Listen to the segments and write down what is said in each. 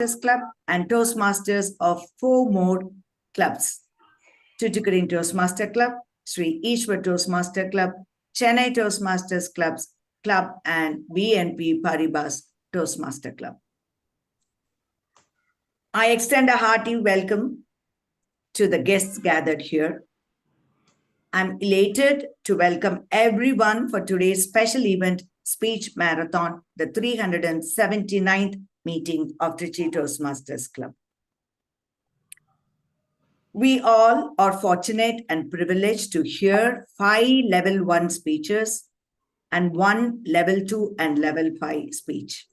Club and Toastmasters of 4 more clubs. Tuticorin Toastmaster Club, Sri Ishwar Toastmaster Club, Chennai Toastmasters Club and BNP Paribas Toastmaster Club. I extend a hearty welcome to the guests gathered here. I'm elated to welcome everyone for today's special event, Speech Marathon, the 379th meeting of Trichy Toastmasters Club. We all are fortunate and privileged to hear 5 level 1 speeches and 1 level 2 and level 5 speech.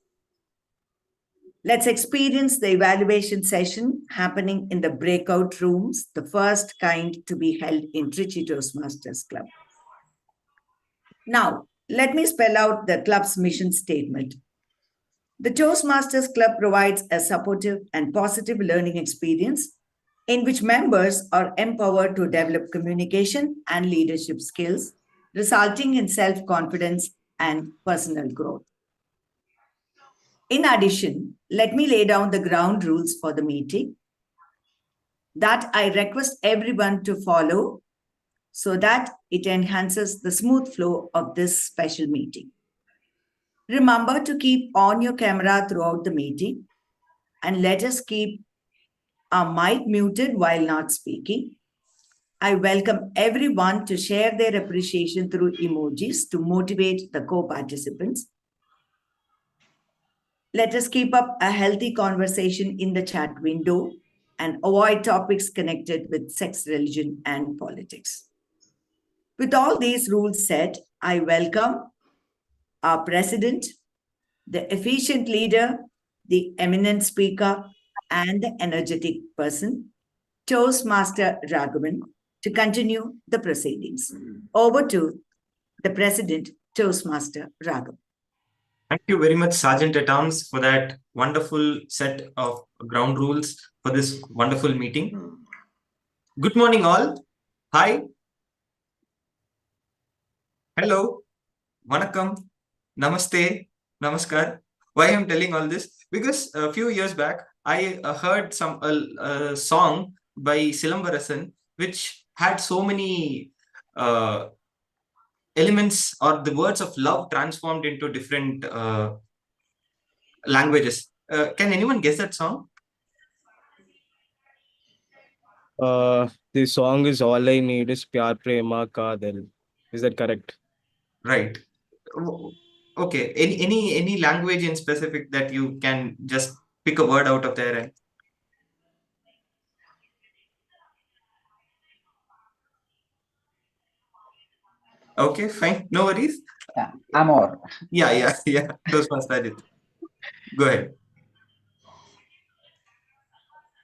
Let's experience the evaluation session happening in the breakout rooms, the first kind to be held in Trichy Toastmasters Club. Now, let me spell out the club's mission statement. The Toastmasters Club provides a supportive and positive learning experience in which members are empowered to develop communication and leadership skills, resulting in self-confidence and personal growth. In addition, let me lay down the ground rules for the meeting that I request everyone to follow so that it enhances the smooth flow of this special meeting. Remember to keep on your camera throughout the meeting and let us keep our mic muted while not speaking. I welcome everyone to share their appreciation through emojis to motivate the co-participants. Let us keep up a healthy conversation in the chat window and avoid topics connected with sex, religion, and politics. With all these rules set, I welcome our president, the efficient leader, the eminent speaker, and the energetic person, Toastmaster Raghavan, to continue the proceedings. Over to the president, Toastmaster Raghavan. Thank you very much, Sergeant at Arms, for that wonderful set of ground rules for this wonderful meeting. Good morning, all. Hi. Hello. Vanakkam. Namaste. Namaskar. Why I'm telling all this? Because a few years back, I heard a song by Silambarasan, which had so many elements or the words of love transformed into different languages. Can anyone guess that song? The song is All I Need Is Pyar Prema Kadal. Is that correct? Right. Okay. Any language in specific that you can just pick a word out of there and... Okay, fine. No worries. Yeah, amor. Yeah. Toastmaster. Go ahead.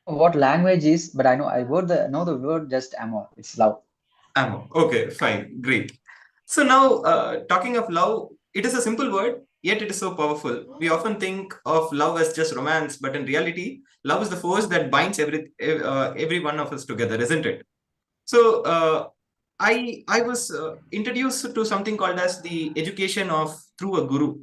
What language is, but I know the word just amor. It's love. Amor. Okay, fine. Great. So now, talking of love, it is a simple word, yet it is so powerful. We often think of love as just romance, but in reality, love is the force that binds every one of us together, isn't it? So I was introduced to something called as the education through a guru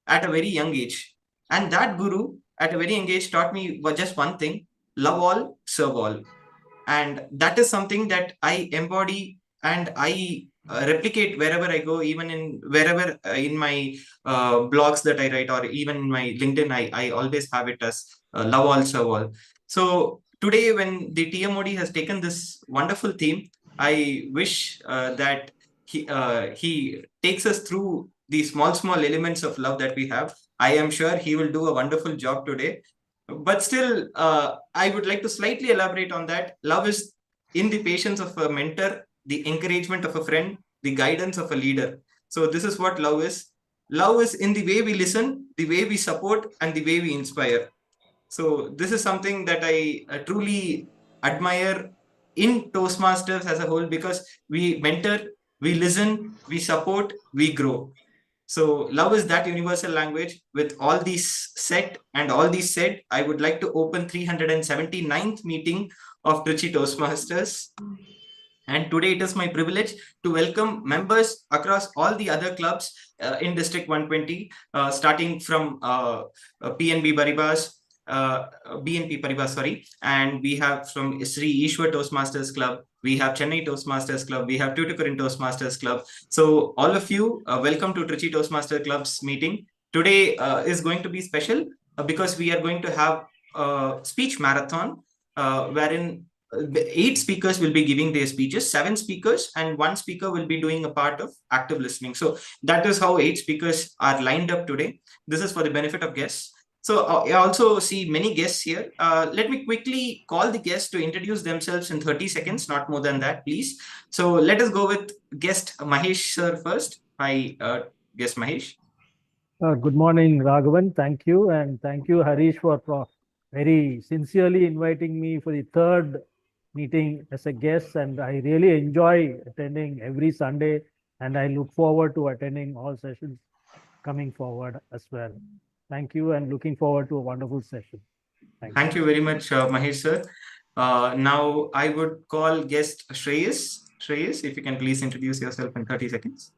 at a very young age. And that guru at a very young age taught me just one thing: love all, serve all. And that is something that I embody and I replicate wherever I go, even wherever in my blogs that I write, or even in my LinkedIn, I always have it as love all, serve all. So today, when the TMOD has taken this wonderful theme, I wish that he takes us through the small elements of love that we have. I am sure he will do a wonderful job today. But still, I would like to slightly elaborate on that. Love is in the patience of a mentor, the encouragement of a friend, the guidance of a leader. So this is what love is. Love is in the way we listen, the way we support, and the way we inspire. So this is something that I truly admire in Toastmasters as a whole, because we mentor, we listen, we support, we grow. So love is that universal language. With all these set and all these said, I would like to open 379th meeting of Trichy Toastmasters. And today it is my privilege to welcome members across all the other clubs in District 120, starting from PNB Paribas, BNP Paribas, sorry, and we have from Sri Ishwar Toastmasters Club, we have Chennai Toastmasters Club, we have Tuticorin Toastmasters Club. So all of you, welcome to Trichy Toastmaster Club's meeting. Today is going to be special because we are going to have a speech marathon wherein the 8 speakers will be giving their speeches, 7 speakers, and 1 speaker will be doing a part of active listening. So that is how 8 speakers are lined up today. This is for the benefit of guests. So I also see many guests here. Let me quickly call the guests to introduce themselves in 30 seconds, not more than that, please. So let us go with guest Mahesh sir first. Hi, guest Mahesh. Good morning, Raghavan. Thank you. And thank you, Harish, for very sincerely inviting me for the third meeting as a guest. And I really enjoy attending every Sunday. And I look forward to attending all sessions coming forward as well. Thank you, and looking forward to a wonderful session. Thank you very much, Mahesh sir. Now I would call guest Shreyas. Shreyas, if you can please introduce yourself in 30 seconds.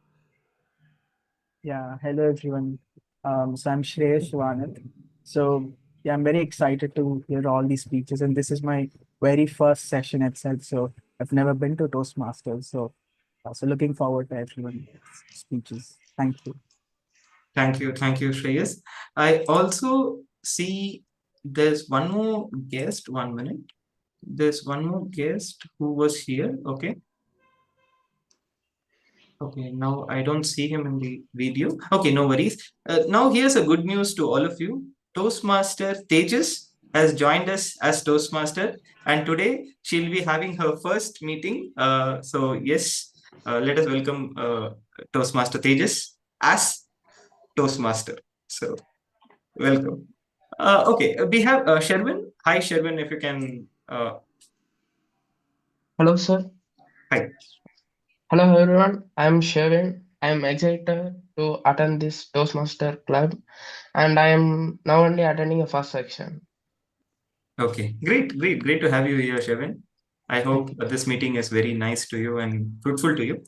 Yeah, hello everyone. So I'm Shreyash Shivanand. So yeah, I'm very excited to hear all these speeches, and this is my very first session itself. So I've never been to Toastmasters. So looking forward to everyone's speeches. Thank you. Thank you, Shreyas. I also see there's one more guest. 1 minute. There's one more guest who was here. Okay. Okay, now I don't see him in the video. Okay, no worries. Now here's a good news to all of you. Toastmaster Tejas has joined us as Toastmaster, and today she'll be having her first meeting. So yes, let us welcome Toastmaster Tejas as Toastmaster. So welcome. Okay, we have Sherwin. Hi, Sherwin, if you can. Hello, sir. Hi. Hello, everyone. I'm Sherwin. I'm excited to attend this Toastmaster club, and I am now only attending a first section. Okay, great to have you here, Sherwin. I hope this meeting is very nice to you and fruitful to you.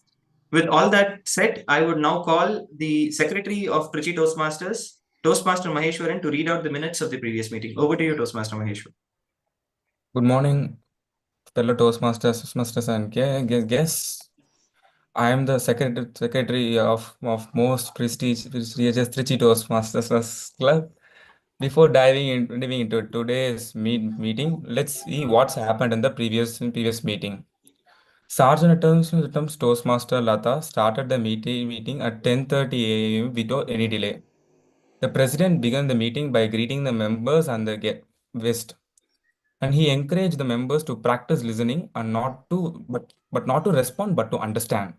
With all that said, I would now call the Secretary of Trichy Toastmasters, Toastmaster Maheshwaran, to read out the minutes of the previous meeting. Over to you, Toastmaster Maheshwaran. Good morning, fellow Toastmasters, and guests. I am the secretary of most prestigious Trichy Toastmasters Club. Before diving into today's meeting, let's see what's happened in the previous meeting. Sergeant at Arms Toastmaster Lata started the meeting at 10:30 a.m. without any delay. The president began the meeting by greeting the members and the guest, and he encouraged the members to practice listening and not to respond but to understand.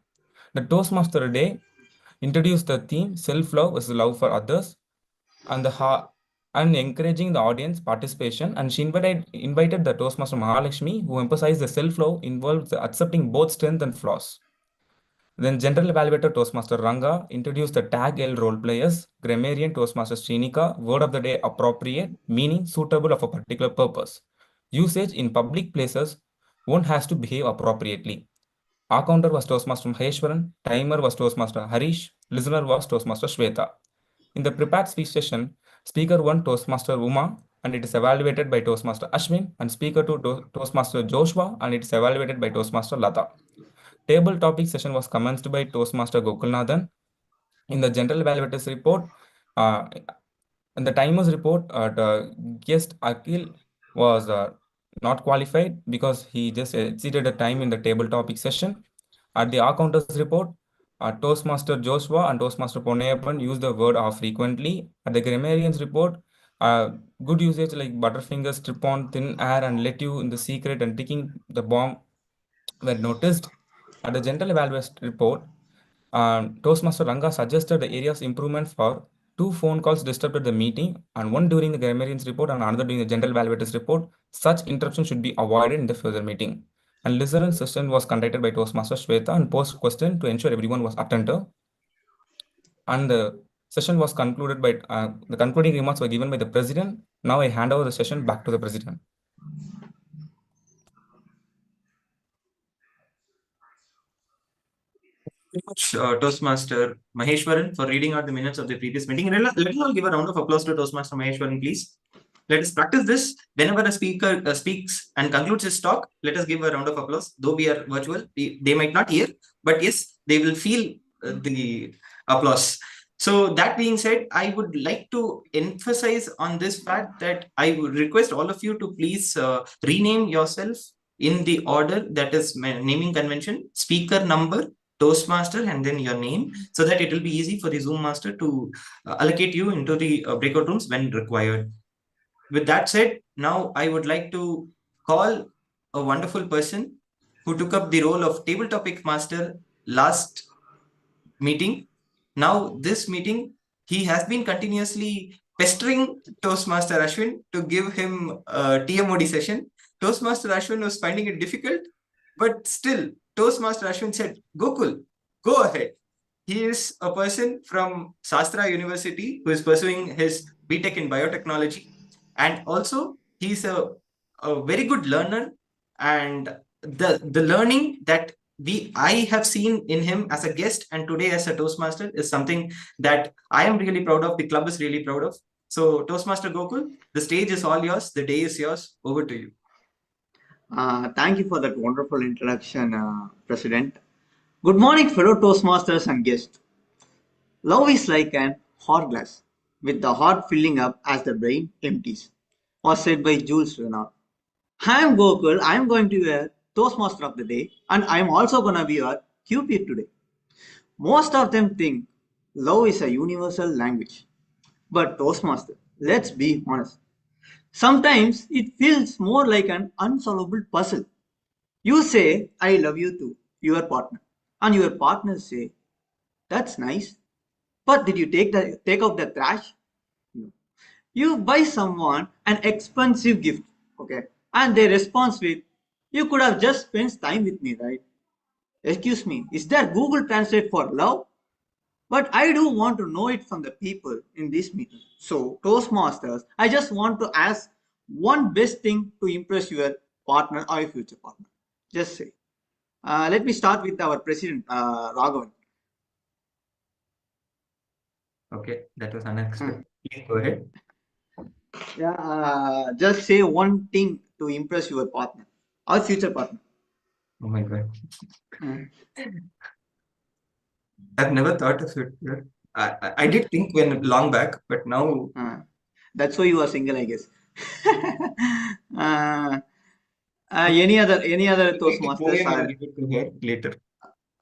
The Toastmaster Day introduced the theme self-love is love for others and encouraging the audience participation, and she invited the Toastmaster Mahalakshmi, who emphasized the self-love involves accepting both strengths and flaws. Then General Evaluator Toastmaster Ranga introduced the Tag L role players, Grammarian Toastmaster Srinika, word of the day appropriate, meaning suitable of a particular purpose. Usage in public places, one has to behave appropriately. Our counter was Toastmaster Maheshwaran, timer was Toastmaster Harish, listener was Toastmaster Shweta. In the prepared speech session, Speaker 1 Toastmaster Uma, and it is evaluated by Toastmaster Ashwin, and Speaker 2 Toastmaster Joshua, and it is evaluated by Toastmaster Lata. Table topic session was commenced by Toastmaster Gokulnathan. In the general evaluators report, in the timers report, the guest Akhil was not qualified because he just exceeded the time in the table topic session. At the counters report, Toastmaster Joshua and Toastmaster Ponayappan used the word frequently. At the grammarians report, good usage like butterfingers, strip on thin air and let you in the secret and ticking the bomb were noticed. At the general evaluation report, Toastmaster Ranga suggested the areas improvement for 2 phone calls disturbed the meeting, and one during the grammarians report and another during the general evaluators report. Such interruption should be avoided in the further meeting. And listener session was conducted by Toastmaster Shweta and post question to ensure everyone was attentive. And the session was concluded by the concluding remarks were given by the president. Now I hand over the session back to the president. Toastmaster Maheshwaran for reading out the minutes of the previous meeting. Let us all give a round of applause to Toastmaster Maheshwaran, please. Let us practice this. Whenever a speaker speaks and concludes his talk, let us give a round of applause. Though we are virtual, they might not hear, but yes, they will feel the applause. So that being said, I would like to emphasize on this fact that I would request all of you to please rename yourself in the order that is naming convention, speaker number, Toastmaster, and then your name, so that it will be easy for the Zoom master to allocate you into the breakout rooms when required. With that said, now I would like to call a wonderful person who took up the role of table topic master last meeting. Now, this meeting, he has been continuously pestering Toastmaster Ashwin to give him a TMOD session. Toastmaster Ashwin was finding it difficult, but still, Toastmaster Ashwin said, Gokul, go ahead. He is a person from Shastra University who is pursuing his BTech in biotechnology. And also, he's a very good learner. And the learning that I have seen in him as a guest and today as a Toastmaster is something that I am really proud of. The club is really proud of. So, Toastmaster Gokul, the stage is all yours. The day is yours. Over to you. Thank you for that wonderful introduction, President. Good morning, fellow Toastmasters and guests. Love is like an hourglass, with the heart filling up as the brain empties, was said by Jules Renard. I am Gokul. I am going to be your Toastmaster of the day, and I am also going to be your QP today. Most of them think love is a universal language, but Toastmaster, let's be honest. Sometimes it feels more like an unsolvable puzzle. You say, I love you to your partner, and your partner say, that's nice. But did you take out the trash? No. You buy someone an expensive gift, okay, and they respond with, you could have just spent time with me, right? Excuse me, is there Google Translate for love? But I do want to know it from the people in this meeting. So, Toastmasters, I just want to ask one best thing to impress your partner or your future partner. Just say. Let me start with our president, Raghavan. Okay, that was unexpected. Please go ahead. Yeah, just say one thing to impress your partner or future partner. Oh my God. I've never thought of it. I did think when long back, but now. That's why you are single, I guess. Any other Toastmasters? I'll give it to her later.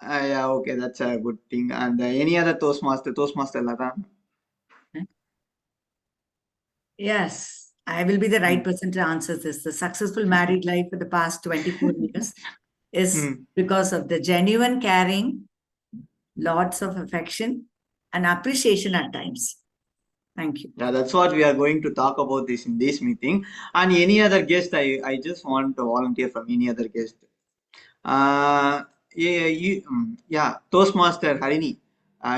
Yeah, okay, that's a good thing. And any other Toastmaster Lata? Yes, I will be the right person to answer this. The successful married life for the past 24 years is because of the genuine caring, lots of affection, and appreciation at times. Thank you. Yeah, that's what we are going to talk about this in this meeting. And any other guest, I just want to volunteer from any other guest. Toastmaster Harini.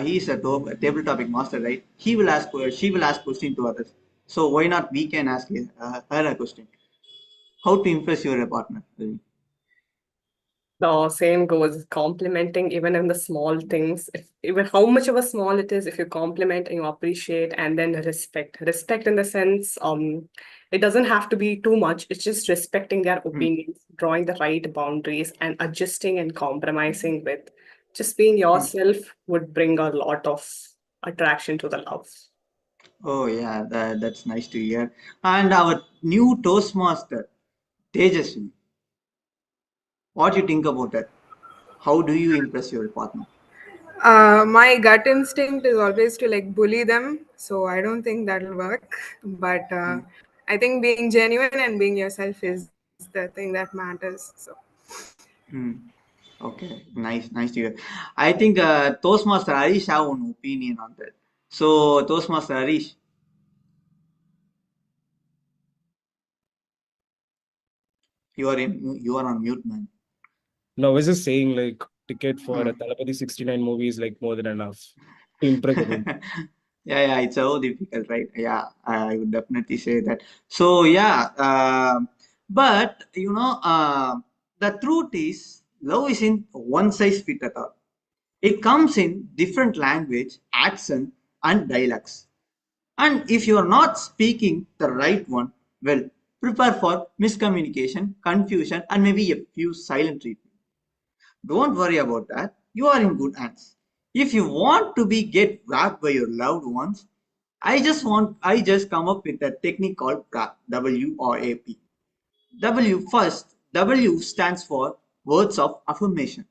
He is a table topic master, right? She will ask question to others. So why not we can ask her a question? How to impress your partner? The same goes, complimenting even in the small things. Even how much of a small it is, if you compliment and you appreciate, and then respect. Respect in the sense, it doesn't have to be too much. It's just respecting their opinions, drawing the right boundaries, and adjusting and compromising with. Just being yourself would bring a lot of attraction to the love. Oh yeah, that's nice to hear. And our new Toastmaster, Tejaswini. What do you think about that? How do you impress your partner? My gut instinct is always to like bully them, so I don't think that'll work. But I think being genuine and being yourself is the thing that matters. So. Okay, nice to hear. I think Toastmaster Harish have an opinion on that. So Toastmaster Harish. You are on mute, man. No, I was just saying, like, ticket for a Thalapathy 69 movie is like more than enough to impress him. Yeah, it's so difficult, right? Yeah, I would definitely say that. So yeah, but the truth is, love isn't one size fit at all. It comes in different language, accent, and dialects. And if you are not speaking the right one, well, prepare for miscommunication, confusion, and maybe a few silent treatment. Don't worry about that. You are in good hands. If you want to be get wrapped by your loved ones, I just come up with a technique called WRAP, W-R-A-P. W stands for words of affirmation.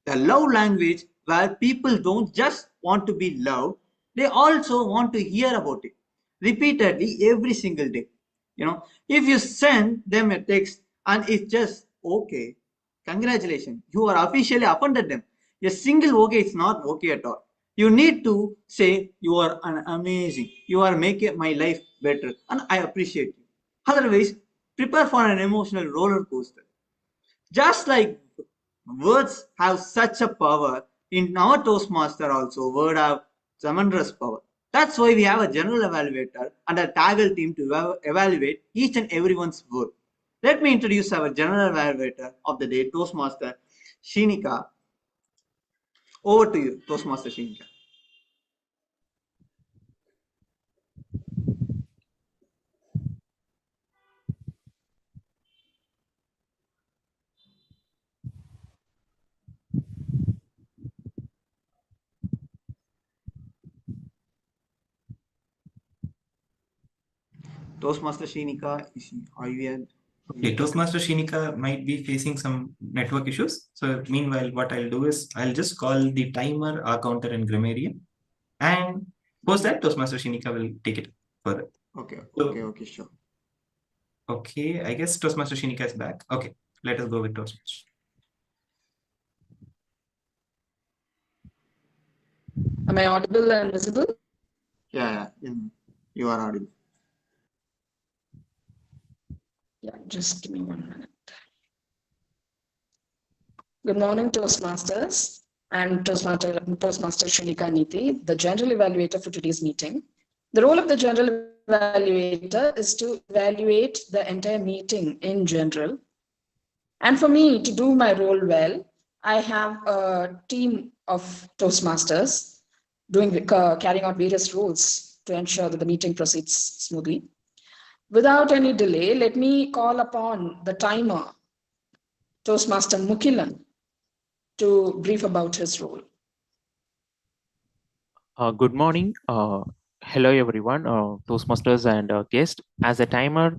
The love language where people don't just want to be loved, they also want to hear about it repeatedly every single day. If you send them a text and it's just okay, congratulations, you are officially offended them. A single okay is not okay at all. You need to say you are amazing, you are making my life better, and I appreciate you. Otherwise, prepare for an emotional roller coaster. Just like words have such a power, in our Toastmaster also, word have tremendous power. That's why we have a general evaluator and a taggle team to evaluate each and everyone's word. Let me introduce our general evaluator of the day, Toastmaster Shinika. Over to you, Toastmaster Shinika. Toastmaster Shinika, are you here? Okay, Toastmaster Shinika might be facing some network issues. So meanwhile, what I'll do is I'll just call the timer, our counter, and grammarian. And post that, Toastmaster Shinika will take it further. Okay, sure. Okay, I guess Toastmaster Shinika is back. Okay, let us go with Toastmaster. Am I audible and visible? Yeah, you are audible. Yeah, just give me 1 minute. Good morning, Toastmasters. I'm Toastmaster Shinika Niti, the General Evaluator for today's meeting. The role of the General Evaluator is to evaluate the entire meeting in general. And for me to do my role well, I have a team of Toastmasters carrying out various roles to ensure that the meeting proceeds smoothly. Without any delay, let me call upon the timer, Toastmaster Mukilan, to brief about his role. Good morning. Hello, everyone, Toastmasters and guests. As a timer,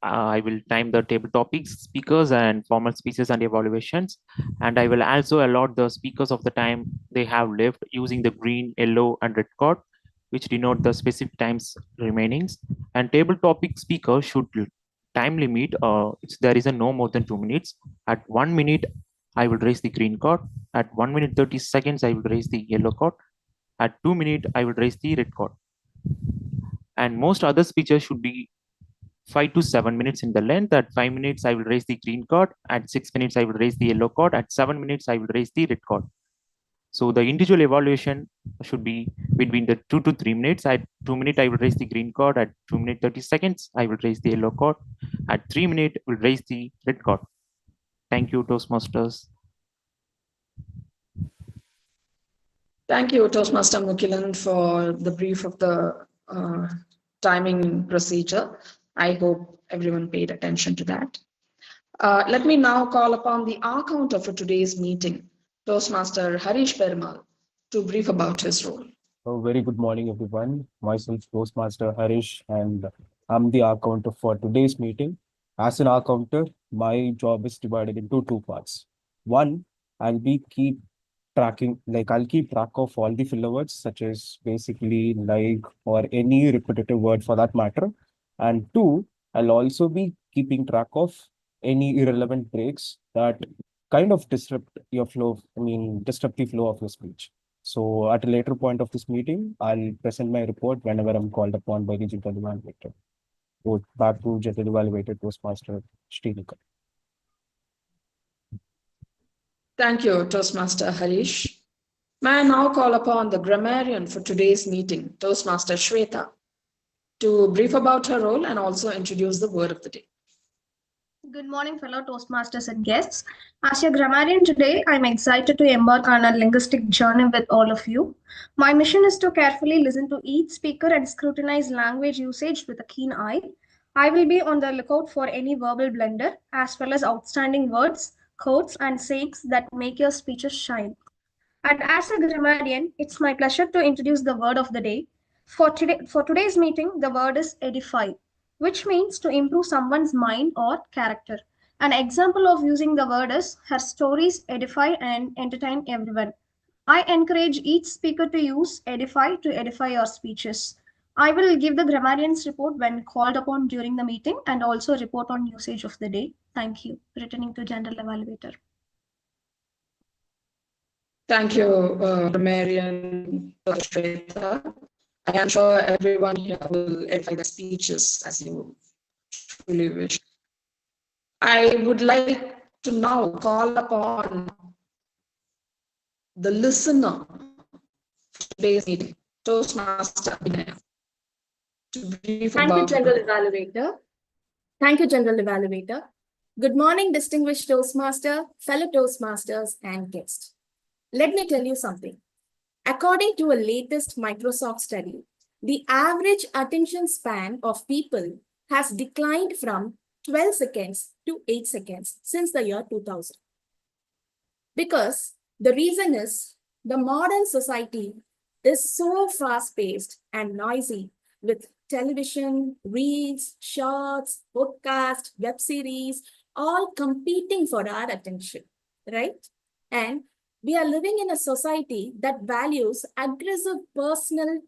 I will time the table topics, speakers, and formal speeches and evaluations. And I will also allot the speakers of the time they have left using the green, yellow, and red card, which denote the specific times remainings. And table topic speaker should time limit there is a no more than 2 minutes. At 1 minute, I will raise the green card. At 1 minute 30 seconds, I will raise the yellow card. At 2 minutes, I will raise the red card. And most other speeches should be 5 to 7 minutes in the length. At 5 minutes, I will raise the green card. At 6 minutes, I will raise the yellow card. At 7 minutes, I will raise the red card. So the individual evaluation should be between the 2 to 3 minutes. At 2 minutes, I will raise the green card. At 2 minutes 30 seconds, I will raise the yellow card. At 3 minutes, I will raise the red card. Thank you, Toastmasters. Thank you, Toastmaster Mukilan, for the brief of the timing procedure. I hope everyone paid attention to that. Let me now call upon the counter for today's meeting, Toastmaster Harish Perumal, to brief about his role. Very good morning, everyone. Myself, Toastmaster Harish, and I'm the counter for today's meeting. As an counter, my job is divided into 2 parts. One, I'll keep track of all the filler words, such as basically like or any repetitive word for that matter. And 2, I'll also be keeping track of any irrelevant breaks that kind of disrupt the flow of your speech. So at a later point of this meeting, I'll present my report whenever I'm called upon by the General Evaluator. Go back to General Evaluator Toastmaster Shinika. Thank you, Toastmaster Harish. May I now call upon the grammarian for today's meeting, Toastmaster Shweta, to brief about her role and also introduce the word of the day. Good morning, fellow Toastmasters and guests. As your grammarian today, I'm excited to embark on a linguistic journey with all of you. My mission is to carefully listen to each speaker and scrutinize language usage with a keen eye. I will be on the lookout for any verbal blunder, as well as outstanding words, quotes, and sayings that make your speeches shine. And as a grammarian, it's my pleasure to introduce the word of the day. For today's meeting, the word is edify, which means to improve someone's mind or character. An example of using the word is her stories edify and entertain everyone. I encourage each speaker to use edify to edify your speeches. I will give the grammarian's report when called upon during the meeting and also report on usage of the day. Thank you. Returning to General Evaluator. Thank you, Marian Shweta. I am sure everyone here will edify the speeches as you truly wish. I would like to now call upon the listener for today's meeting, Toastmaster Abhinaya, to brief Thank you, about General Evaluator. Thank you, General Evaluator. Good morning, distinguished Toastmaster, fellow Toastmasters, and guests. Let me tell you something. According to a latest Microsoft study, the average attention span of people has declined from 12 seconds to 8 seconds since the year 2000. Because the reason is the modern society is so fast-paced and noisy with television, reels, shorts, podcasts, web series, all competing for our attention, right? And we are living in a society that values aggressive personal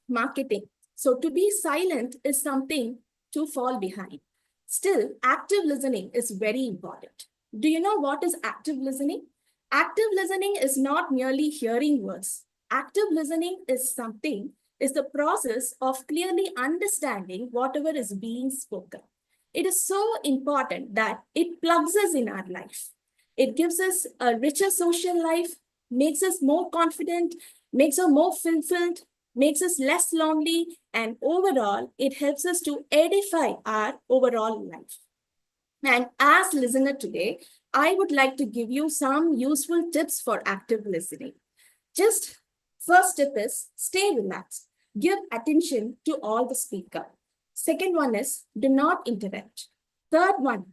marketing. So to be silent is something to fall behind. Still, active listening is very important. Do you know what is active listening? Active listening is not merely hearing words. Active listening is the process of clearly understanding whatever is being spoken. It is so important that it plugs us in our life. It gives us a richer social life, makes us more confident, makes us more fulfilled, makes us less lonely, and overall, it helps us to edify our overall life. And as listener today, I would like to give you some useful tips for active listening. Just first tip is stay relaxed. Give attention to all the speaker. Second one is do not interrupt. Third one,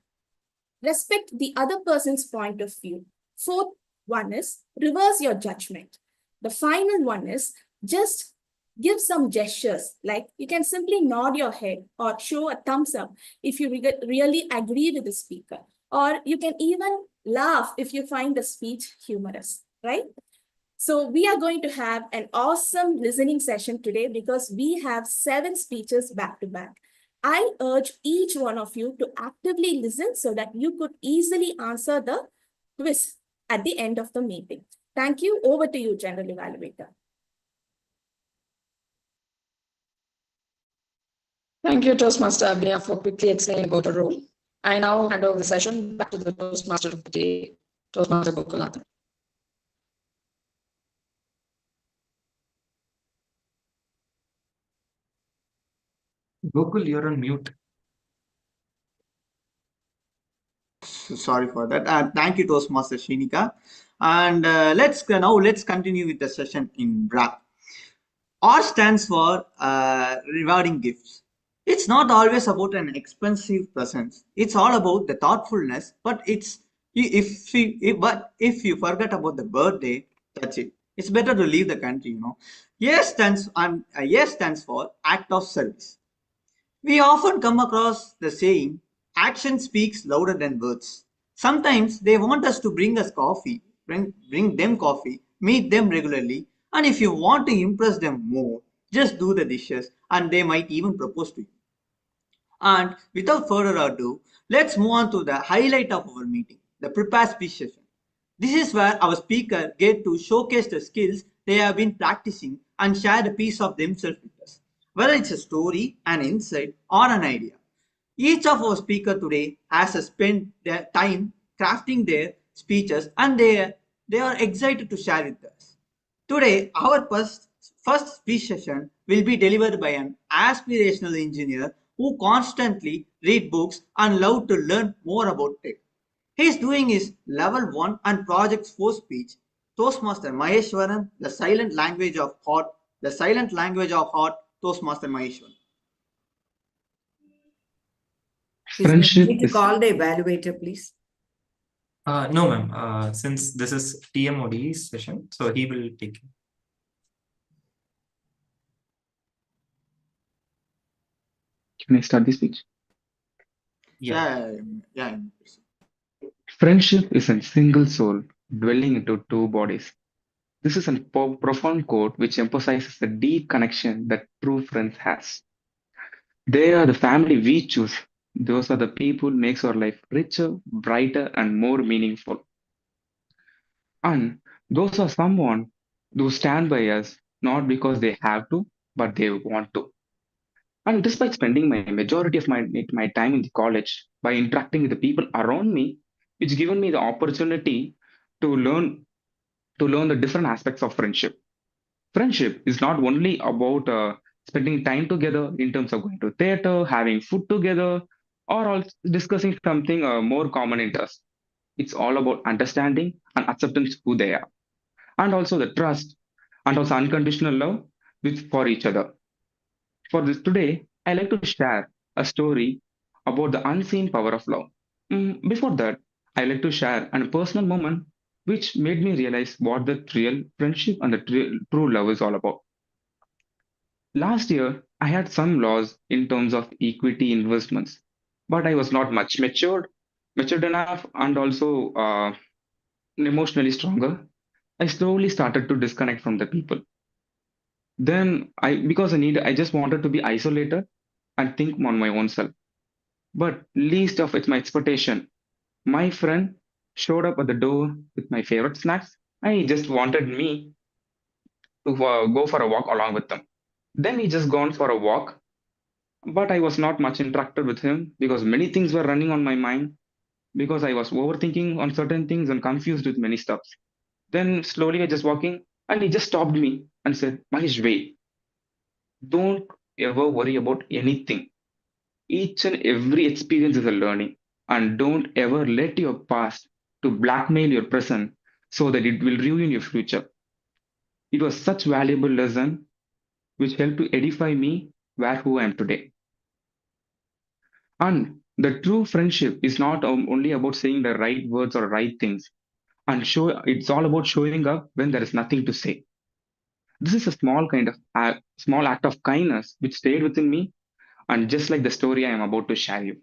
respect the other person's point of view. Fourth one is reverse your judgment. The final one is just give some gestures, like you can simply nod your head or show a thumbs up if you really agree with the speaker, or you can even laugh if you find the speech humorous, right? So we are going to have an awesome listening session today because we have 7 speeches back to back. I urge each one of you to actively listen so that you could easily answer the quiz at the end of the meeting. Thank you. Over to you, General Evaluator. Thank you, Toastmaster Abhinaya, for quickly explaining about the role. I now hand over the session back to the Toastmaster of the day, Toastmaster Gokulathan. Gokul, you're on mute. Sorry for that. Thank you, Toastmaster Shinika. And let's continue with the session in wrap. R stands for rewarding gifts. It's not always about an expensive present. It's all about the thoughtfulness. But if you forget about the birthday, that's it. It's better to leave the country. Yes stands for act of service. We often come across the saying, action speaks louder than words. Sometimes they want us to bring them coffee, meet them regularly, and if you want to impress them more, just do the dishes and they might even propose to you. And without further ado, let's move on to the highlight of our meeting, the prepare speech session. This is where our speaker get to showcase the skills they have been practicing and share a piece of themselves with us, whether it's a story, an insight, or an idea. Each of our speakers today has spent their time crafting their speeches and they are excited to share with us. Today, our first speech session will be delivered by an aspirational engineer who constantly read books, and love to learn more about tech. He is doing his level 1 and project 4 speech. Toastmaster Maheshwaran, the silent language of heart, Toastmaster Maheshwaran. Is there Friendship need to is call the evaluator, please? No, ma'am. Since this is TMOD session, so he will take it. Can I start the speech? Yeah. Yeah. Friendship is a single soul dwelling into two bodies. This is a profound quote which emphasizes the deep connection that true friends has. They are the family we choose. Those are the people makes our life richer, brighter, and more meaningful. And those are someone who stand by us not because they have to, but they want to. And despite spending my majority of my time in the college by interacting with the people around me, it's given me the opportunity to learn the different aspects of friendship. Friendship is not only about spending time together in terms of going to theater, having food together, or also discussing something more common interest. It's all about understanding and acceptance who they are, and also the trust and also unconditional love for each other. For this today, I like to share a story about the unseen power of love. Before that, I like to share a personal moment which made me realize what the real friendship and the true love is all about. Last year, I had some laws in terms of equity investments, but I was not much matured enough, and also emotionally stronger. I slowly started to disconnect from the people. Then I just wanted to be isolated and think on my own self. But least of it's my expectation. My friend showed up at the door with my favorite snacks. I just wanted me to go for a walk along with them. Then he just gone for a walk, but I was not much interacted with him because many things were running on my mind because I was overthinking on certain things and confused with many stuff. Then slowly I just walking and he just stopped me and said, Mahesh, wait, don't ever worry about anything. Each and every experience is a learning, and don't ever let your past to blackmail your present so that it will ruin your future. It was such valuable lesson which helped to edify me where who I am today. And the true friendship is not only about saying the right words or right things, and it's all about showing up when there is nothing to say. This is a small act of kindness which stayed within me, and just like the story I am about to share you.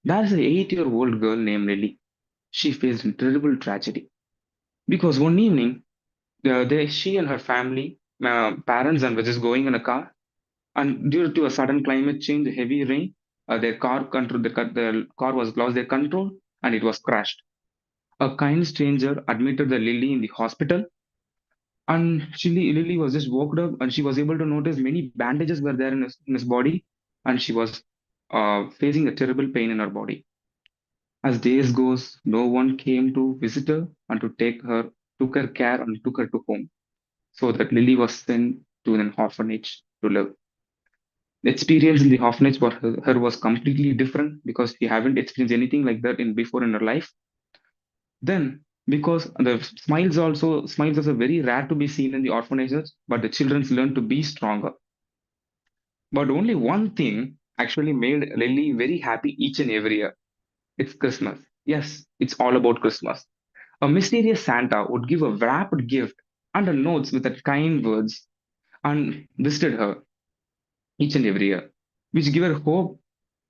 There's an 8-year-old girl named Lily. She faced a terrible tragedy because one evening, she and her family, parents, and were just going in a car, and due to a sudden climate change, heavy rain, their car was lost their control and it was crashed. A kind stranger admitted the Lily in the hospital, and Lily was just woke up and she was able to notice many bandages were there in his body, and she was facing a terrible pain in her body. As days goes, no one came to visit her and took her care and took her to home. So that Lily was sent to an orphanage to live. The experience in the orphanage for her was completely different because she haven't experienced anything like that before in her life. Then, because the smiles are very rare to be seen in the orphanages, but the children learn to be stronger. But only one thing actually made Lily very happy each and every year. It's Christmas. Yes, it's all about Christmas. A mysterious Santa would give a wrapped gift and a notes with the kind words and visited her each and every year, which gave her hope.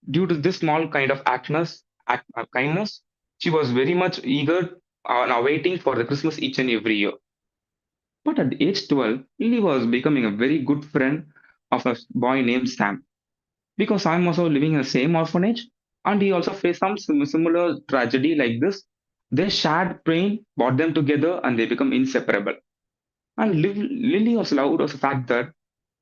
Due to this small kind of kindness, she was very much eager and awaiting for the Christmas each and every year. But at age 12, Lily was becoming a very good friend of a boy named Sam. Because Sam was also living in the same orphanage and he also faced some similar tragedy like this. Their shared pain brought them together and they become inseparable. And Lily was loved of the fact that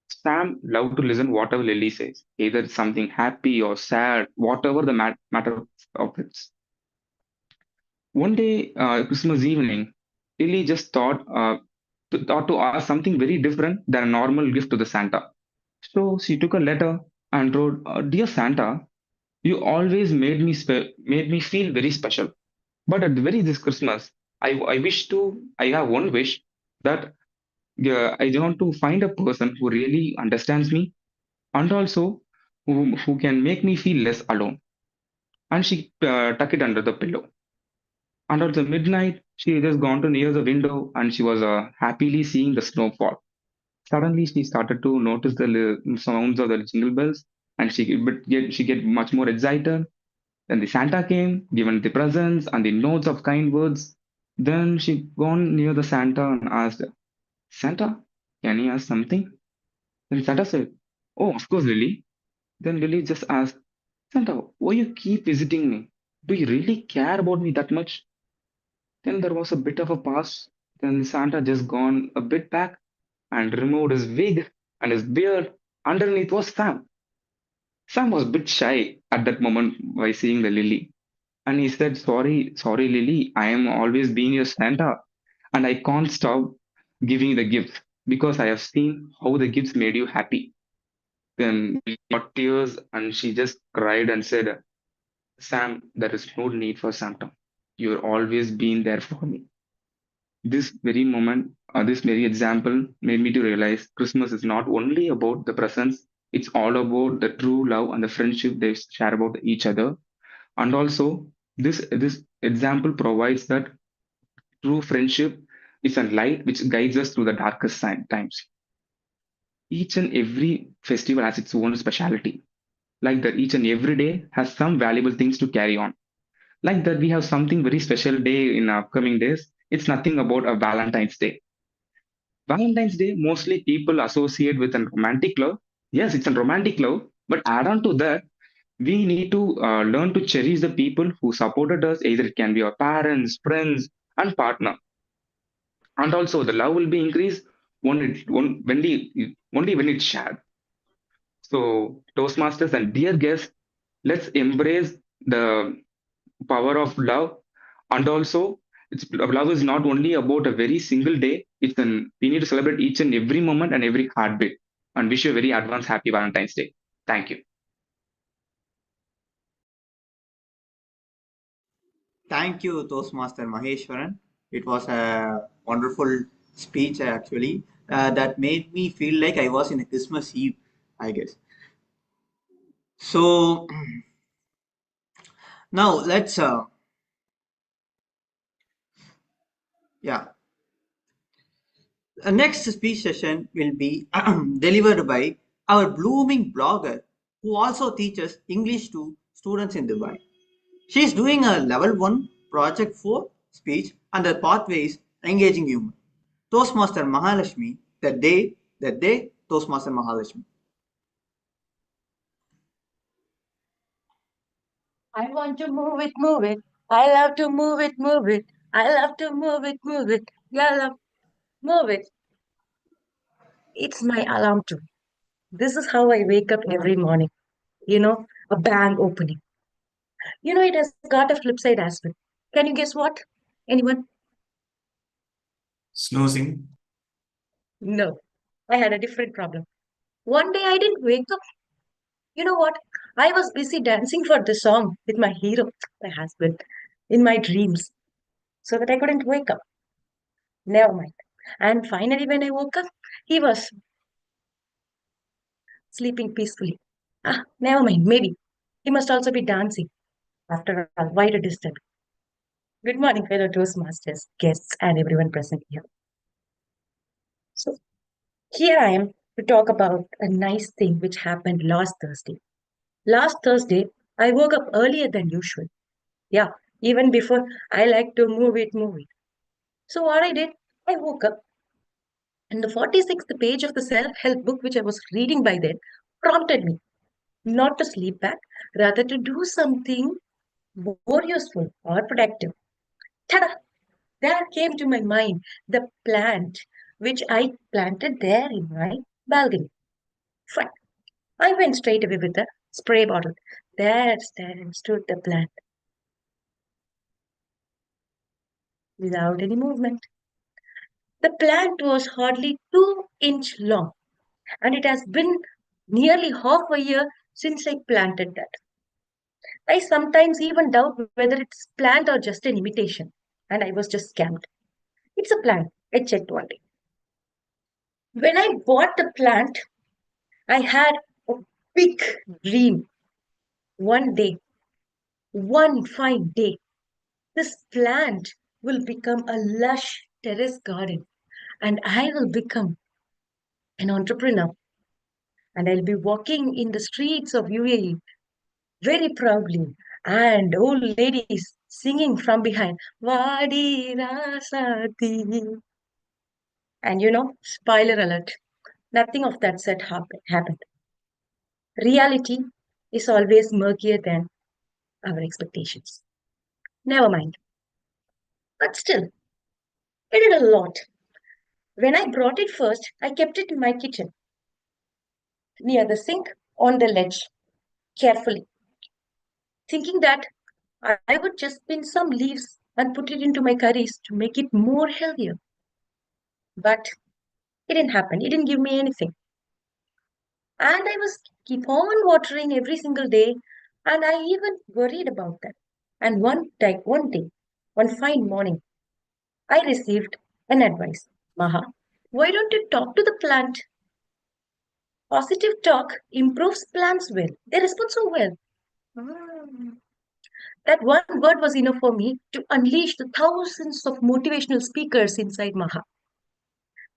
Sam loved to listen whatever Lily says, either it's something happy or sad, whatever the matter of it. One day, Christmas evening, Lily just thought to ask something very different than a normal gift to the Santa. So she took a letter and wrote, "Dear Santa, You always made me feel very special. But at the very this Christmas, I have one wish that I want to find a person who really understands me and also who can make me feel less alone. And she tucked it under the pillow. And at the midnight, she had just gone to near the window and she was happily seeing the snowfall. Suddenly, she started to notice the sounds of the jingle bells, and she get much more excited. Then the Santa came, given the presents and the notes of kind words. Then she gone near the Santa and asked, Santa, can you ask something? Then Santa said, Oh, of course, Lily. Then Lily just asked, Santa, why you keep visiting me? Do you really care about me that much? Then there was a bit of a pause. Then Santa just gone a bit back and removed his wig and his beard. Underneath was Sam. Sam was a bit shy at that moment by seeing the Lily. And he said, sorry, Lily, I am always being your Santa. And I can't stop giving you the gifts because I have seen how the gifts made you happy. Then she got tears and she just cried and said, Sam, there is no need for Santa. You've always been there for me. This very moment, this very example made me to realize Christmas is not only about the presents, it's all about the true love and the friendship they share about each other. And also, this example provides that true friendship is a light which guides us through the darkest times. Each and every festival has its own speciality. Like that, each and every day has some valuable things to carry on. Like that, we have something very special day in upcoming days. It's nothing about a Valentine's Day. Valentine's Day, mostly people associate with a romantic love. Yes, it's a romantic love, but add on to that, we need to learn to cherish the people who supported us. Either it can be our parents, friends, and partner. And also, the love will be increased only when it's shared. So, Toastmasters and dear guests, let's embrace the power of love. And also, love is not only about a very single day. We need to celebrate each and every moment and every heartbeat. And wish you a very advanced happy Valentine's Day. Thank you. Thank you, Toastmaster Maheshwaran. It was a wonderful speech, actually, that made me feel like I was in a Christmas Eve, I guess. So, now let's, yeah. The next speech session will be delivered by our blooming blogger who also teaches English to students in Dubai. She is doing a level 1 project 4 speech under pathways engaging humor. Toastmaster Mahalakshmi, that day, Toastmaster Mahalakshmi. I want to move it, move it. I love to move it, move it. I love to move it, move it. Yeah, love, move it. It's my alarm too. This is how I wake up every morning. A bang opening. It has got a flip side as well. Can you guess what? Anyone? Snoozing. No. I had a different problem. One day I didn't wake up. You know what? I was busy dancing for the song with my hero, my husband, in my dreams, so that I couldn't wake up. Never mind. And finally, when I woke up, he was sleeping peacefully. Never mind. Maybe he must also be dancing. After all, why to disturb? Good morning, fellow Toastmasters, guests, and everyone present here. So, here I am to talk about a nice thing which happened last Thursday. Last Thursday, I woke up earlier than usual. Yeah, even before I like to move it, move it. So, what I did, I woke up, and the 46th page of the self-help book which I was reading by then prompted me not to sleep back, rather to do something more useful or productive. Ta-da! There came to my mind the plant which I planted there in my balcony. Fine. I went straight away with the spray bottle. There stood the plant without any movement. The plant was hardly 2 inches long, and it has been nearly half a year since I planted that. I sometimes even doubt whether it's planned or just an imitation, and I was just scammed. It's a plant, I checked one day. When I bought the plant, I had a big dream. One day, one fine day, this plant will become a lush terrace garden, and I will become an entrepreneur. And I'll be walking in the streets of UAE very proudly, and old ladies singing from behind, Vadi Rasati. And spoiler alert, nothing of that set happened. Reality is always murkier than our expectations. Never mind. But still, I did a lot. When I brought it first, I kept it in my kitchen, near the sink, on the ledge, carefully, thinking that I would just pin some leaves and put it into my curries to make it more healthier. But it didn't happen. It didn't give me anything. And I was keep on watering every single day, and I even worried about that. And one fine morning, I received an advice. Maha, why don't you talk to the plant? Positive talk improves plants well. They respond so well. That one word was enough for me to unleash the thousands of motivational speakers inside Maha.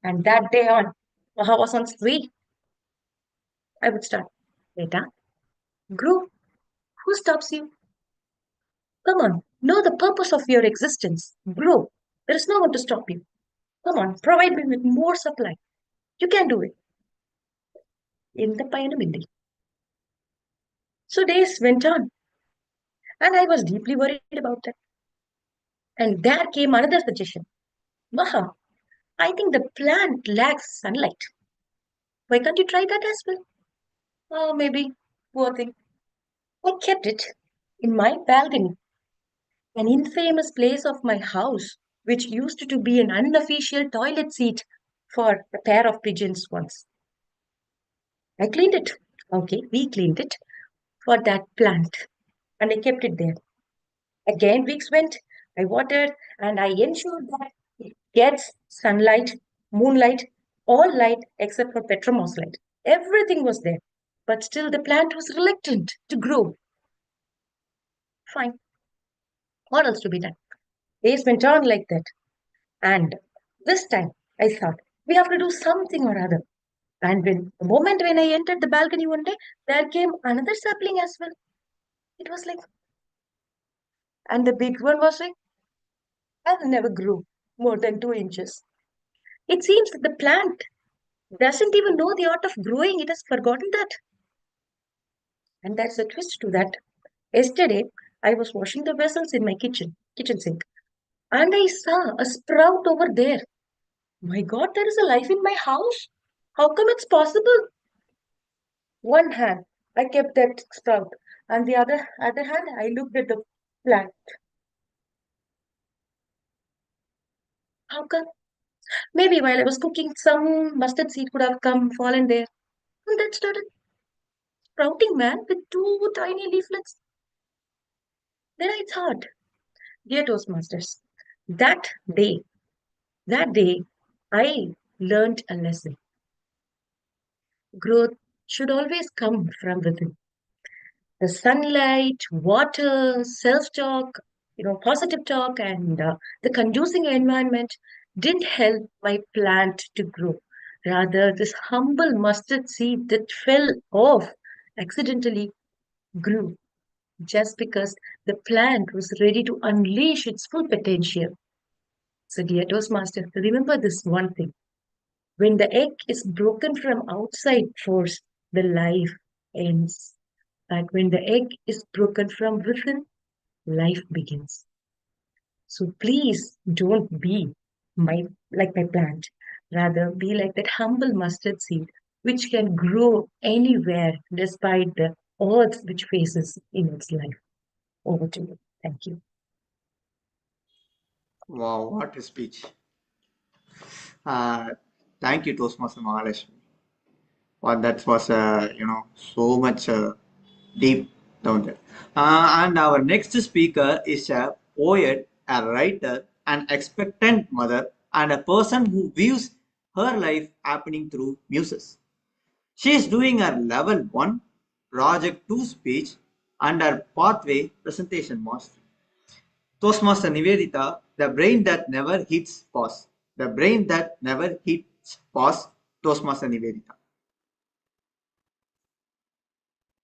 And that day on, Maha was on street. I would start, Beta, grow. Who stops you? Come on, know the purpose of your existence. Grow. There is no one to stop you. Come on, provide me with more supply. You can do it. In the Payanamindi. So days went on, and I was deeply worried about that. And there came another suggestion. Maha, I think the plant lacks sunlight. Why can't you try that as well? Oh, maybe. Poor thing. I kept it in my balcony, an infamous place of my house, which used to be an unofficial toilet seat for a pair of pigeons once. I cleaned it. Okay, we cleaned it for that plant, and I kept it there. Again, weeks went, I watered, and I ensured that it gets sunlight, moonlight, all light except for Petromos light. Everything was there, but still the plant was reluctant to grow. Fine. What else to be done? Days went on like that. And this time I thought, we have to do something or other. And the moment when I entered the balcony one day, there came another sapling as well. It was like, and the big one was like, I'll never grow more than 2 inches. It seems that the plant doesn't even know the art of growing. It has forgotten that. And that's a twist to that. Yesterday, I was washing the vessels in my kitchen sink, and I saw a sprout over there. My God, there is a life in my house. How come it's possible? One hand, I kept that sprout, and the other hand, I looked at the plant. How come? Maybe while I was cooking, some mustard seed could have fallen there, and that started sprouting, man, with 2 tiny leaflets. Then I thought, dear Toastmasters, that day, I learned a lesson. Growth should always come from within. The sunlight, water, self-talk, positive talk, and the conducive environment didn't help my plant to grow. Rather, this humble mustard seed that fell off accidentally grew just because the plant was ready to unleash its full potential. So, dear Toastmaster, remember this one thing. When the egg is broken from outside force, the life ends. But when the egg is broken from within, life begins. So please don't be like my plant. Rather, be like that humble mustard seed, which can grow anywhere despite the odds which faces in its life. Over to you. Thank you. Wow, what a speech. Thank you, Toastmaster Mahalakshmi. Well, that was, so much deep Noted. And our next speaker is a poet, a writer, an expectant mother, and a person who views her life happening through muses. She is doing her level 1 project 2 speech and her pathway presentation mastery. Toastmaster Nivedita, the brain that never hits pause. The brain that never hits pause. Toastmaster Nivedita.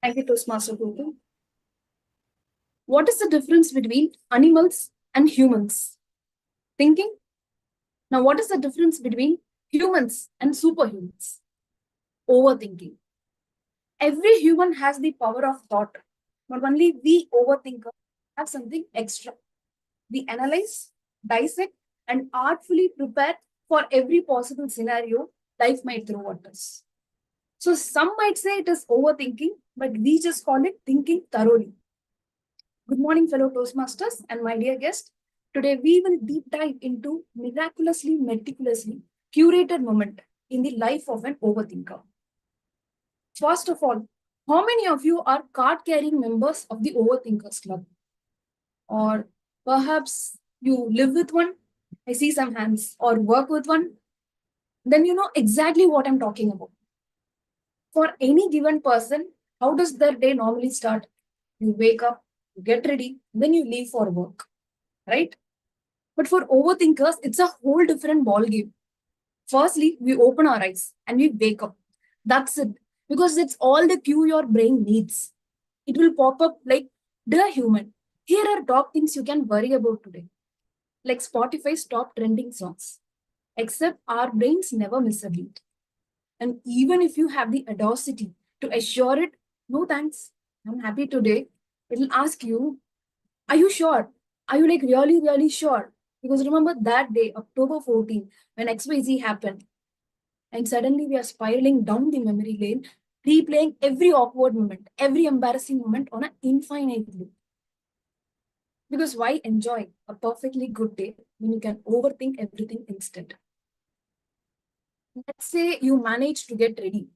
Thank you, Toastmaster Guru. What is the difference between animals and humans? Thinking. Now, what is the difference between humans and superhumans? Overthinking. Every human has the power of thought, but only we overthinkers have something extra. We analyze, dissect, and artfully prepare for every possible scenario life might throw at us. So some might say it is overthinking, but we just call it thinking thoroughly. Good morning, fellow Toastmasters and my dear guest. Today we will deep dive into miraculously, meticulously curated moment in the life of an overthinker. First of all, how many of you are card-carrying members of the Overthinkers Club? Or perhaps you live with one? I see some hands. Or work with one? Then you know exactly what I'm talking about. For any given person, how does their day normally start? You wake up, you get ready, then you leave for work, right? But for overthinkers, it's a whole different ballgame. Firstly, we open our eyes and we wake up. That's it. Because it's all the cue your brain needs. It will pop up like, dear human, here are top things you can worry about today. Like Spotify's top trending songs. Except our brains never miss a beat. And even if you have the audacity to assure it, no thanks, I'm happy today, it'll ask you, are you sure? Are you like really, really sure? Because remember that day, October 14, when XYZ happened, and suddenly we are spiraling down the memory lane, replaying every awkward moment, every embarrassing moment on an infinite loop. Because why enjoy a perfectly good day when you can overthink everything instead? Let's say you manage to get ready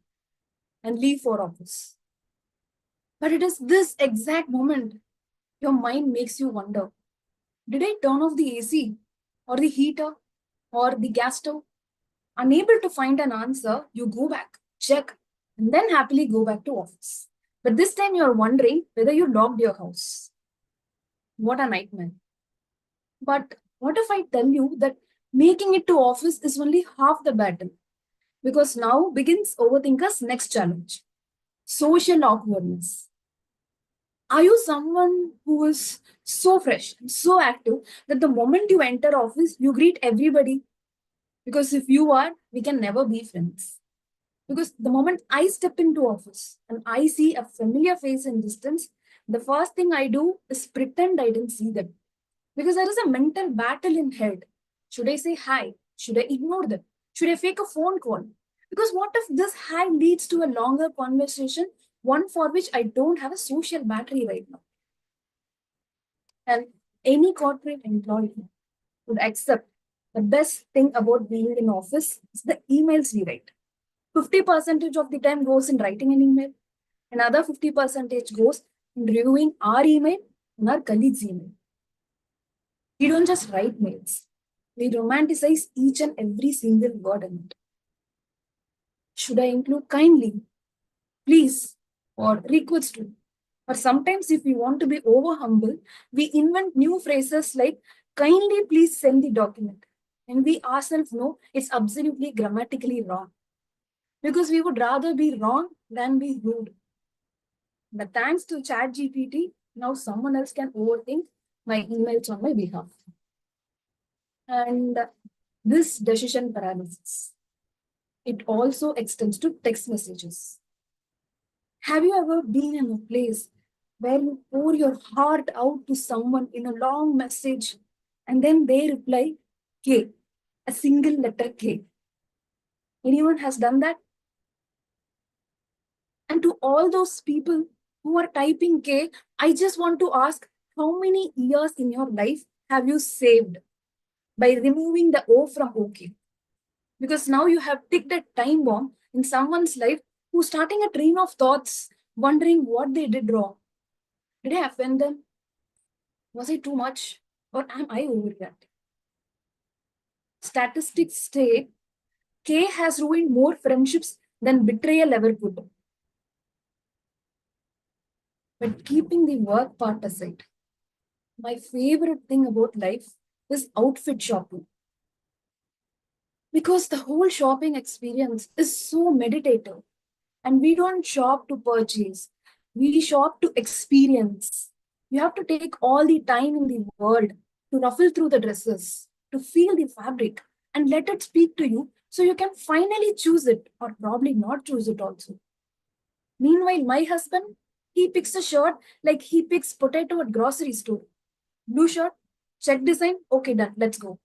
and leave for office. But it is this exact moment your mind makes you wonder, did I turn off the AC or the heater or the gas stove? Unable to find an answer, you go back, check, and then happily go back to office. But this time you're wondering whether you locked your house. What a nightmare. But what if I tell you that making it to office is only half the battle? Because now begins Overthinker's next challenge, social awkwardness. Are you someone who is so fresh and so active that the moment you enter office, you greet everybody? Because if you are, we can never be friends. Because the moment I step into office and I see a familiar face in distance, the first thing I do is pretend I didn't see them. Because there is a mental battle in head. Should I say hi? Should I ignore them? Should I fake a phone call? Because what if this hi leads to a longer conversation, one for which I don't have a social battery right now? And any corporate employee would accept the best thing about being in office is the emails we write. 50% of the time goes in writing an email. Another 50% goes in reviewing our email and our colleagues' email. We don't just write mails. We romanticize each and every single word in it. Should I include kindly, please, or request to? Or sometimes if we want to be over humble, we invent new phrases like kindly please send the document. And we ourselves know it's absolutely grammatically wrong. Because we would rather be wrong than be rude. But thanks to ChatGPT, now someone else can overthink my emails on my behalf. And this decision paralysis, it also extends to text messages. Have you ever been in a place where you pour your heart out to someone in a long message and then they reply K, a single letter K? Anyone has done that? And to all those people who are typing K, I just want to ask, how many years in your life have you saved by removing the O from OK? Because now you have ticked a time bomb in someone's life who's starting a train of thoughts, wondering what they did wrong. Did I offend them? Was I too much? Or am I overreacting? Statistics state K has ruined more friendships than betrayal ever could. But keeping the work part aside, my favorite thing about life is outfit shopping. Because the whole shopping experience is so meditative. And we don't shop to purchase, we shop to experience. You have to take all the time in the world to ruffle through the dresses, to feel the fabric, and let it speak to you so you can finally choose it or probably not choose it also. Meanwhile, my husband, he picks a shirt like he picks potato at grocery store. Blue shirt, check design, okay, done, let's go.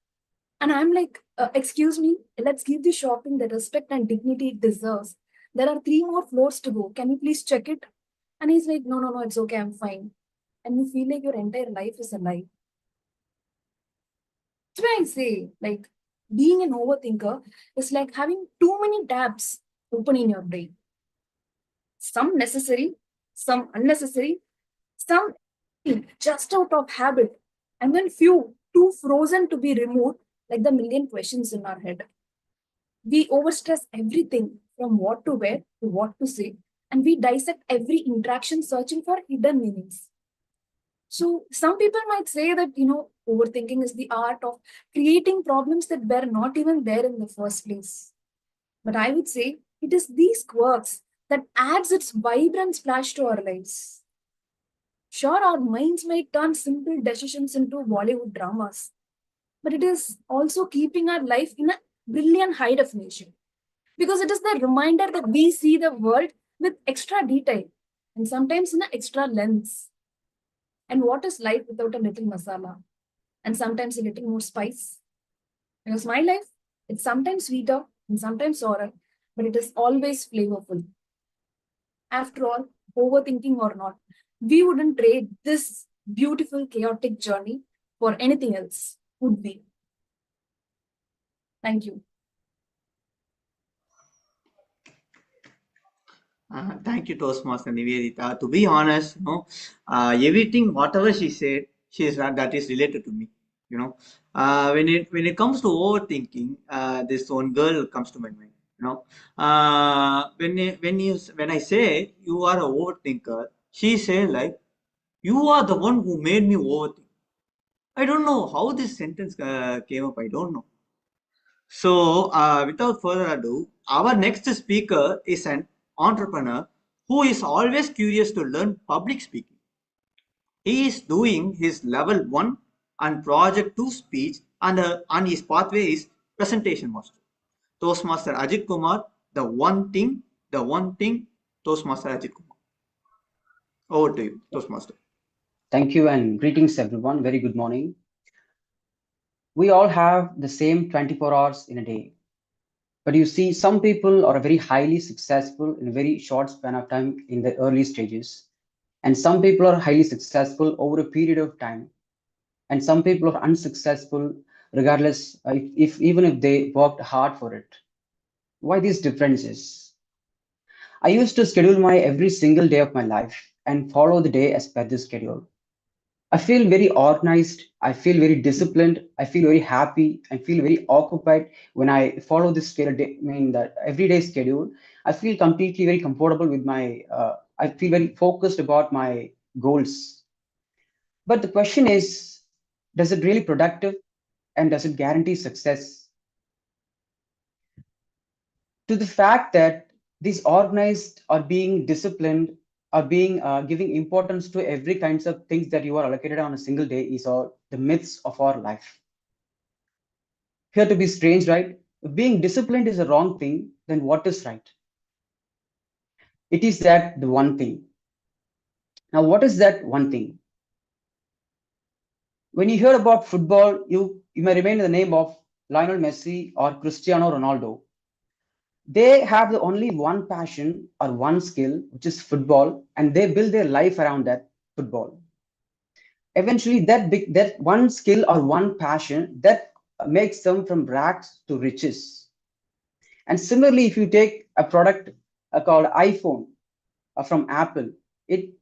And I'm like, excuse me, let's give the shopping the respect and dignity it deserves. There are 3 more floors to go. Can you please check it? And he's like, no, no, no, it's okay, I'm fine. And you feel like your entire life is a lie. That's why I say, like, being an overthinker is like having too many tabs open in your brain. Some necessary, some unnecessary, some just out of habit, and then few too frozen to be removed, like the million questions in our head. We overstress everything from what to wear to what to say, and we dissect every interaction searching for hidden meanings. So some people might say that, overthinking is the art of creating problems that were not even there in the first place. But I would say it is these quirks that adds its vibrant splash to our lives. Sure, our minds might turn simple decisions into Bollywood dramas, but it is also keeping our life in a brilliant high definition. Because it is the reminder that we see the world with extra detail and sometimes in an extra lens. And what is life without a little masala? And sometimes a little more spice? Because my life, it's sometimes sweeter and sometimes sour, but it is always flavorful. After all, overthinking or not, we wouldn't trade this beautiful, chaotic journey for anything else, would we? Thank you. Thank you, Toastmaster Nivedita. To be honest, everything, whatever she said, that is related to me. When it comes to overthinking, this one girl comes to my mind. When I say you are a overthinker, she say like you are the one who made me overthink. I don't know how this sentence came up. I don't know. So, without further ado, our next speaker is an entrepreneur who is always curious to learn public speaking. He is doing his level 1 and project 2 speech, and his pathway is presentation master. Toastmaster Ajit Kumar, the one thing, Toastmaster Ajit Kumar. Over to you, Toastmaster. Thank you and greetings everyone. Very good morning. We all have the same 24 hours in a day. But you see, some people are very highly successful in a very short span of time in the early stages. And some people are highly successful over a period of time. And some people are unsuccessful regardless even if they worked hard for it. Why these differences? I used to schedule my every single day of my life and follow the day as per the schedule. I feel very organized. I feel very disciplined. I feel very happy. I feel very occupied when I follow this schedule. That everyday schedule. I feel completely very comfortable with my. I feel very focused about my goals. But the question is, does it really productive, and does it guarantee success? To the fact that these organized or being disciplined or being giving importance to every kinds of things that you are allocated on a single day is all the myths of our life. Here to be strange, right? If being disciplined is a wrong thing, then what is right? It is that the one thing. Now, what is that one thing? When you hear about football, you may remember the name of Lionel Messi or Cristiano Ronaldo. They have the only one passion or one skill, which is football, and they build their life around that football. Eventually, that one skill or one passion that makes them from rags to riches. And similarly, if you take a product called iPhone from Apple, it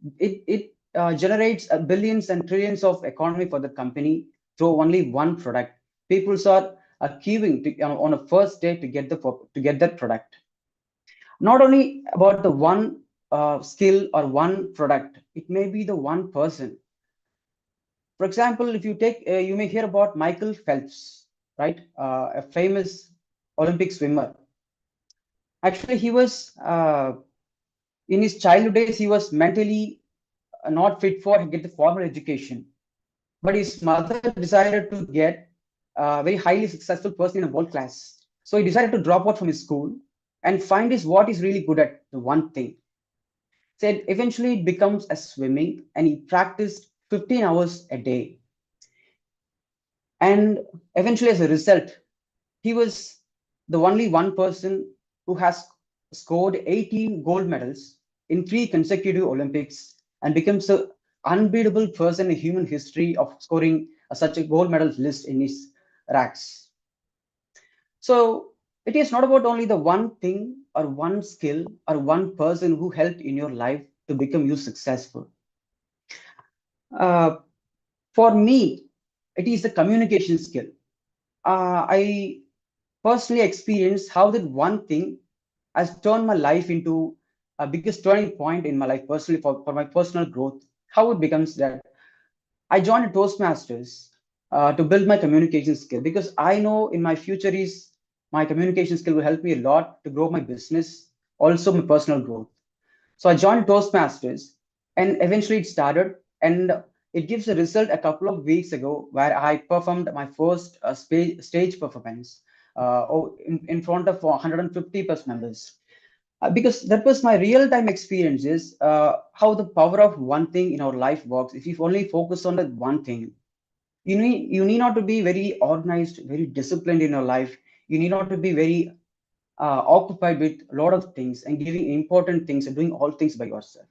generates billions and trillions of economy for the company through only one product. People are queuing on a first day to get that product. Not only about the one skill or one product, it may be the one person. For example, if you take, you may hear about Michael Phelps, right? A famous Olympic swimmer. Actually, he was in his childhood days, he was mentally not fit for get the formal education, but his mother decided to get a very highly successful person in a world class. So he decided to drop out from his school and find his what he's really good at, the one thing. Said eventually it becomes a swimming, and he practiced 15 hours a day. And eventually, as a result, he was the only one person who has scored 18 gold medals in 3 consecutive Olympics and becomes an unbeatable person in human history of scoring such a gold medal list in his racks. So it is not about only the one thing or one skill or one person who helped in your life to become you successful. For me, it is the communication skill. I personally experienced how that one thing has turned my life into a biggest turning point in my life personally for my personal growth. How it becomes that I joined Toastmasters to build my communication skill, because I know in my future is my communication skill will help me a lot to grow my business, also my personal growth. So I joined Toastmasters, and eventually it started, and it gives a result a couple of weeks ago where I performed my first stage performance in front of 150 plus members. Because that was my real-time experiences, how the power of one thing in our life works. If you only focus on that one thing, you need not to be very organized, very disciplined in your life. You need not to be very occupied with a lot of things and giving important things and doing all things by yourself.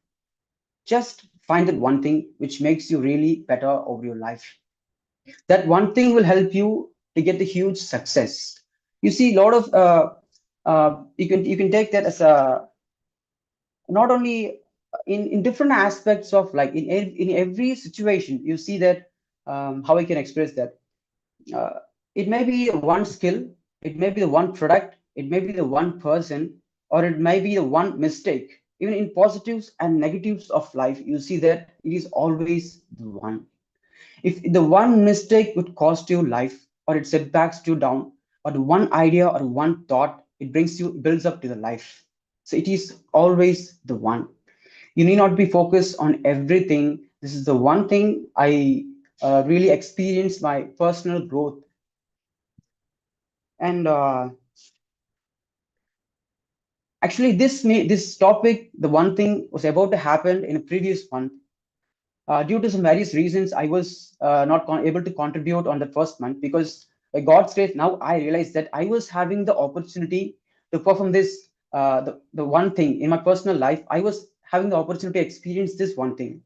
Just find that one thing which makes you really better over your life. That one thing will help you to get the huge success. You see, a lot of you can take that as a not only in different aspects of like in every situation. You see that how I can express that. It may be one skill, it may be the one product, it may be the one person, or it may be the one mistake. Even in positives and negatives of life, you see that it is always the one. If the one mistake would cost you life, or it setbacks you down, or the one idea or one thought, it builds up to the life. So it is always the one. You need not be focused on everything. This is the one thing I really experienced my personal growth. And actually, this topic, the one thing was about to happen in a previous month. Due to some various reasons, I was not able to contribute on the first month, because by God's grace, now I realized that I was having the opportunity to perform this, the one thing in my personal life. I was having the opportunity to experience this one thing.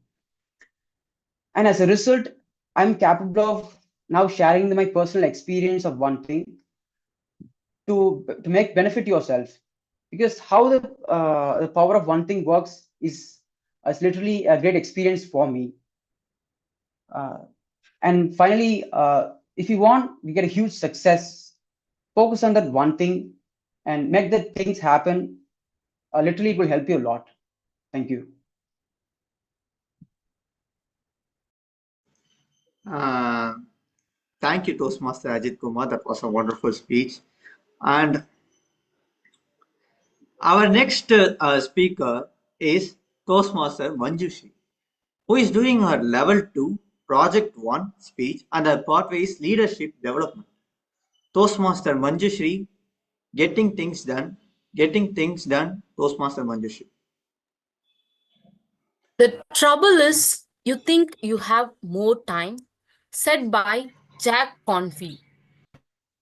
And as a result, I'm capable of now sharing my personal experience of one thing to make benefit yourself. Because how the power of one thing works is literally a great experience for me. And finally, if you want to get a huge success, focus on that one thing and make the things happen. Literally, it will help you a lot. Thank you. Thank you, Toastmaster Ajit Kumar. That was a wonderful speech. And our next speaker is Toastmaster Manjushri, who is doing her Level 2 Project 1 speech under Pathways Leadership Development. Toastmaster Manjushri, getting things done, Toastmaster Manjushri. The trouble is, you think you have more time, said by Jack Confield.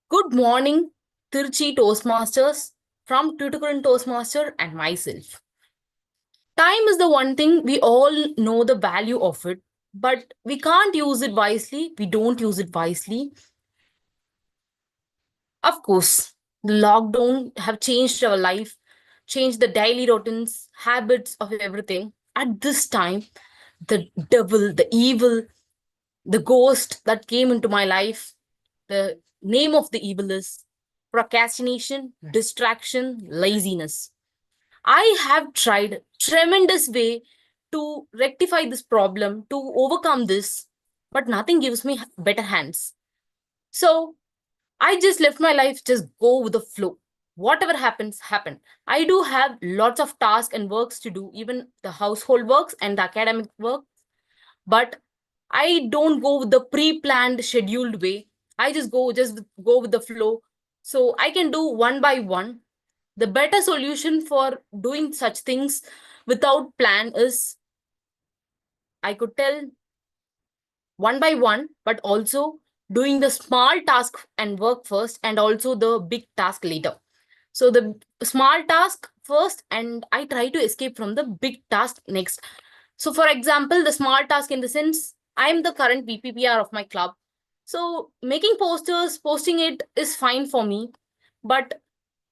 Good morning, Tirchi Toastmasters, from Tuticorin Toastmaster and myself. Time is the one thing we all know the value of it, but we can't use it wisely. We don't use it wisely. Of course, the lockdown have changed our life, changed the daily routines, habits of everything. At this time, the devil, the evil, the ghost that came into my life. The name of the evil is procrastination, distraction, laziness. I have tried tremendous way to rectify this problem, to overcome this, but nothing gives me better hands. So I just left my life, just go with the flow. Whatever happens, happen. I do have lots of tasks and works to do, even the household works and the academic work, but I don't go with the pre-planned scheduled way. I just go with the flow. So I can do one by one. The better solution for doing such things without plan is, I could tell, one by one, but also doing the small task and work first and also the big task later. So the small task first and I try to escape from the big task next. So for example, the small task in the sense, I am the current VPPR of my club. So making posters, posting it is fine for me, but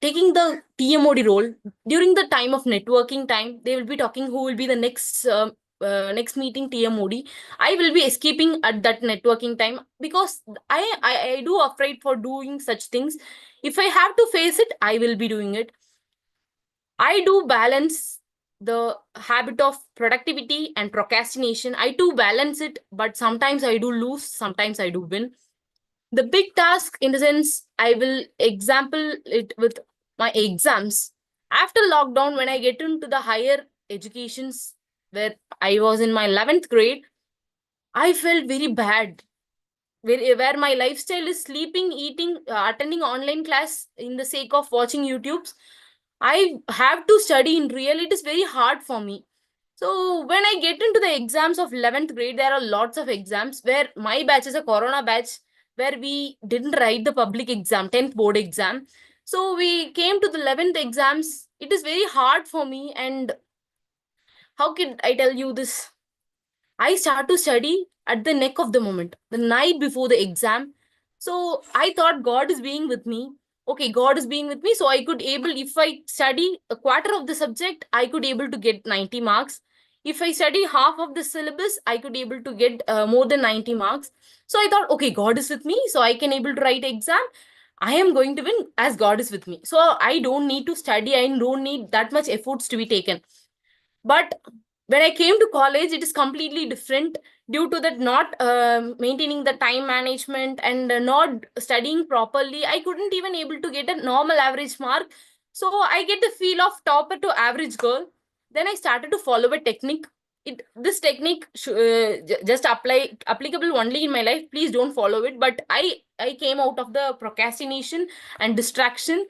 taking the TMOD role during the time of networking time, they will be talking who will be the next meeting TMOD. I will be escaping at that networking time because I do afraid for doing such things. If I have to face it, I will be doing it. I do balance the habit of productivity and procrastination. I do balance it, but sometimes I do lose, sometimes I do win. The big task, in the sense, I will example it with my exams. After lockdown, when I get into the higher educations, where I was in my 11th grade, I felt very bad. Where my lifestyle is sleeping, eating, attending online class in the sake of watching YouTubes. I have to study in real. It is very hard for me. So when I get into the exams of 11th grade, there are lots of exams where my batch is a Corona batch, where we didn't write the public exam, 10th board exam. So we came to the 11th exams. It is very hard for me. And how can I tell you this? I start to study at the neck of the moment, the night before the exam. So I thought God is being with me. Okay, God is being with me. So I could able, if I study a quarter of the subject, I could able to get 90 marks. If I study half of the syllabus, I could able to get more than 90 marks. So I thought, okay, God is with me. So I can able to write exam. I am going to win as God is with me. So I don't need to study. I don't need that much efforts to be taken. But when I came to college, it is completely different due to that not maintaining the time management and not studying properly. I couldn't even able to get a normal average mark. So I get the feel of topper to average girl. Then I started to follow a technique. This technique just applicable only in my life. Please don't follow it. But I came out of the procrastination and distraction.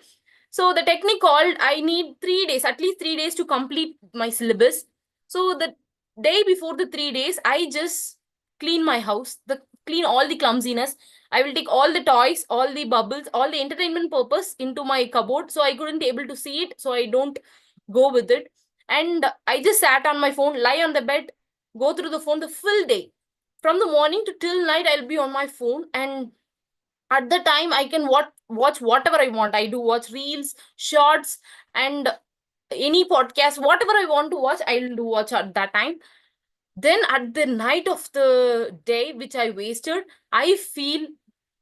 So the technique called, I need 3 days, at least 3 days to complete my syllabus. So the day before the 3 days, I just clean my house, clean all the clumsiness. I will take all the toys, all the bubbles, all the entertainment purpose into my cupboard. So I couldn't able to see it. So I don't go with it. And I just sat on my phone, lie on the bed, go through the phone the full day. From the morning to till night, I'll be on my phone. And at the time, I can watch whatever I want. I do watch reels, shorts, and any podcast, whatever I want to watch, I'll do watch at that time. Then at the night of the day which I wasted, I feel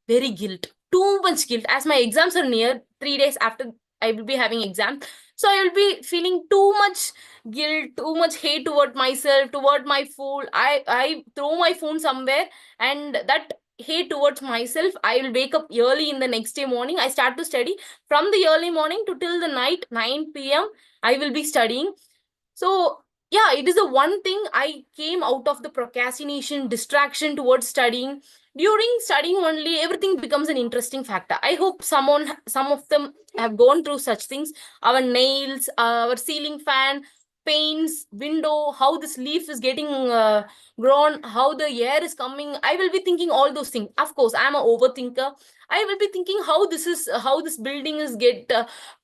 very guilt, too much guilt, as my exams are near. 3 days after I will be having exam, so I will be feeling too much guilt, too much hate toward myself, toward my phone. I throw my phone somewhere, and that hate towards myself, I will wake up early in the next day morning. I start to study from the early morning to till the night 9 p.m. I will be studying. So yeah, it is the one thing I came out of the procrastination, distraction towards studying. During studying only, everything becomes an interesting factor. I hope some of them have gone through such things. Our nails, our ceiling fan, paints, window, how this leaf is getting grown, how the air is coming. I will be thinking all those things. Of course, I am an overthinker. I will be thinking how this building is get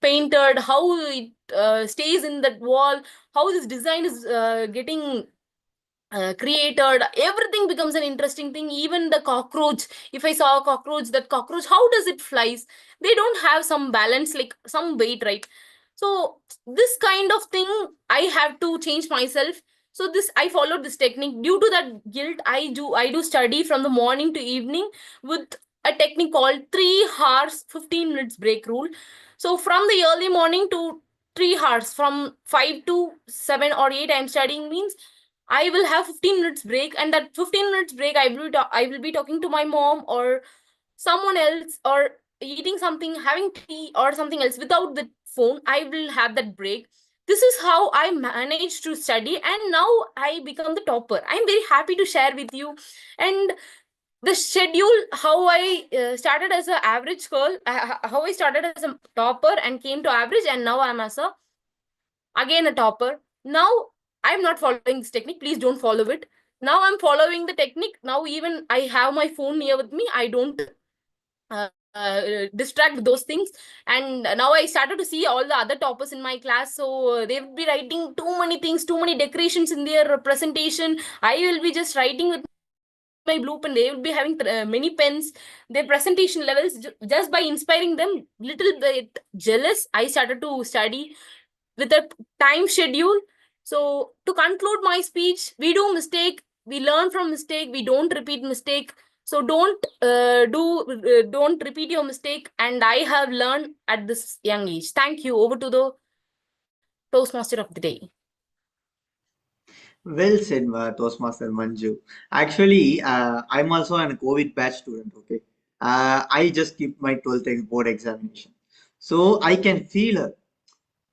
painted, how it stays in that wall, how this design is getting created. Everything becomes an interesting thing. Even the cockroach, if I saw a cockroach, that cockroach, how does it flies? They don't have some balance, like some weight, right? So this kind of thing, I have to change myself. So this I followed this technique. Due to that guilt, I do study from the morning to evening with a technique called 3 hours 15 minutes break rule. So from the early morning to 3 hours, from 5 to 7 or 8 I'm studying, means I will have 15 minutes break, and that 15 minutes break I will be talking to my mom or someone else, or eating something, having tea or something else without the phone. I will have that break. This is how I managed to study, and now I become the topper. I'm very happy to share with you. And the schedule, how I started as an average girl, how I started as a topper and came to average, and now I'm as a again a topper. Now I'm not following this technique, please don't follow it. Now I'm following the technique. Now even I have my phone near with me, I don't distract with those things. And now I started to see all the other toppers in my class, so they will be writing too many things, too many decorations in their presentation. I will be just writing with my blue pen. They will be having many pens. Their presentation levels, just by inspiring them little bit jealous, I started to study with a time schedule. So to conclude my speech, we do mistake, we learn from mistake, we don't repeat mistake. So don't repeat your mistake. And I have learned at this young age. Thank you. Over to the Toastmaster of the day. Well said, Toastmaster Manju. Actually, I'm also an COVID batch student. Okay, I just keep my 12th board examination, so I can feel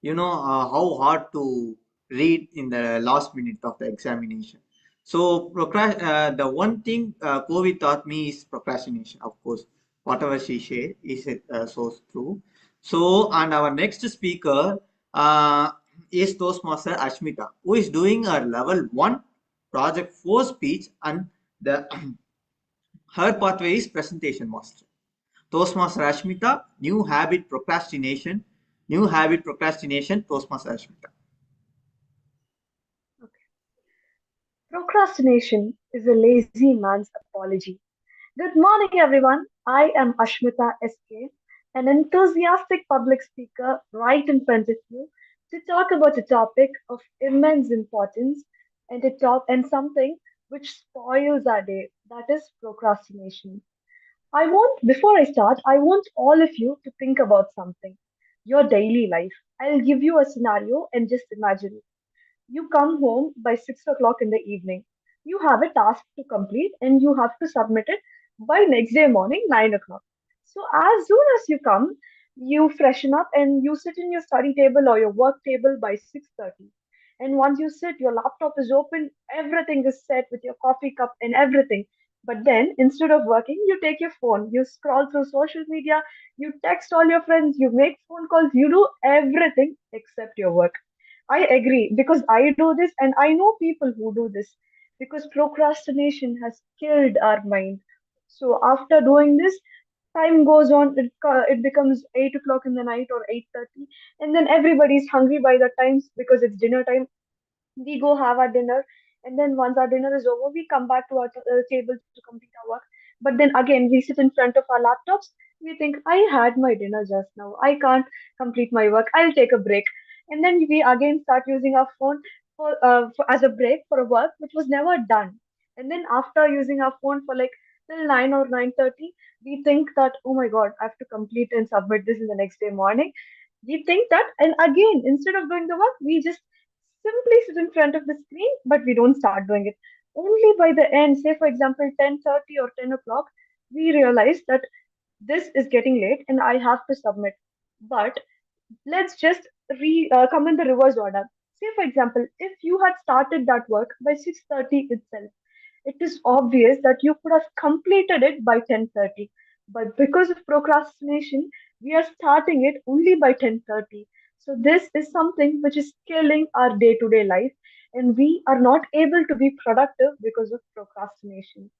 how hard to read in the last minute of the examination. So the one thing COVID taught me is procrastination. Of course, whatever she shared is so true. So, and our next speaker is Toastmaster Ashmita, who is doing her level 1 project 4 speech, and the her pathway is presentation master. Toastmaster Ashmita, new habit procrastination, Toastmaster Ashmita. Procrastination is a lazy man's apology. Good morning, everyone. I am Ashmita SK, an enthusiastic public speaker right in front of you to talk about a topic of immense importance and something which spoils our day, that is procrastination. Before I start, I want all of you to think about something. Your daily life. I'll give you a scenario and just imagine it. You come home by 6 o'clock in the evening. You have a task to complete and you have to submit it by next day morning, 9 o'clock. So as soon as you come, you freshen up and you sit in your study table or your work table by 6:30. And once you sit, your laptop is open, everything is set with your coffee cup and everything. But then instead of working, you take your phone, you scroll through social media, you text all your friends, you make phone calls, you do everything except your work. I agree because I do this and I know people who do this because procrastination has killed our mind. So after doing this, time goes on, it becomes 8 o'clock in the night or 8:30, and then everybody's hungry by that time because it's dinner time. We go have our dinner, and then once our dinner is over, we come back to our table to complete our work. But then again, we sit in front of our laptops. We think, I had my dinner just now. I can't complete my work. I'll take a break. And then we again start using our phone as a break for a work which was never done. And then after using our phone for like till 9 or 9:30, we think that, oh my God, I have to complete and submit this in the next day morning. We think that, and again, instead of doing the work, we just simply sit in front of the screen, but we don't start doing it. Only by the end, say for example, 10:30 or 10 o'clock, we realize that this is getting late and I have to submit. But let's just come in the reverse order. Say for example, if you had started that work by 6:30 itself, it is obvious that you could have completed it by 10:30. But because of procrastination, we are starting it only by 10:30. So this is something which is killing our day-to-day life, and we are not able to be productive because of procrastination.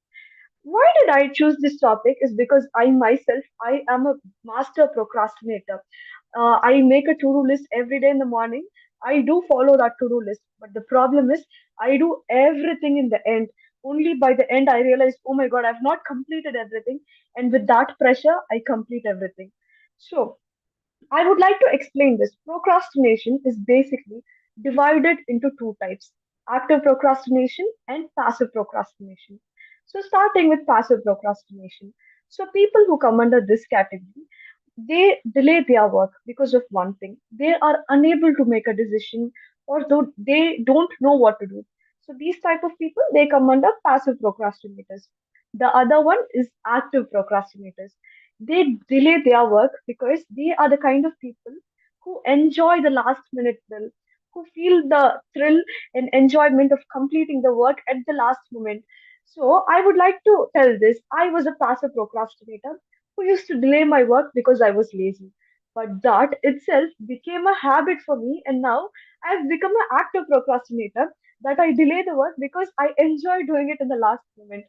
Why did I choose this topic is because I myself, I am a master procrastinator. I make a to-do list every day in the morning. I do follow that to-do list, but the problem is I do everything in the end. Only by the end I realize, oh my God, I've not completed everything. And with that pressure, I complete everything. So I would like to explain this. Procrastination is basically divided into two types. active procrastination and passive procrastination. So, starting with passive procrastination. So, people who come under this category, they delay their work because of one thing. They are unable to make a decision, or though they don't know what to do. So, these type of people, they come under passive procrastinators. The other one is active procrastinators. They delay their work because they are the kind of people who enjoy the last minute thrill, who feel the thrill and enjoyment of completing the work at the last moment. So I would like to tell this. I was a passive procrastinator who used to delay my work because I was lazy. But that itself became a habit for me, and now I've become an active procrastinator that I delay the work because I enjoy doing it in the last moment.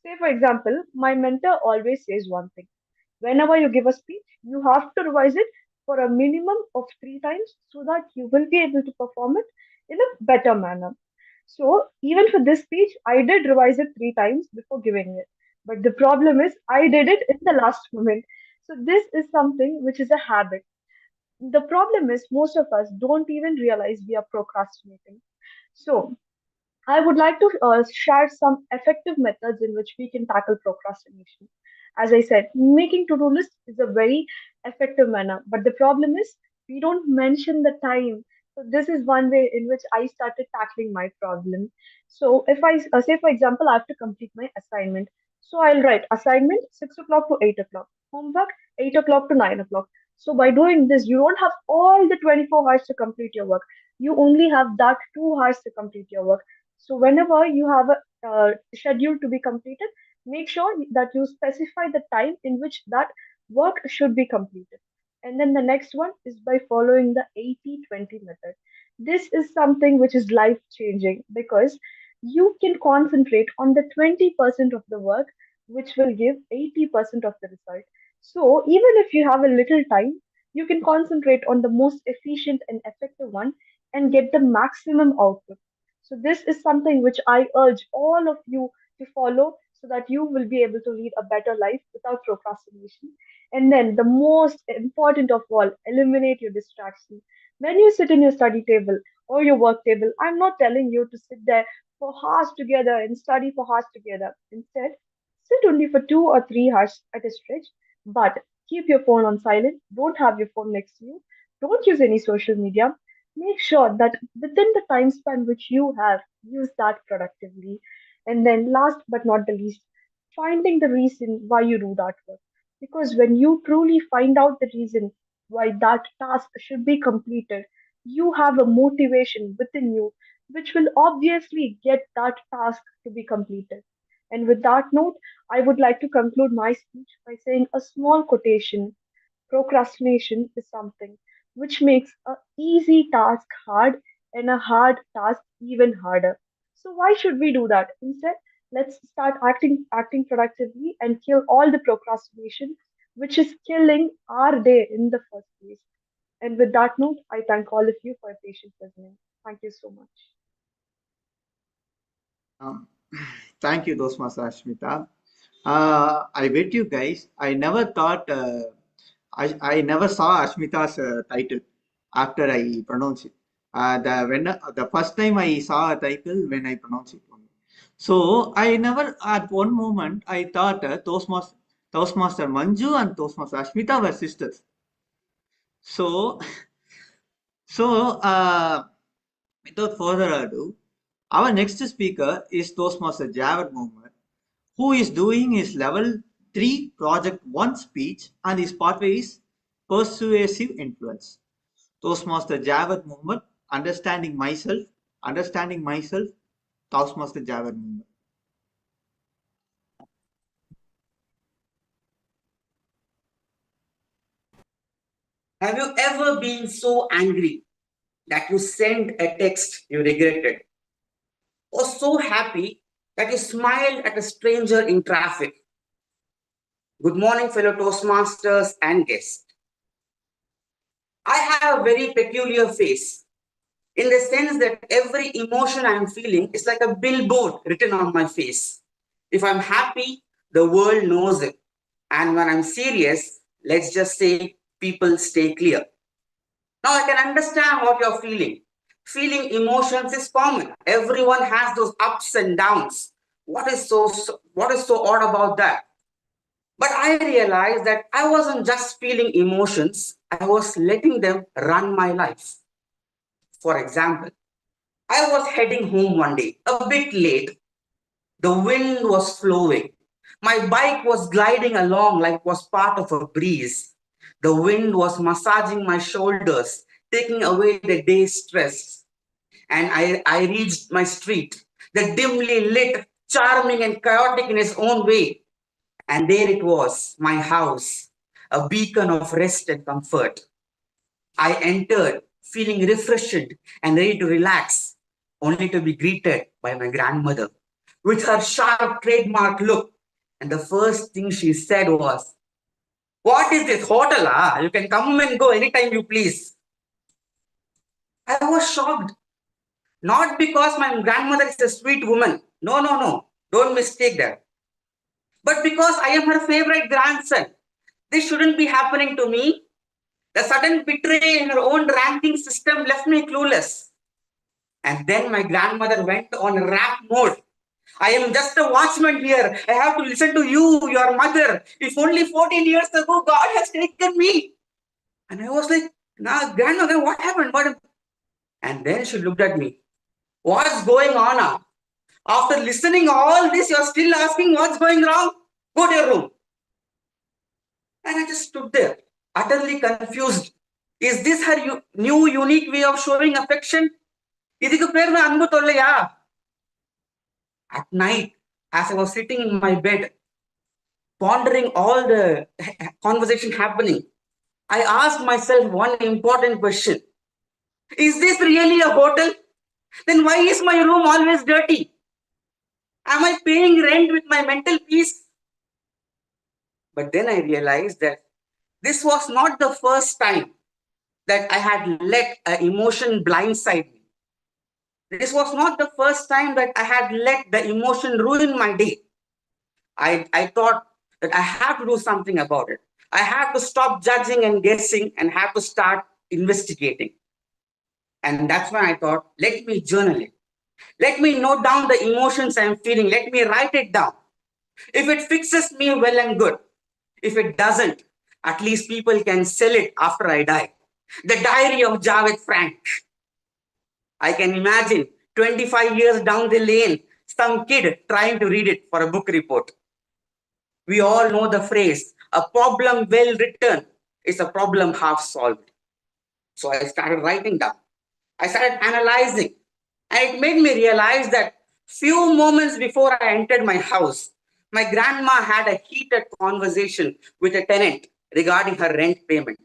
Say, for example, my mentor always says one thing: whenever you give a speech, you have to revise it for a minimum of 3 times so that you will be able to perform it in a better manner. So, even for this speech, I did revise it 3 times before giving it. But the problem is, I did it in the last moment. So, this is something which is a habit. The problem is, most of us don't even realize we are procrastinating. So, I would like to share some effective methods in which we can tackle procrastination. As I said, making to do lists is a very effective manner, but the problem is we don't mention the time. So this is one way in which I started tackling my problem. So if I say, for example, I have to complete my assignment, so I'll write assignment 6 o'clock to 8 o'clock, homework 8 o'clock to 9 o'clock. So by doing this, you don't have all the 24 hours to complete your work. You only have that 2 hours to complete your work. So whenever you have a schedule to be completed, make sure that you specify the time in which that work should be completed. And then the next one is by following the 80-20 method. This is something which is life changing because you can concentrate on the 20% of the work which will give 80% of the result. So even if you have a little time, you can concentrate on the most efficient and effective one and get the maximum output. So this is something which I urge all of you to follow so that you will be able to lead a better life without procrastination. And then the most important of all, eliminate your distraction. When you sit in your study table or your work table, I'm not telling you to sit there for hours together and study for hours together. Instead, sit only for 2 or 3 hours at a stretch, but keep your phone on silent. Don't have your phone next to you. Don't use any social media. Make sure that within the time span which you have, use that productively. And then, last but not the least, finding the reason why you do that work. Because when you truly find out the reason why that task should be completed, you have a motivation within you which will obviously get that task to be completed. And with that note, I would like to conclude my speech by saying a small quotation: procrastination is something which makes a easy task hard and a hard task even harder. So why should we do that? Instead, let's start acting productively and kill all the procrastination which is killing our day in the first place. And with that note, I thank all of you for your patience listening. Thank you so much. Thank you, Toastmaster Ashmita. I bet you guys, I never thought, I never saw Ashmita's title after I pronounced it. The first time I saw a title when I pronounced it only. So I never, at one moment, I thought Toastmaster Manju and Toastmaster Ashmita were sisters. So, without further ado, our next speaker is Toastmaster Javed Mohammed, who is doing his level 3 project 1 speech, and his pathway is persuasive influence. Toastmaster Javed Mohammed, understanding myself, Toastmaster Javed Mohammed. Have you ever been so angry that you sent a text you regretted? Or so happy that you smiled at a stranger in traffic? Good morning, fellow Toastmasters and guests. I have a very peculiar face in the sense that every emotion I am feeling is like a billboard written on my face. If I'm happy, the world knows it. And when I'm serious, let's just say people stay clear. Now I can understand what you're feeling. Feeling emotions is common. Everyone has those ups and downs. What is so odd about that? But I realized that I wasn't just feeling emotions, I was letting them run my life. For example, I was heading home one day, a bit late. The wind was flowing. My bike was gliding along like it was part of a breeze. The wind was massaging my shoulders, taking away the day's stress. And I reached my street, the dimly lit, charming and chaotic in its own way. And there it was, my house, a beacon of rest and comfort. I entered, feeling refreshed and ready to relax, only to be greeted by my grandmother with her sharp trademark look. And the first thing she said was, "What is this hotel? You can come and go anytime you please." I was shocked. Not because my grandmother is a sweet woman. No. Don't mistake that. But because I am her favorite grandson. This shouldn't be happening to me. The sudden betray in her own ranking system left me clueless. And then my grandmother went on rap mode. "I am just a watchman here. I have to listen to you, your mother. If only 14 years ago God has taken me." And I was like, "Nah, grandmother, what happened? And then she looked at me. "What's going on now? After listening all this, you're still asking what's going wrong? Go to your room." And I just stood there, utterly confused. Is this her new unique way of showing affection? Idhukku per na anbu tollaya? At night, as I was sitting in my bed, pondering all the conversation happening, I asked myself one important question. Is this really a hotel? Then why is my room always dirty? Am I paying rent with my mental peace? But then I realized that this was not the first time that I had let an emotion blindside me. This was not the first time that I had let the emotion ruin my day. I thought that I have to do something about it. I have to stop judging and guessing and have to start investigating. And that's when I thought, let me journal it. Let me note down the emotions I'm feeling. Let me write it down. If it fixes me, well and good. If it doesn't, at least people can sell it after I die. The Diary of Javed Frank. I can imagine 25 years down the lane, some kid trying to read it for a book report. We all know the phrase, "A problem well written is a problem half solved." So I started writing down. I started analyzing. And it made me realize that few moments before I entered my house, my grandma had a heated conversation with a tenant regarding her rent payment.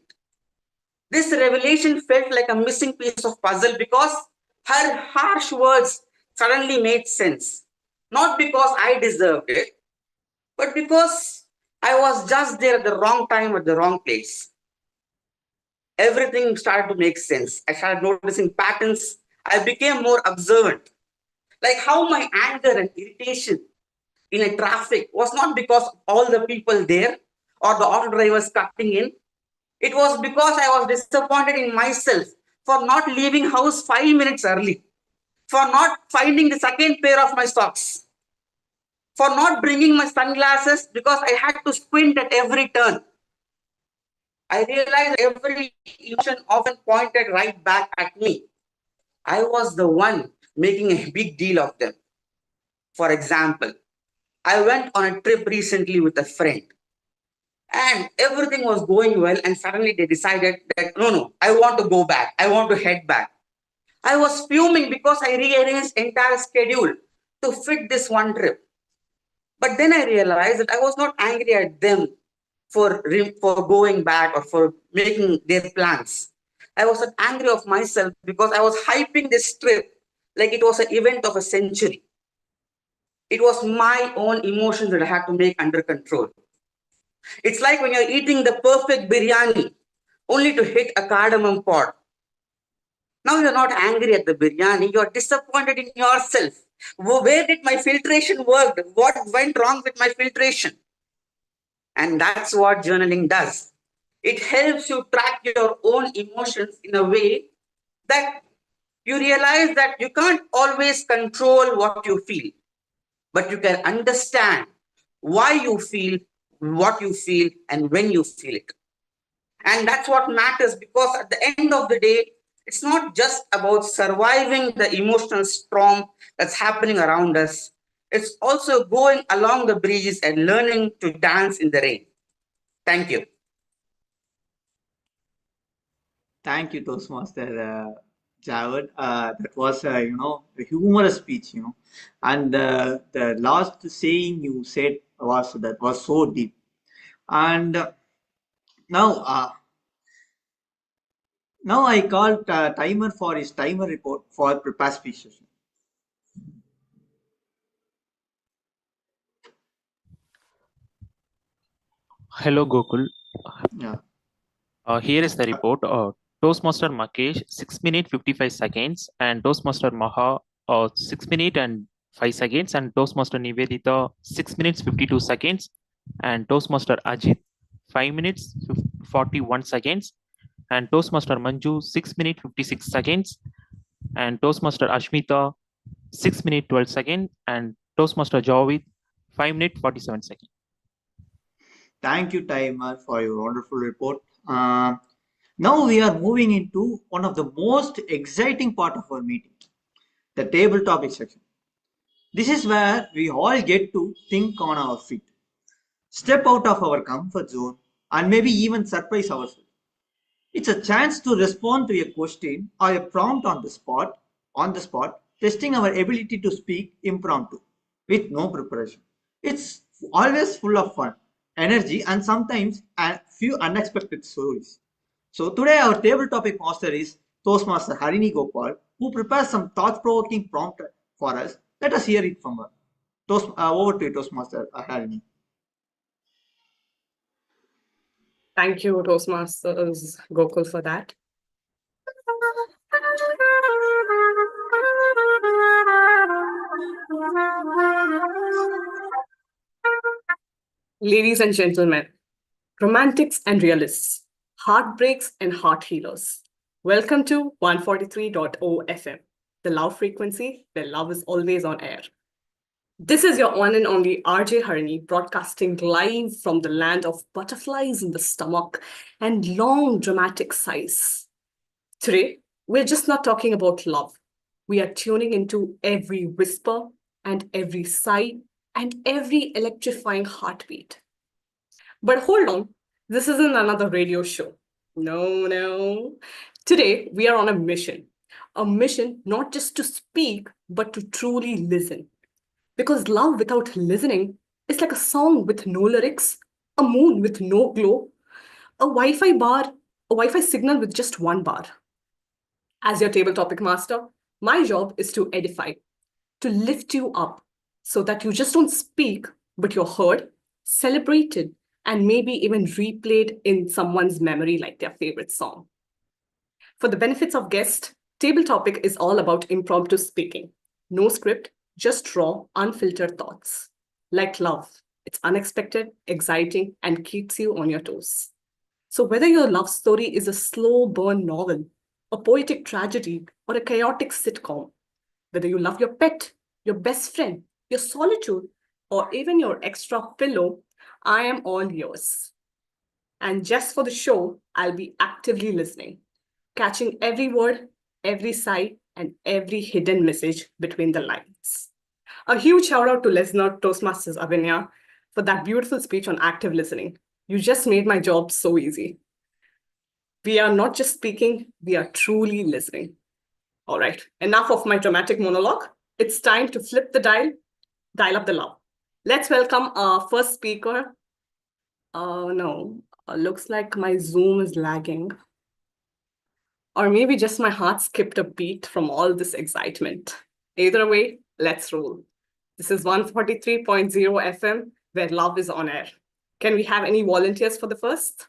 This revelation felt like a missing piece of puzzle because her harsh words suddenly made sense. Not because I deserved it, but because I was just there at the wrong time at the wrong place. Everything started to make sense. I started noticing patterns. I became more observant. Like how my anger and irritation in a traffic was not because of all the people there or the auto drivers cutting in. It was because I was disappointed in myself for not leaving house 5 minutes early, for not finding the second pair of my socks, for not bringing my sunglasses because I had to squint at every turn. I realized every emotion often pointed right back at me. I was the one making a big deal of them. For example, I went on a trip recently with a friend and everything was going well, and suddenly they decided that no, I want to go back. I want to head back. I was fuming because I rearranged entire schedule to fit this one trip. But then I realized that I was not angry at them for going back or for making their plans. I was angry of myself because I was hyping this trip like it was an event of a century. It was my own emotions that I had to make under control. It's like when you're eating the perfect biryani only to hit a cardamom pot. Now you're not angry at the biryani, you're disappointed in yourself. Where did my filtration work? What went wrong with my filtration? And that's what journaling does. It helps you track your own emotions in a way that you realize that you can't always control what you feel, but you can understand why you feel what you feel and when you feel it. And that's what matters, because at the end of the day, it's not just about surviving the emotional storm that's happening around us. It's also going along the breeze and learning to dance in the rain. Thank you. Thank you, Toastmaster Javed. That was, a humorous speech, and the last saying you said was so deep. And now I call timer for his timer report for prepare speech session. Hello, Gokul. Yeah. Here is the report. Toastmaster Makesh, 6 minutes 55 seconds, and Toastmaster Maha, 6 minutes and 5 seconds, and Toastmaster Nivedita, 6 minutes 52 seconds, and Toastmaster Ajit, 5 minutes 41 seconds, and Toastmaster Manju, 6 minutes 56 seconds, and Toastmaster Ashmita, 6 minutes 12 seconds, and Toastmaster Javed, 5 minutes 47 seconds. Thank you, timer, for your wonderful report. Now we are moving into one of the most exciting part of our meeting, the table topic section. This is where we all get to think on our feet, step out of our comfort zone, and maybe even surprise ourselves. It's a chance to respond to a question or a prompt on the spot, testing our ability to speak impromptu with no preparation. It's always full of fun, energy, and sometimes a few unexpected stories. So today our table topic master is Toastmaster Harini Gopal, who prepares some thought-provoking prompt for us. Let us hear it from her. Over to you, Toastmaster Harini. Thank you, Toastmasters Gokul, for that. Ladies and gentlemen, romantics and realists, heartbreaks and heart healers. Welcome to 143.0 FM, the love frequency where love is always on air. This is your one and only RJ Harini, broadcasting live from the land of butterflies in the stomach and long dramatic sighs. Today, we're just not talking about love. We are tuning into every whisper and every sigh and every electrifying heartbeat. But hold on, this isn't another radio show. No. Today, we are on a mission not just to speak, but to truly listen. Because love without listening is like a song with no lyrics, a moon with no glow, a Wi-Fi signal with just one bar. As your table topic master, my job is to edify, to lift you up so that you just don't speak, but you're heard, celebrated, and maybe even replayed in someone's memory like their favorite song. For the benefits of guests, table topic is all about impromptu speaking. No script, just raw, unfiltered thoughts. Like love, it's unexpected, exciting, and keeps you on your toes. So whether your love story is a slow burn novel, a poetic tragedy, or a chaotic sitcom, whether you love your pet, your best friend, your solitude, or even your extra pillow, I am all yours. And just for the show, I'll be actively listening, catching every word, every sigh, and every hidden message between the lines. A huge shout out to listener Toastmasters Avinya for that beautiful speech on active listening. You just made my job so easy. We are not just speaking, we are truly listening. All right, enough of my dramatic monologue. It's time to flip the dial up the love. Let's welcome our first speaker. No, looks like my Zoom is lagging. Or maybe just my heart skipped a beat from all this excitement. Either way, let's roll. This is 143.0 FM, where love is on air. Can we have any volunteers for the first?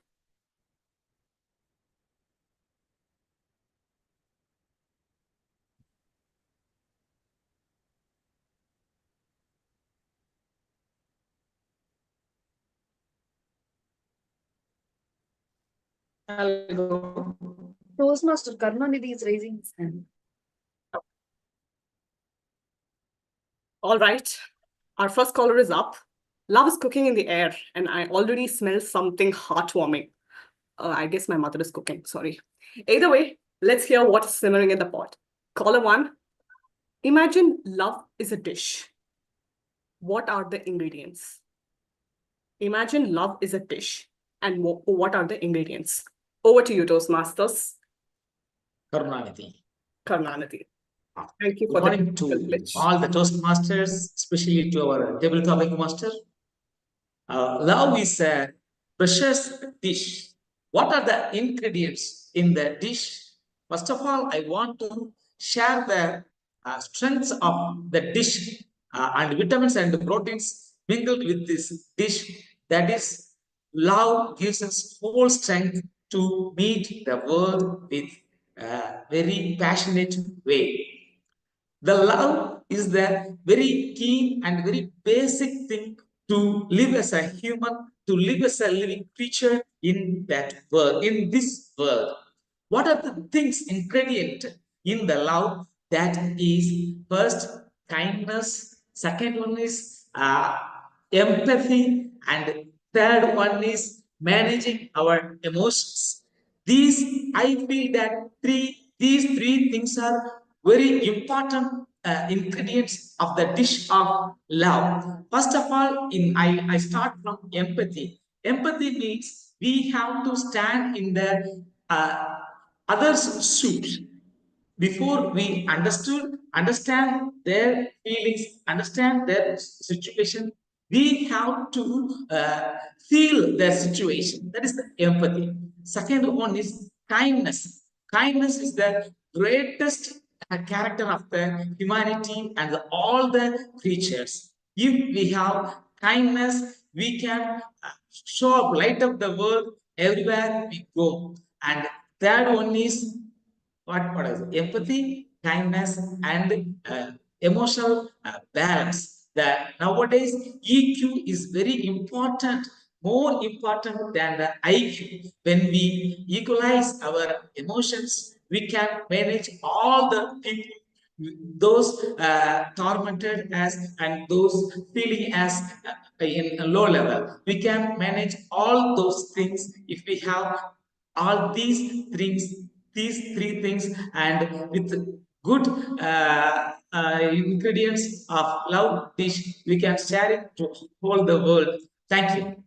I'll go. Toastmaster Karunanidhi is raising his hand. All right, our first caller is up. Love is cooking in the air, and I already smell something heartwarming. I guess my mother is cooking, sorry. Either way, let's hear what's simmering in the pot. Caller one, imagine love is a dish. What are the ingredients? Imagine love is a dish, and what are the ingredients? Over to you, Toastmasters. Karunanidhi. Karunanidhi. Thank you Good for morning the to privilege. all the Toastmasters, especially to our table topic master. Love is a precious dish. What are the ingredients in the dish? First of all, I want to share the strengths of the dish and vitamins and proteins mingled with this dish. That is, love gives us whole strength to meet the world with a very passionate way. The love is the very key and very basic thing to live as a human, to live as a living creature in that world, in this world. What are the things ingredient in the love? That is first kindness, second one is empathy, and third one is managing our emotions. These, I feel that these three things are very important ingredients of the dish of love. First of all, I start from empathy. Empathy means we have to stand in the others' shoes before we understand their feelings, understand their situation. We have to feel their situation. That is the empathy. Second one is kindness. Kindness is the greatest character of the humanity and all the creatures. If we have kindness, we can show up, light up the world everywhere we go. And third one is what is it? Empathy, kindness, and emotional balance. That nowadays EQ is very important, more important than the IQ. When we equalize our emotions, we can manage all the people, those tormented as and those feeling as in a low level. We can manage all those things if we have all these three things, and with good ingredients of love dish, we can share it to whole the world. Thank you.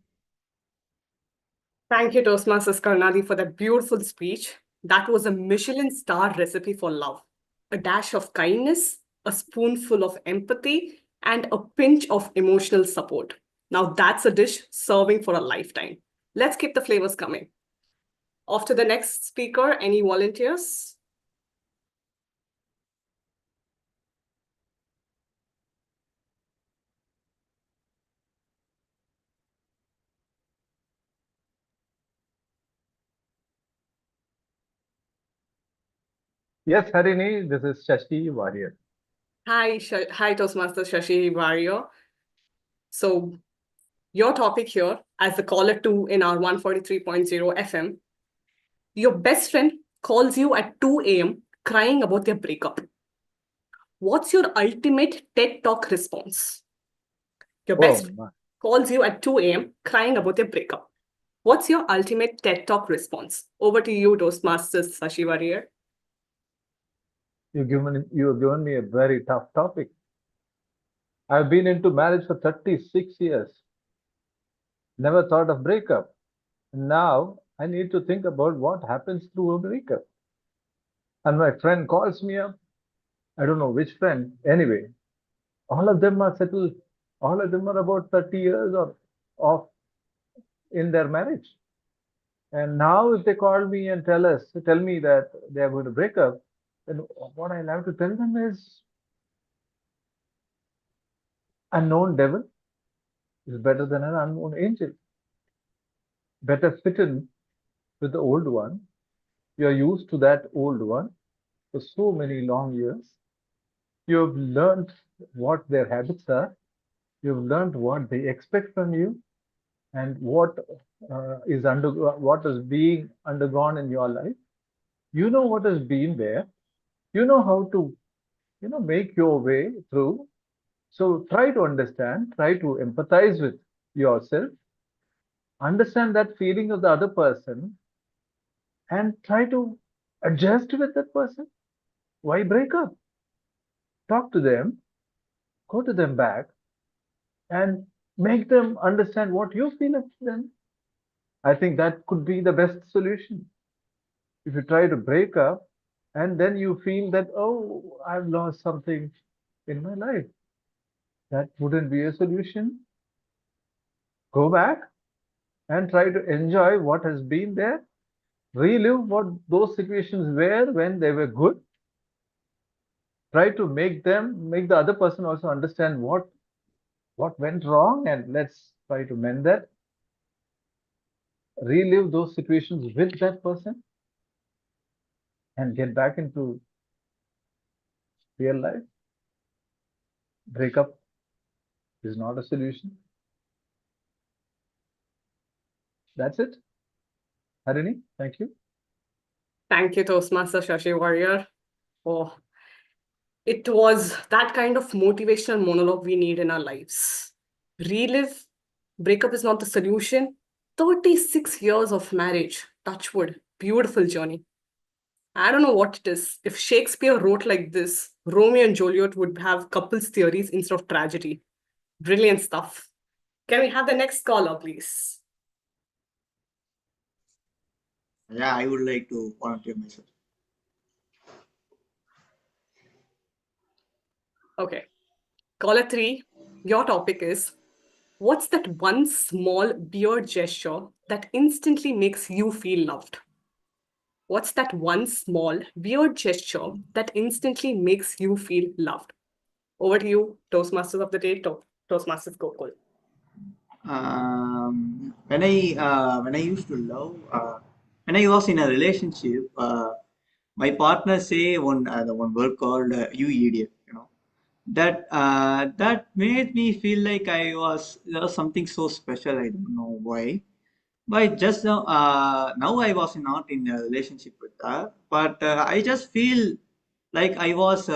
Thank you, Toastmasters Karnadi, for that beautiful speech. That was a Michelin star recipe for love. A dash of kindness, a spoonful of empathy, and a pinch of emotional support. Now that's a dish serving for a lifetime. Let's keep the flavors coming. Off to the next speaker. Any volunteers? Yes, Harini, this is Shashi Warrior. Hi, hi, Toastmaster Shashi Warrior. So your topic here as the caller 2 in our 143.0 FM, your best friend calls you at 2 a.m. crying about their breakup. What's your ultimate TED Talk response? Your best friend calls you at 2 a.m. crying about their breakup. What's your ultimate TED Talk response? Over to you, Toastmasters Shashi Warrior. You've given me a very tough topic. I've been into marriage for 36 years. Never thought of breakup. Now I need to think about what happens through a breakup. And my friend calls me up. I don't know which friend. Anyway, all of them are settled. All of them are about 30 years or off in their marriage. And now if they call me and tell me that they are going to break up, then what I'll have to tell them is unknown devil is better than an unknown angel. Better fit in with the old one. You are used to that old one for so many long years. You have learned what their habits are. You have learned what they expect from you, and what is being undergone in your life. You know what has been there. You know how to, make your way through. So try to understand, try to empathize with yourself, understand that feeling of the other person, and try to adjust with that person. Why break up? Talk to them, go to them back, and make them understand what you feel of them. I think that could be the best solution. If you try to break up and then you feel that, oh, I've lost something in my life, that wouldn't be a solution. Go back and try to enjoy what has been there, relive what those situations were when they were good. Try to make the other person also understand what went wrong, and let's try to mend that. Relive those situations with that person and get back into real life. Breakup is not a solution. That's it. Harini, thank you. Thank you, Toastmaster Shashi Warrior. Oh, it was that kind of motivational monologue we need in our lives. Relive, breakup is not the solution. 36 years of marriage, touchwood, beautiful journey. I don't know what it is. If Shakespeare wrote like this, Romeo and Juliet would have couples theories instead of tragedy. Brilliant stuff. Can we have the next caller, please? Yeah, I would like to volunteer myself. Okay. Caller 3, your topic is, what's that one small beard gesture that instantly makes you feel loved? What's that one small weird gesture that instantly makes you feel loved? Over to you, Toastmasters of the day, Toastmasters Gokul. When I used to love, when I was in a relationship, my partner say the one word called "you idiot," that made me feel like there was something so special. I don't know why. But just now I was not in a relationship with her, but I just feel like I was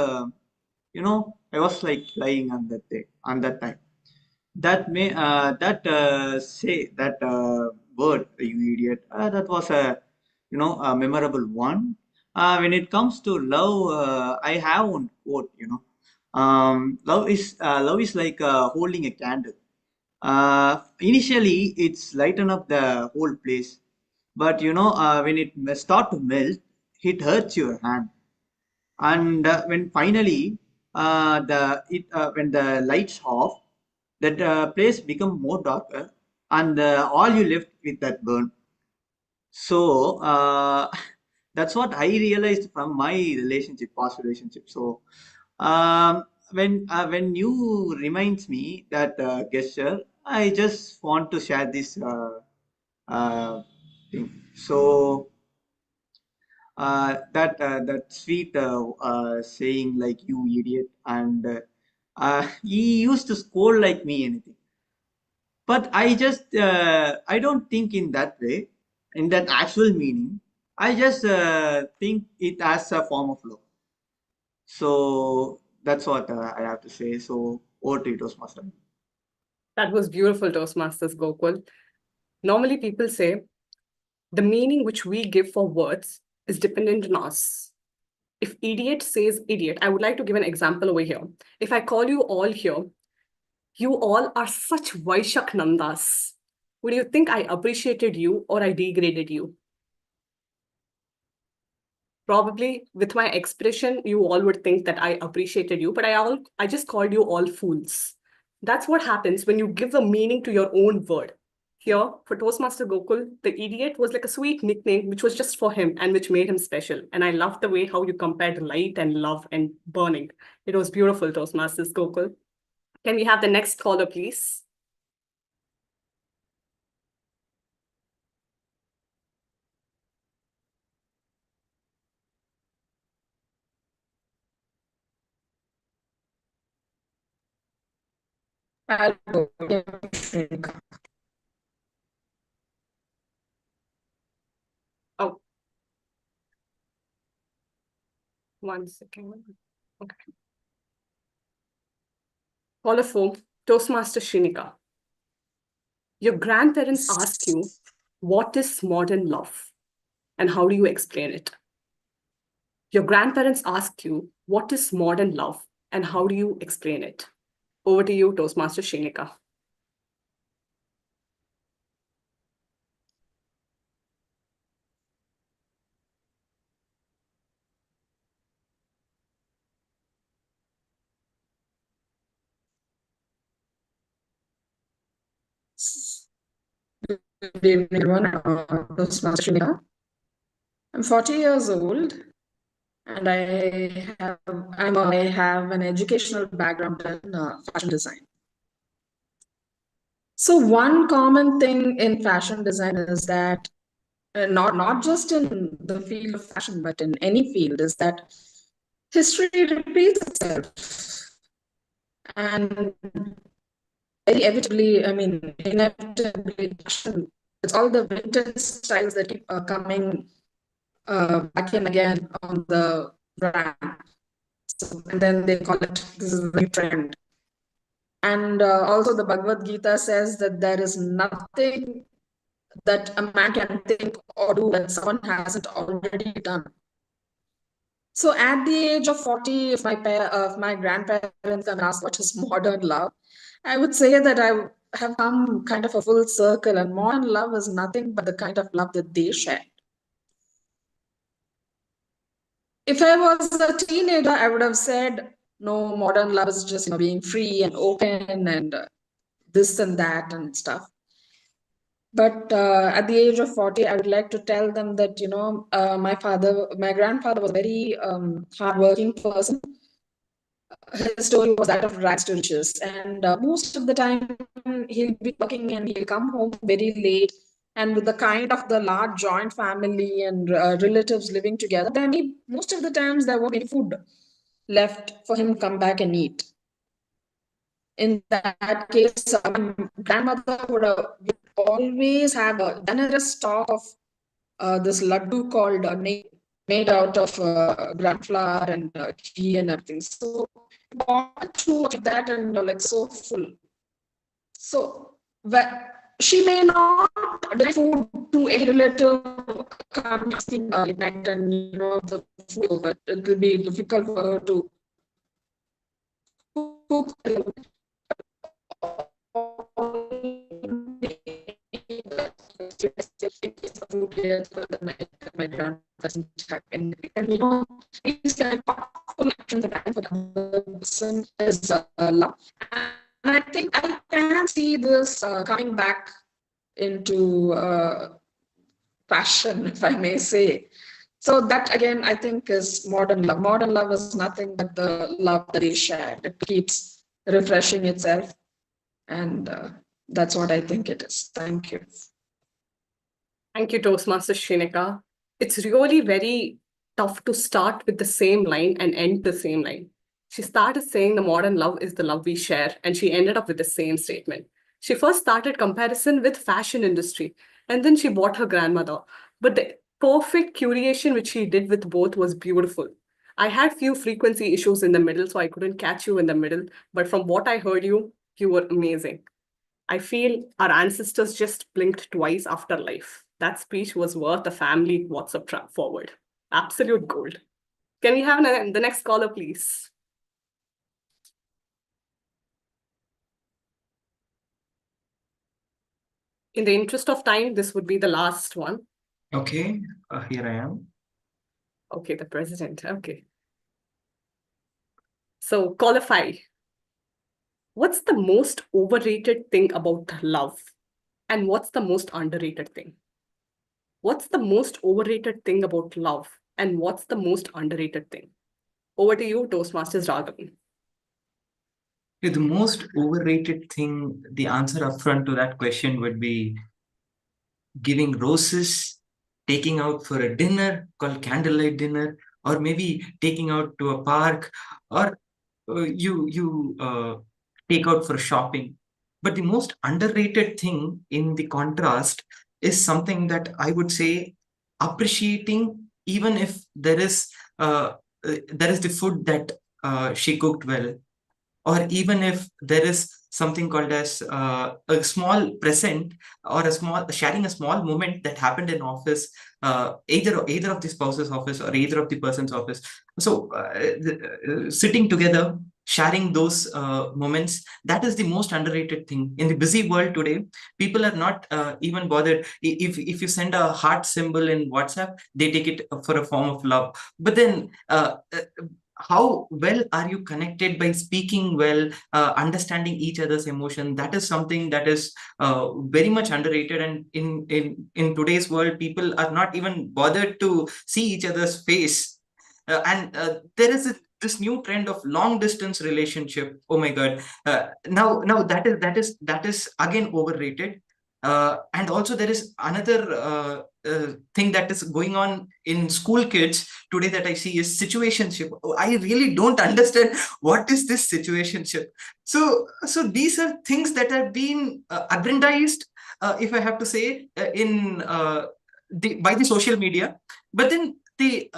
like lying on that day, on that time. That word, you idiot, that was a memorable one. When it comes to love, I have one quote. Love is like holding a candle. Initially it's lighten up the whole place, but when it start to melt, it hurts your hand. And when finally when the lights off, that place become more darker, and all you left with that burn. So that's what I realized from my past relationship. So when you reminds me that gesture, I just want to share this thing. So that sweet saying like "you idiot," and he used to scold like me anything. But I don't think in that way, in that actual meaning. I just think it as a form of love. So that's what I have to say. So over to you, Toastmaster. That was beautiful, Toastmasters Gokul. Normally people say the meaning which we give for words is dependent on us. If idiot says idiot, I would like to give an example over here. If I call you all here, you all are such Vaishak Nandas. Would you think I appreciated you or I degraded you? Probably with my expression, you all would think that I appreciated you, but I just called you all fools. That's what happens when you give a meaning to your own word. Here, for Toastmaster Gokul, the idiot was like a sweet nickname which was just for him and which made him special. And I love the way how you compared light and love and burning. It was beautiful, Toastmasters Gokul. Can we have the next caller, please? Oh. 1 second. Okay. Call of home, Toastmaster Shinika. Your grandparents ask you, what is modern love? And how do you explain it? Your grandparents ask you, what is modern love? And how do you explain it? Over to you, Toastmaster Shinika. Good evening, everyone. Toastmaster Shinika. I'm 40 years old, and I have an educational background in fashion design. So one common thing in fashion design is that not just in the field of fashion, but in any field, is that history repeats itself. And very inevitably, it's all the vintage styles that keep coming back and again on the brand. So, and then they call it, this is the new trend. And also the Bhagavad Gita says that there is nothing that a man can think or do that someone hasn't already done. So at the age of 40, if my grandparents come and ask what is modern love, I would say that I have come kind of a full circle, and modern love is nothing but the kind of love that they share. If I was a teenager, I would have said, no, modern love is just being free and open and this and that and stuff. But at the age of 40, I would like to tell them that, my grandfather was a very hardworking person. His story was that of rags to riches. And most of the time, he'll be working and he'll come home very late. And with the kind of the large joint family and relatives living together, then most of the times there won't be food left for him to come back and eat. In that case, my grandmother would always have a generous stock of this laddu called made out of gram flour and ghee and everything. So too much of that and like so full. So she may not deliver food to a relative coming at night and the food, but it will be difficult for her to cook. My grandma doesn't have any, and these kind of powerful actions that I for the other person is love. And I think I can see this coming back into fashion, if I may say. So that again, I think is modern love. Modern love is nothing but the love that is shared. It keeps refreshing itself, and that's what I think it is. Thank you. Thank you, Toastmaster Shinika. It's really very tough to start with the same line and end the same line. She started saying the modern love is the love we share, and she ended up with the same statement. She first started comparison with fashion industry, and then she bought her grandmother. But the perfect curation which she did with both was beautiful. I had few frequency issues in the middle, so I couldn't catch you in the middle. But from what I heard you were amazing. I feel our ancestors just blinked twice after life. That speech was worth a family WhatsApp forward. Absolute gold. Can we have the next caller, please? In the interest of time, this would be the last one. Okay, here I am. Okay, the president. Okay. So, caller 5. What's the most overrated thing about love? And what's the most underrated thing? What's the most overrated thing about love? And what's the most underrated thing? Over to you, Toastmasters Raghavan. The most overrated thing, the answer upfront to that question would be giving roses, taking out for a dinner called candlelight dinner, or maybe taking out to a park, or you take out for shopping. But the most underrated thing in the contrast is something that I would say appreciating, even if there is the food that she cooked well, or even if there is something called as a small present or sharing a small moment that happened in office, either of the spouse's office or either of the person's office. So sitting together, sharing those moments, that is the most underrated thing. In the busy world today, people are not even bothered. If you send a heart symbol in WhatsApp, they take it for a form of love. But then how well are you connected by speaking well, understanding each other's emotion? That is something that is very much underrated. And in today's world, people are not even bothered to see each other's face. And there is this new trend of long distance relationship. Oh my God! Now that is again overrated. And also there is another thing that is going on in school kids today that I see is situationship. I really don't understand what is this situationship. So these are things that have been aggrandized, if I have to say, by the social media. But then the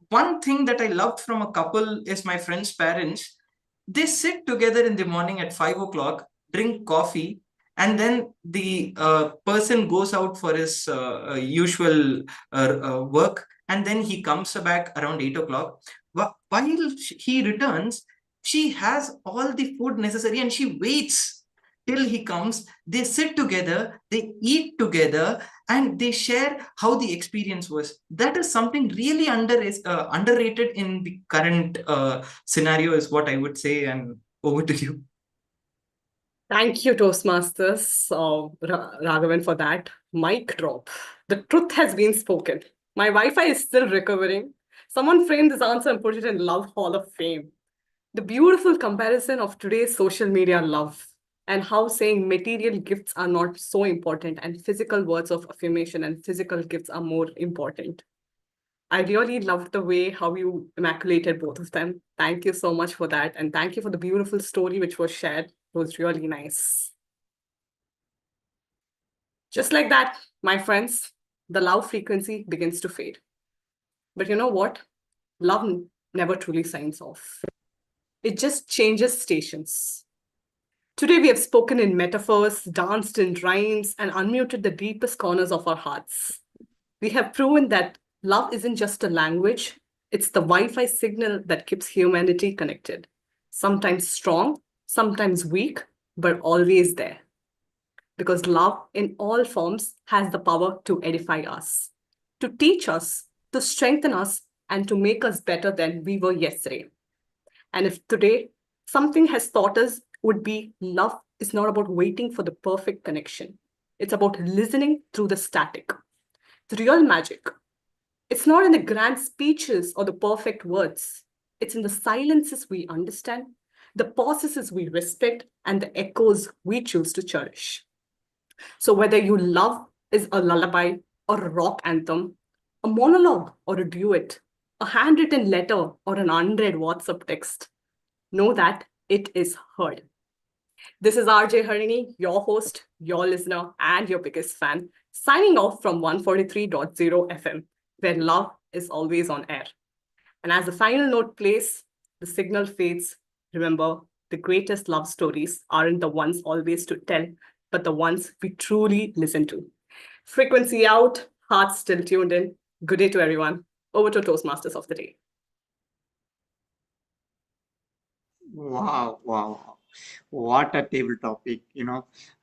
one thing that I loved from a couple is my friend's parents. They sit together in the morning at 5 o'clock, drink coffee, and then the person goes out for his usual work, and then he comes back around 8 o'clock. While he returns, she has all the food necessary and she waits till he comes. They sit together, they eat together, and they share how the experience was. That is something really underrated in the current scenario, is what I would say. And over to you. Thank you, Toastmasters, Raghavan, for that mic drop. The truth has been spoken. My Wi-Fi is still recovering. Someone framed this answer and put it in Love Hall of Fame. The beautiful comparison of today's social media love, and how saying material gifts are not so important and physical words of affirmation and physical gifts are more important. I really loved the way how you immaculated both of them. Thank you so much for that. And thank you for the beautiful story which was shared. It was really nice. Just like that, my friends, the love frequency begins to fade. But you know what? Love never truly signs off. It just changes stations. Today we have spoken in metaphors, danced in rhymes, and unmuted the deepest corners of our hearts. We have proven that love isn't just a language, it's the Wi-Fi signal that keeps humanity connected. Sometimes strong, sometimes weak, but always there. Because love in all forms has the power to edify us, to teach us, to strengthen us, and to make us better than we were yesterday. And if today something has taught us, would be love is not about waiting for the perfect connection. It's about listening through the static. The real magic, it's not in the grand speeches or the perfect words. It's in the silences we understand, the pauses we respect, and the echoes we choose to cherish. So whether you love is a lullaby or a rock anthem, a monologue or a duet, a handwritten letter or an unread WhatsApp text, know that it is heard. This is RJ Harini, your host, your listener, and your biggest fan, signing off from 143.0 FM, where love is always on air. And as the final note plays, the signal fades. Remember, the greatest love stories aren't the ones always to tell, but the ones we truly listen to. Frequency out, hearts still tuned in. Good day to everyone. Over to Toastmasters of the day. Wow, wow. What a table topic,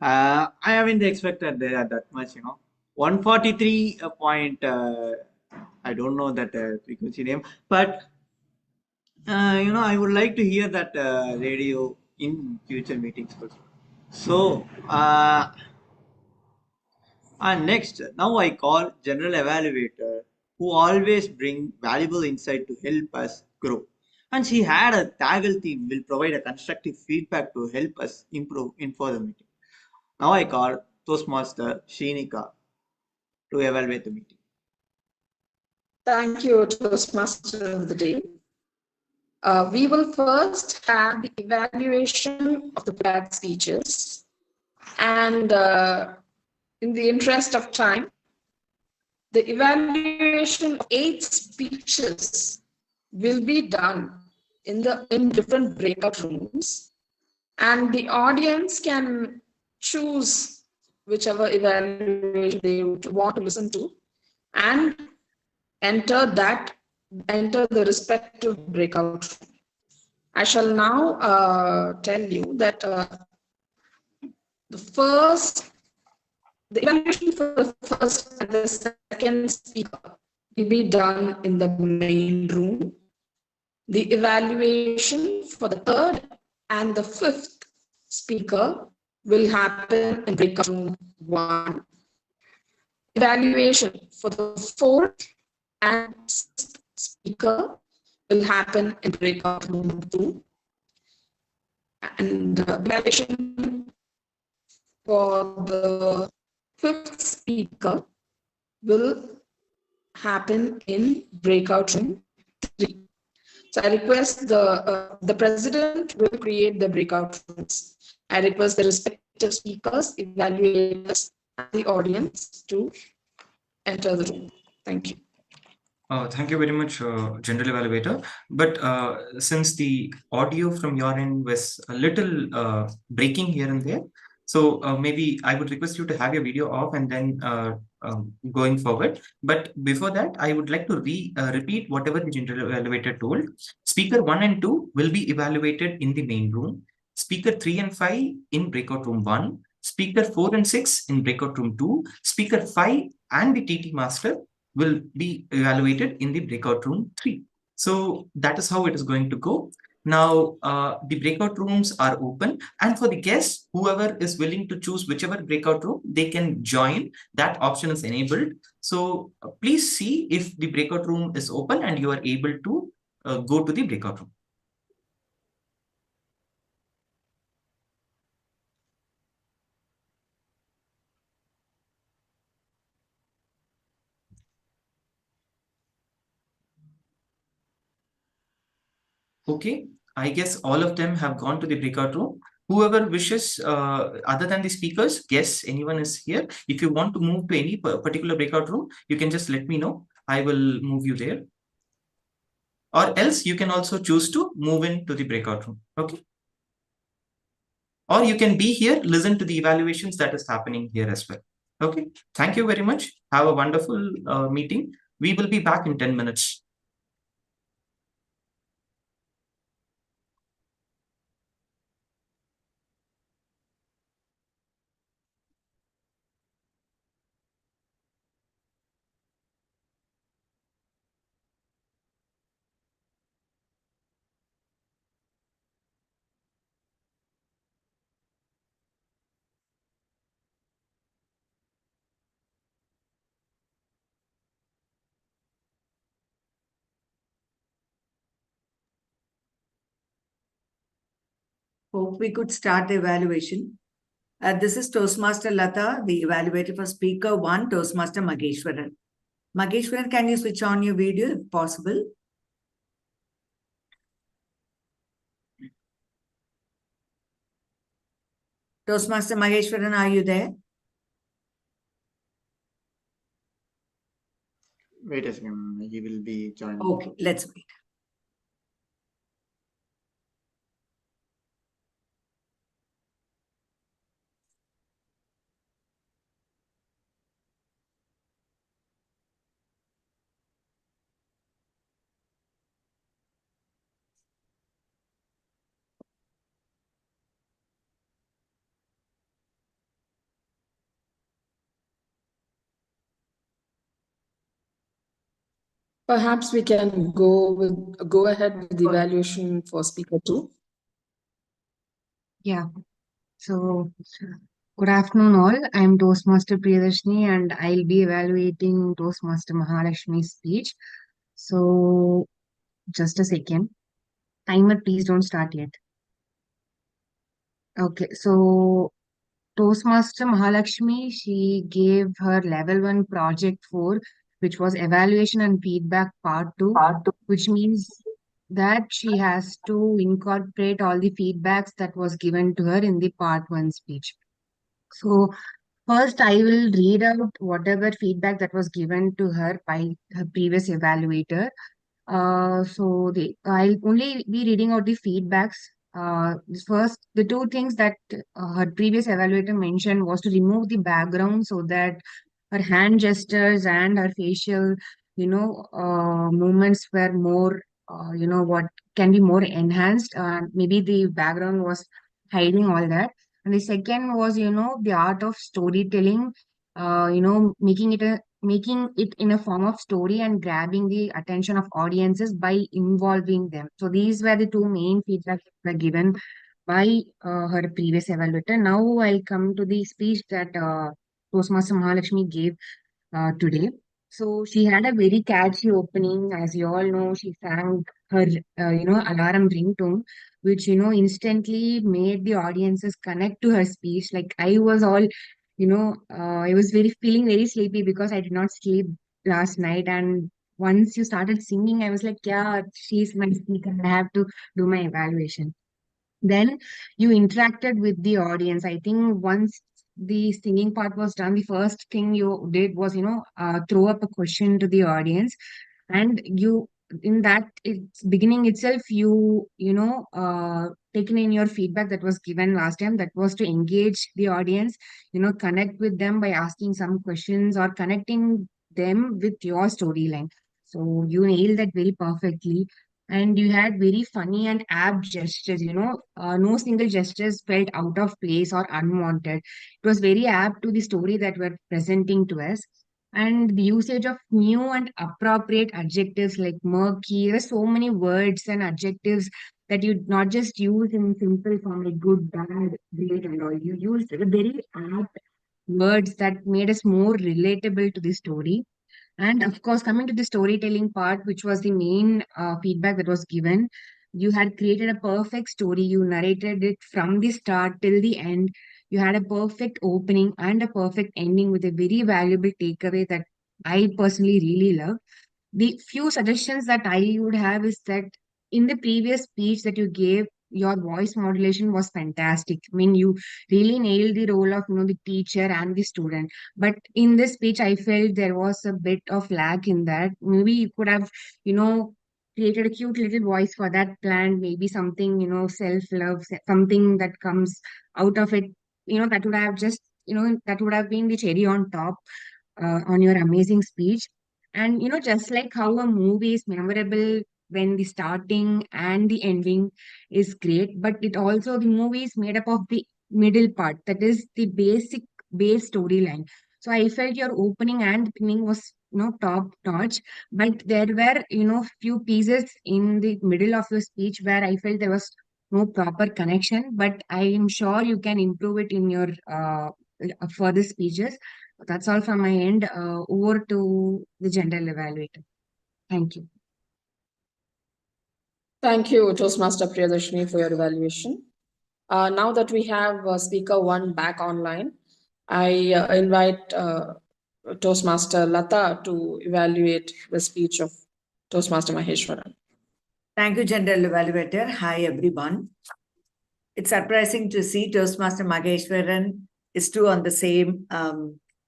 I haven't expected that much, 143 point, I don't know that frequency name, but, I would like to hear that radio in future meetings also. So, and next, now I call General Evaluator, who always bring valuable insight to help us grow. And she had a Taggle team will provide a constructive feedback to help us improve in further meeting. Now I call Toastmaster Shrinika to evaluate the meeting. Thank you, Toastmaster of the day. We will first have the evaluation of the prepared speeches. And in the interest of time, the evaluation of 8 speeches will be done in different breakout rooms. And the audience can choose whichever evaluation they would want to listen to and enter the respective breakout room. I shall now tell you that the evaluation for the first and the second speaker will be done in the main room. The evaluation for the third and the fifth speaker will happen in breakout room 1. Evaluation for the fourth and sixth speaker will happen in breakout room 2. And the evaluation for the fifth speaker will happen in breakout room 3. So I request the president will create the breakout rooms. I request the respective speakers, evaluators, and the audience to enter the room. Thank you. Thank you very much, General Evaluator. But since the audio from your end was a little breaking here and there, so maybe I would request you to have your video off and then going forward. But before that, I would like to repeat whatever the General Evaluator told. Speaker 1 and 2 will be evaluated in the main room. Speaker 3 and 5 in breakout room 1. Speaker 4 and 6 in breakout room 2. Speaker 5 and the TT Master will be evaluated in the breakout room 3. So that is how it is going to go. Now, the breakout rooms are open, and for the guests, whoever is willing to choose whichever breakout room, they can join. That option is enabled. So please see if the breakout room is open and you are able to go to the breakout room. Okay, I guess all of them have gone to the breakout room. Whoever wishes, other than the speakers, guests, anyone is here. If you want to move to any particular breakout room, you can just let me know. I will move you there. Or else you can also choose to move into the breakout room. Okay. Or you can be here, listen to the evaluations that is happening here as well. Okay. Thank you very much. Have a wonderful meeting. We will be back in 10 minutes. Hope we could start the evaluation. This is Toastmaster Lata, the evaluator for Speaker 1, Toastmaster Mageshwaran. Mageshwaran, can you switch on your video if possible? Toastmaster Mageshwaran, are you there? Wait a second, he will be joining. Okay, let's wait. Perhaps we can go ahead with the evaluation for speaker 2. Yeah. So, good afternoon, all. I'm Toastmaster Priyadarshini, and I'll be evaluating Toastmaster Mahalakshmi's speech. So, just a second. Timer, please don't start yet. Okay. So, Toastmaster Mahalakshmi, she gave her level 1 project 4, which was evaluation and feedback part 2, which means that she has to incorporate all the feedbacks that was given to her in the part 1 speech. So first I will read out whatever feedback that was given to her by her previous evaluator. I'll only be reading out the feedbacks First, the two things that her previous evaluator mentioned was to remove the background so that her hand gestures and her facial, movements were more, what can be more enhanced. Maybe the background was hiding all that. And the second was, the art of storytelling, making it in a form of story and grabbing the attention of audiences by involving them. So these were the two main feedback that were given by her previous evaluator. Now I'll come to the speech that Toastmaster Mahalakshmi gave today. So she had a very catchy opening. As you all know, she sang her, alarm ringtone, which, instantly made the audiences connect to her speech. Like I was all, I was feeling very sleepy because I did not sleep last night. And once you started singing, I was like, yeah, she's my speaker. I have to do my evaluation. Then you interacted with the audience. I think once the singing part was done, the first thing you did was, throw up a question to the audience. And you, in that it's beginning itself, taken in your feedback that was given last time, that was to engage the audience, connect with them by asking some questions or connecting them with your storyline. So you nailed that very perfectly. And you had very funny and apt gestures, no single gestures felt out of place or unwanted. It was very apt to the story that we're presenting to us. And the usage of new and appropriate adjectives like murky, there are so many words and adjectives that you not just use in simple form like good, bad, great, and all. You used very apt words that made us more relatable to the story. And of course, coming to the storytelling part, which was the main feedback that was given, you had created a perfect story. You narrated it from the start till the end. You had a perfect opening and a perfect ending with a very valuable takeaway that I personally really love. The few suggestions that I would have is that in the previous speech that you gave, your voice modulation was fantastic. I mean, you really nailed the role of the teacher and the student. But in this speech, I felt there was a bit of lag in that. Maybe you could have, created a cute little voice for that plant. Maybe something, self-love, something that comes out of it. That would have just, that would have been the cherry on top on your amazing speech. And just like how a movie is memorable when the starting and the ending is great, but it also, the movie is made up of the middle part, that is the base storyline. So I felt your opening and beginning was top notch, but there were few pieces in the middle of your speech where I felt there was no proper connection, but I am sure you can improve it in your further speeches. That's all from my end. Over to the general evaluator. Thank you. Thank you, Toastmaster Priyadarshini, for your evaluation. Now that we have speaker one back online, I invite Toastmaster Lata to evaluate the speech of Toastmaster Maheshwaran. Thank you, General Evaluator. Hi, everyone. It's surprising to see Toastmaster Maheshwaran is too on the same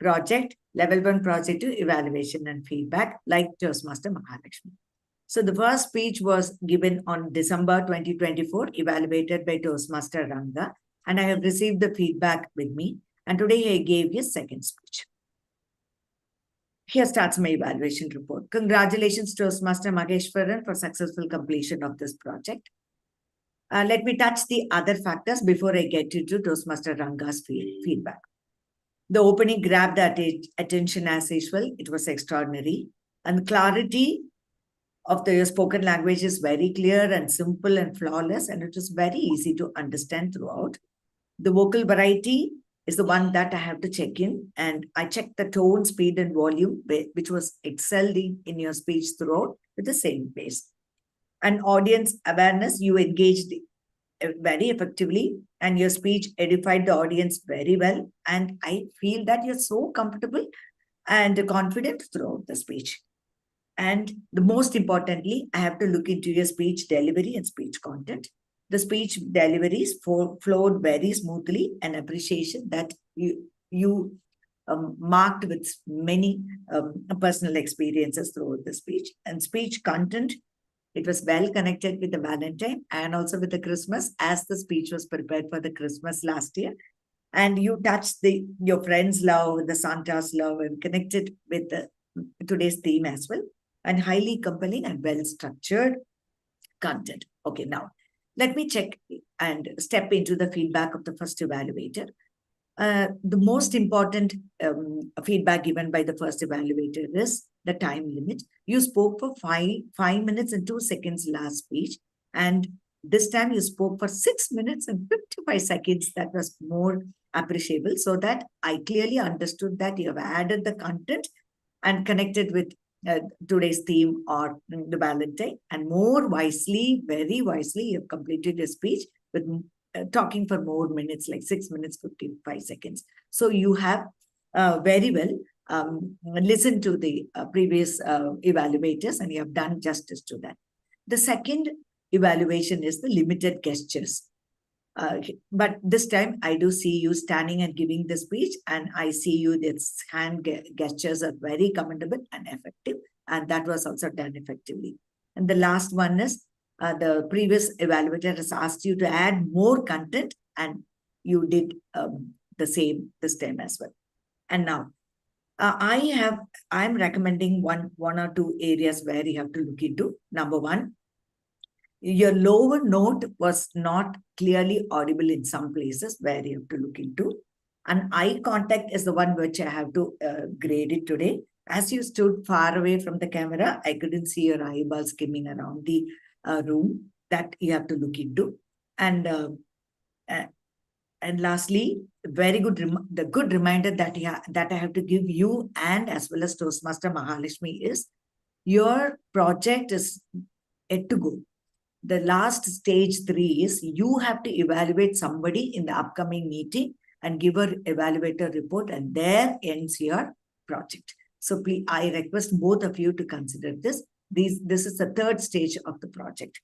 project, level 1 project to evaluation and feedback, like Toastmaster Mahalakshmi. So the first speech was given on December 2024, evaluated by Toastmaster Ranga, and I have received the feedback with me. And today I gave his second speech. Here starts my evaluation report. Congratulations, Toastmaster Maheshwaran, for successful completion of this project. Let me touch the other factors before I get into Toastmaster Ranga's feedback. The opening grabbed the attention as usual. It was extraordinary. And clarity of the spoken language is very clear and simple and flawless, and it is very easy to understand throughout. The vocal variety is the one that I have to check in, and I checked the tone, speed, and volume, which was excelled in your speech throughout with the same pace. And audience awareness, you engaged very effectively, and your speech edified the audience very well. And I feel that you're so comfortable and confident throughout the speech. And the most importantly, I have to look into your speech delivery and speech content. The speech deliveries flowed very smoothly, and appreciation that you marked with many personal experiences throughout the speech. And speech content It was well connected with the Valentine and also with the Christmas, as the speech was prepared for the Christmas last year. And you touched your friend's love, the Santa's love, and connected with today's theme as well. And highly compelling and well structured content. Okay, now let me check and step into the feedback of the first evaluator. The most important feedback given by the first evaluator is the time limit. You spoke for 5 minutes and 2 seconds last speech, and this time you spoke for 6 minutes and 55 seconds. That was more appreciable, so that I clearly understood that you have added the content and connected with today's theme or the Valentine, and more wisely, very wisely, you have completed your speech with talking for more minutes, like 6 minutes, 55 seconds. So you have very well listened to the previous evaluators, and you have done justice to that. The second evaluation is the limited gestures. But this time I do see you standing and giving the speech, and I see you, its hand gestures are very commendable and effective, and that was also done effectively. And the last one is the previous evaluator has asked you to add more content, and you did the same this time as well. And now I'm recommending one or two areas where you have to look into. Number one, your lower note was not clearly audible in some places where you have to look into. And eye contact is the one which I have to grade it today. As you stood far away from the camera, I couldn't see your eyeballs skimming around the room. That you have to look into. And lastly, very good, the good reminder that I have to give you and as well as Toastmaster Mahalakshmi is your project is yet to go. The last stage 3 is you have to evaluate somebody in the upcoming meeting and give an evaluator report, and there ends your project. So please, I request both of you to consider this. This is the third stage of the project.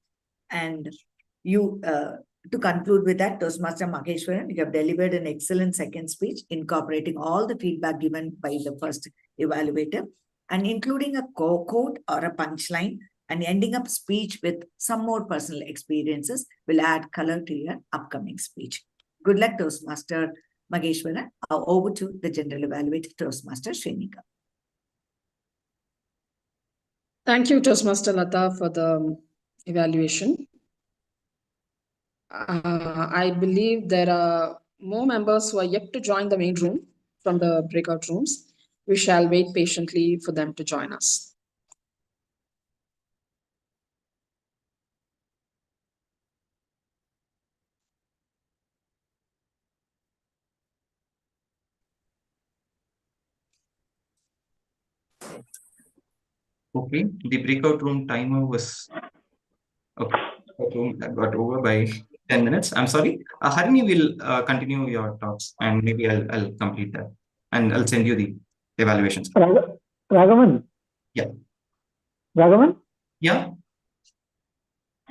And you, to conclude with that, Toastmaster Maheshwaran, you have delivered an excellent second speech, incorporating all the feedback given by the first evaluator and including a quote or a punchline, and ending up speech with some more personal experiences will add color to your upcoming speech. Good luck, Toastmaster Maheshwaran. Over to the General Evaluator, Toastmaster Shrenika. Thank you, Toastmaster Lata, for the evaluation. I believe there are more members who are yet to join the main room from the breakout rooms. We shall wait patiently for them to join us. Okay, the breakout room timer was okay. That got over by 10 minutes. I'm sorry. Harini will continue your talks, and maybe I'll complete that, and I'll send you the evaluations. Ragavan? Yeah. Ragavan? Yeah.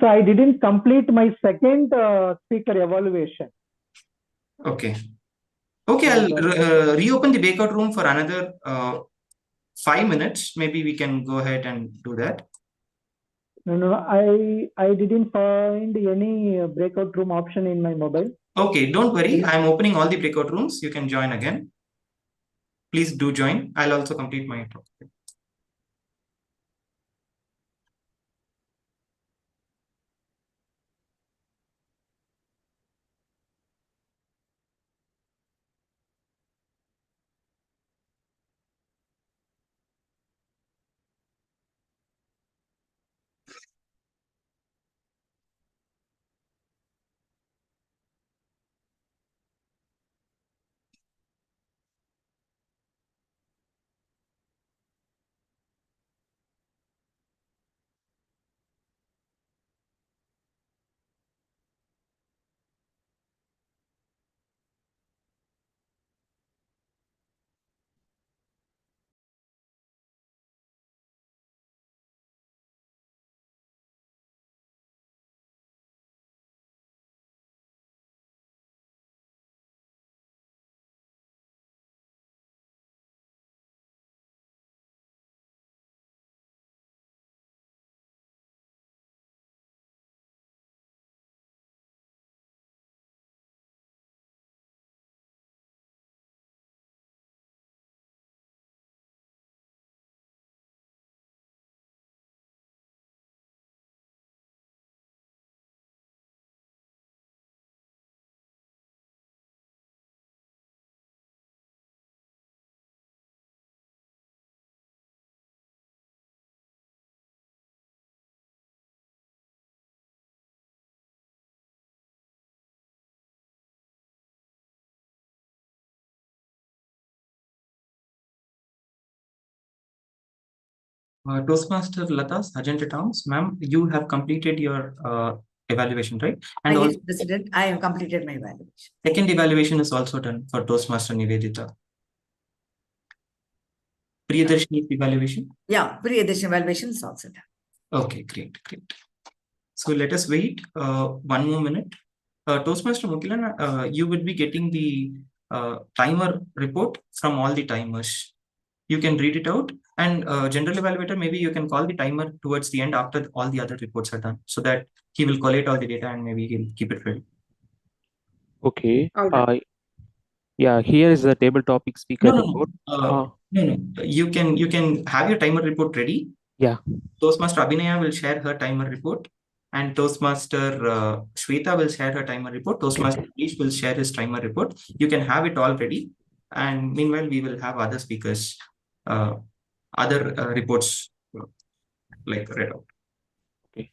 So I didn't complete my second speaker evaluation. Okay. Okay, I'll reopen the breakout room for another 5 minutes. Maybe we can go ahead and do that. No, I didn't find any breakout room option in my mobile. Okay, don't worry. I'm opening all the breakout rooms. You can join again. Please do join. I'll also complete my talk. Toastmaster Lata Sargent Towns, ma'am, you have completed your evaluation, right? And Yes, also, President, I have completed my evaluation. second evaluation is also done for Toastmaster Nivedita. Priyadarshini evaluation? Yeah, pre-edition evaluation is also done. Okay, great. So let us wait 1 more minute. Toastmaster Mukilan, you will be getting the timer report from all the timers. You can read it out, and general evaluator, maybe you can call the timer towards the end after all the other reports are done, so that he will collate all the data and maybe he'll keep it ready. Okay. All right. Yeah, here is the table topic speaker No. report. No. You can have your timer report ready. Yeah. Toastmaster Abhinaya will share her timer report, and Toastmaster Shweta will share her timer report. Toastmaster Manish will share his timer report. You can have it all ready, and meanwhile we will have other speakers, other reports like read out. Okay.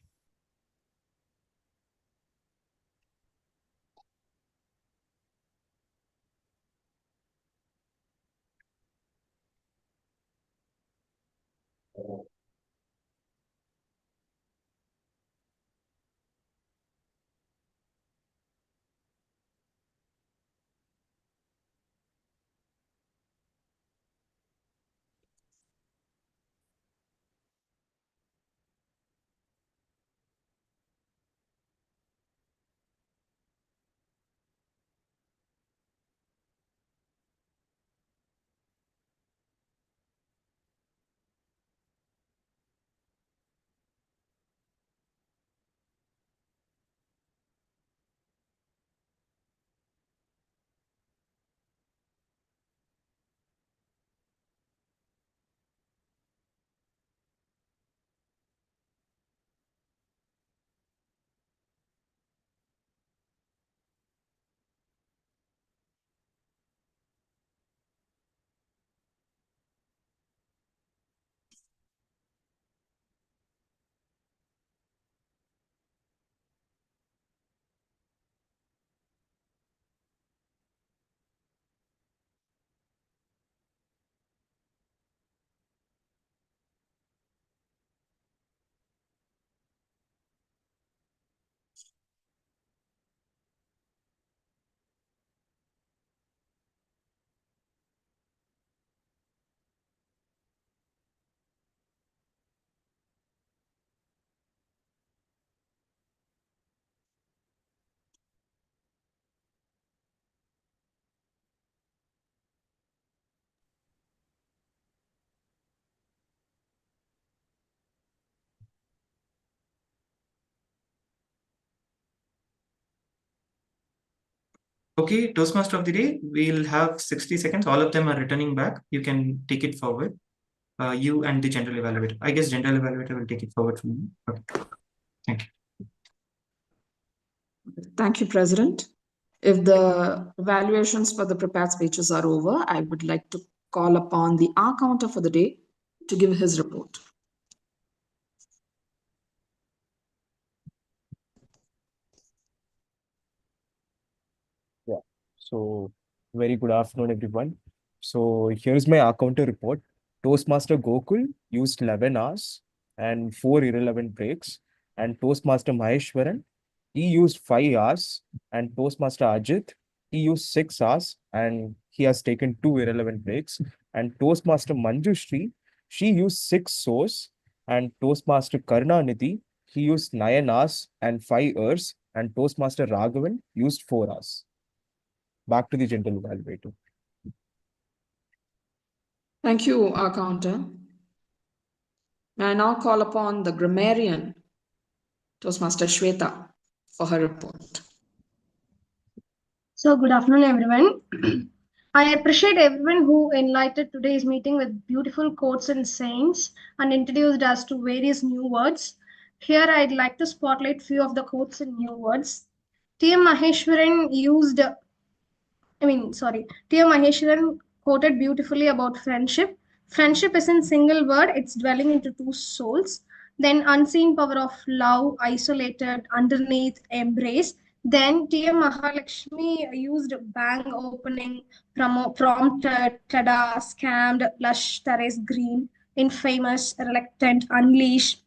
Okay, Toastmaster of the day, we'll have 60 seconds. All of them are returning back. You can take it forward. You and the general evaluator. I guess general evaluator will take it forward from you. Okay. Thank you. Thank you, President. If the evaluations for the prepared speeches are over, I would like to call upon the R counter for the day to give his report. Yeah. So very good afternoon, everyone. So here's my counter report. Toastmaster Gokul used 11 hours and 4 irrelevant breaks. And Toastmaster Maheshwaran, he used 5 hours. And Toastmaster Ajit, he used 6 hours and he has taken 2 irrelevant breaks. And Toastmaster Manjushri, she used 6 source. And Toastmaster Karunanidhi, he used 9 hours and 5 hours. And Toastmaster Raghavan used 4 hours. Back to the general evaluator. Thank you, R counter. I now call upon the grammarian, Toastmaster Shweta, for her report. So, good afternoon, everyone. I appreciate everyone who enlightened today's meeting with beautiful quotes and sayings and introduced us to various new words. Here, I'd like to spotlight few of the quotes and new words. T.M. Maheshwaran quoted beautifully about friendship. Friendship isn't single word, it's dwelling into two souls. Then unseen power of love, isolated, underneath, embrace. Then T.M. Mahalakshmi used bang opening, prompted, tada, scammed, lush, terrace, green. infamous, reluctant, unleash.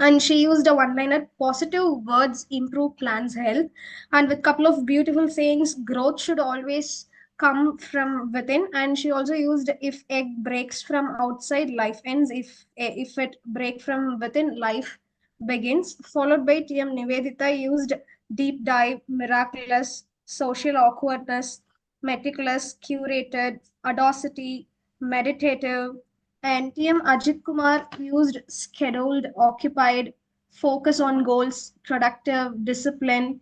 And she used a one-liner, positive words improve plants' health. And with couple of beautiful sayings, growth should always come from within. And she also used, if egg breaks from outside, life ends. If it break from within, life begins. Followed by TM Nivedita used deep dive, miraculous, social awkwardness, meticulous, curated, audacity, meditative. And TM Ajit Kumar used scheduled, occupied, focus on goals, productive, discipline.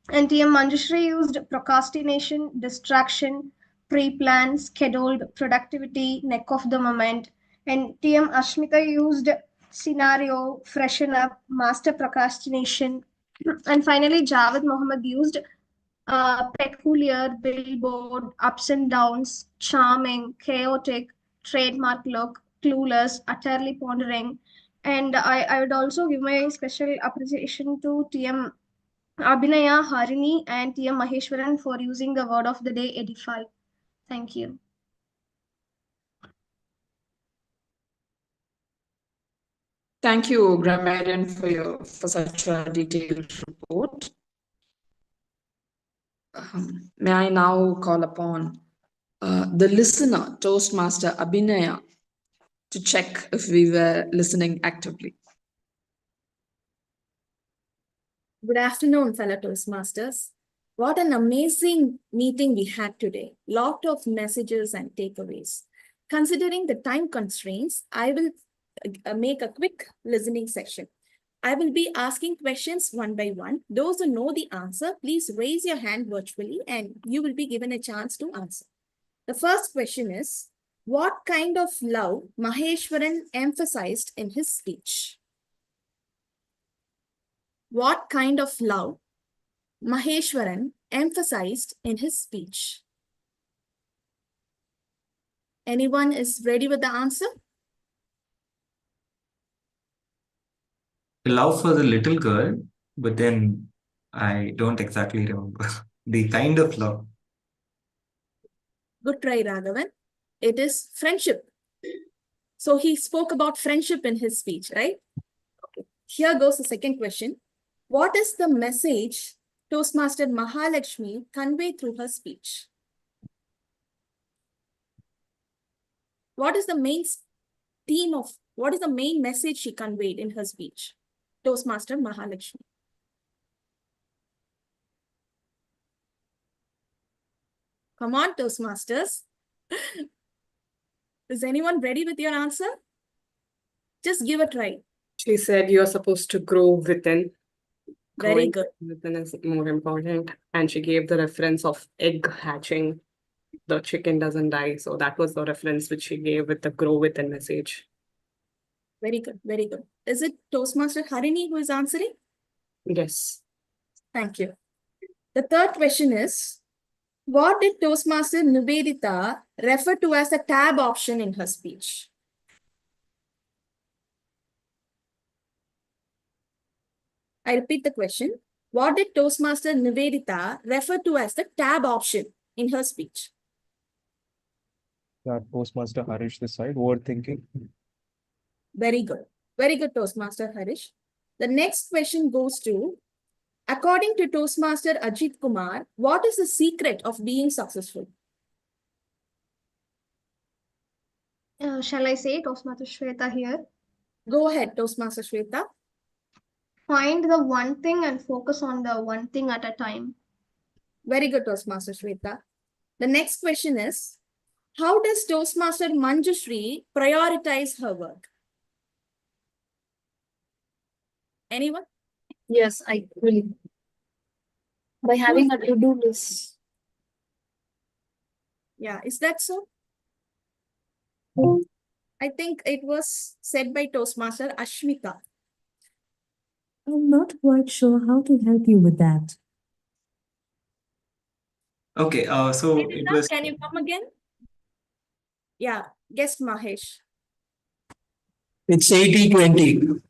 And TM Manjushri used procrastination, distraction, pre-plan, scheduled, productivity, neck of the moment. And TM Ashmita used scenario, freshen up, master procrastination. And finally, Javed Mohammed used peculiar, billboard, ups and downs, charming, chaotic, trademark look, clueless, utterly pondering. And I would also give my special appreciation to TM Abhinaya, Harini, and TM Maheshwaran for using the word of the day, edify. Thank you. Thank you, Grammarian, for such a detailed report. May I now call upon the listener, Toastmaster Abhinaya, to check if we were listening actively. Good afternoon, fellow Toastmasters. What an amazing meeting we had today. Lot of messages and takeaways. Considering the time constraints, I will make a quick listening session. I will be asking questions one by one. Those who know the answer, please raise your hand virtually and you will be given a chance to answer. The first question is, what kind of love Maheshwaran emphasized in his speech? What kind of love Maheshwaran emphasized in his speech? Anyone is ready with the answer? Love for the little girl, but then I don't exactly remember the kind of love. Good try, Raghavan. It is friendship. So he spoke about friendship in his speech, right? Okay. Here goes the second question. What is the message Toastmaster Mahalakshmi conveyed through her speech? What is the main theme of, what is the main message she conveyed in her speech? Toastmaster Mahalakshmi. Come on, Toastmasters. Is anyone ready with your answer? Just give a try. She said you're supposed to grow within. Very Growing good. within is more important. And she gave the reference of egg hatching. The chicken doesn't die. So that was the reference which she gave with the grow within message. Very good, very good. Is it Toastmaster Harini who is answering? Yes. Thank you. The third question is, what did Toastmaster Nivedita refer to as the tab option in her speech? I repeat the question. What did Toastmaster Nivedita refer to as the tab option in her speech? Yeah, Toastmaster Harish this side, overthinking. Very good. Very good, Toastmaster Harish. The next question goes to, according to Toastmaster Ajit Kumar, what is the secret of being successful? Shall I say Toastmaster Shweta here? Go ahead, Toastmaster Shweta. Find the one thing and focus on the one thing at a time. Very good, Toastmaster Shweta. The next question is, how does Toastmaster Manjushri prioritize her work? Anyone? Yes, I will. By having a to-do list. Yeah, is that so? I think it was said by Toastmaster Ashmita. I'm not quite sure how to help you with that. Okay, so it was. Can you come again? Yeah, guest Mahesh. It's 80-20.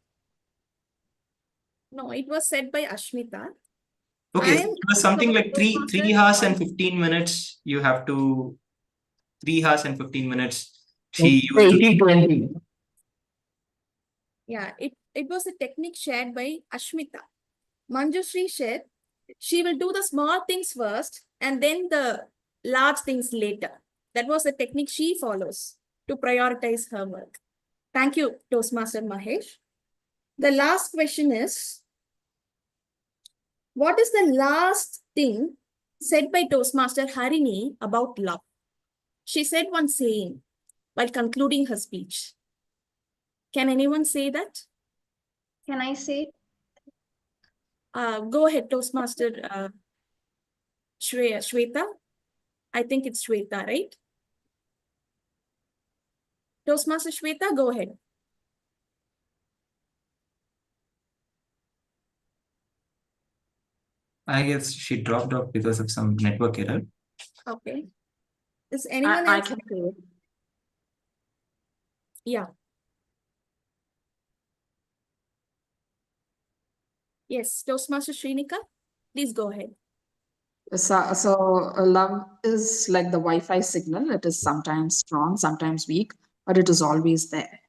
No, it was said by Ashmita. Okay, so it was something like 3 hours and 15 minutes. You have to 3 hours and 15 minutes. She used 80-20. Yeah, it was a technique shared by Ashmita. Manjushri shared, she will do the small things first and then the large things later. That was the technique she follows to prioritize her work. Thank you, Toastmaster Mahesh. The last question is, what is the last thing said by Toastmaster Harini about love? She said one saying while concluding her speech. Can anyone say that? Can I say? Go ahead, Toastmaster Shweta. I think it's Shweta, right? Toastmaster Shweta, go ahead. I guess she dropped off because of some network error. Okay. Is anyone I else? can say it. Yeah. Yes, Toastmaster Shrinika, please go ahead. So love is like the Wi-Fi signal. It is sometimes strong, sometimes weak, but it is always there.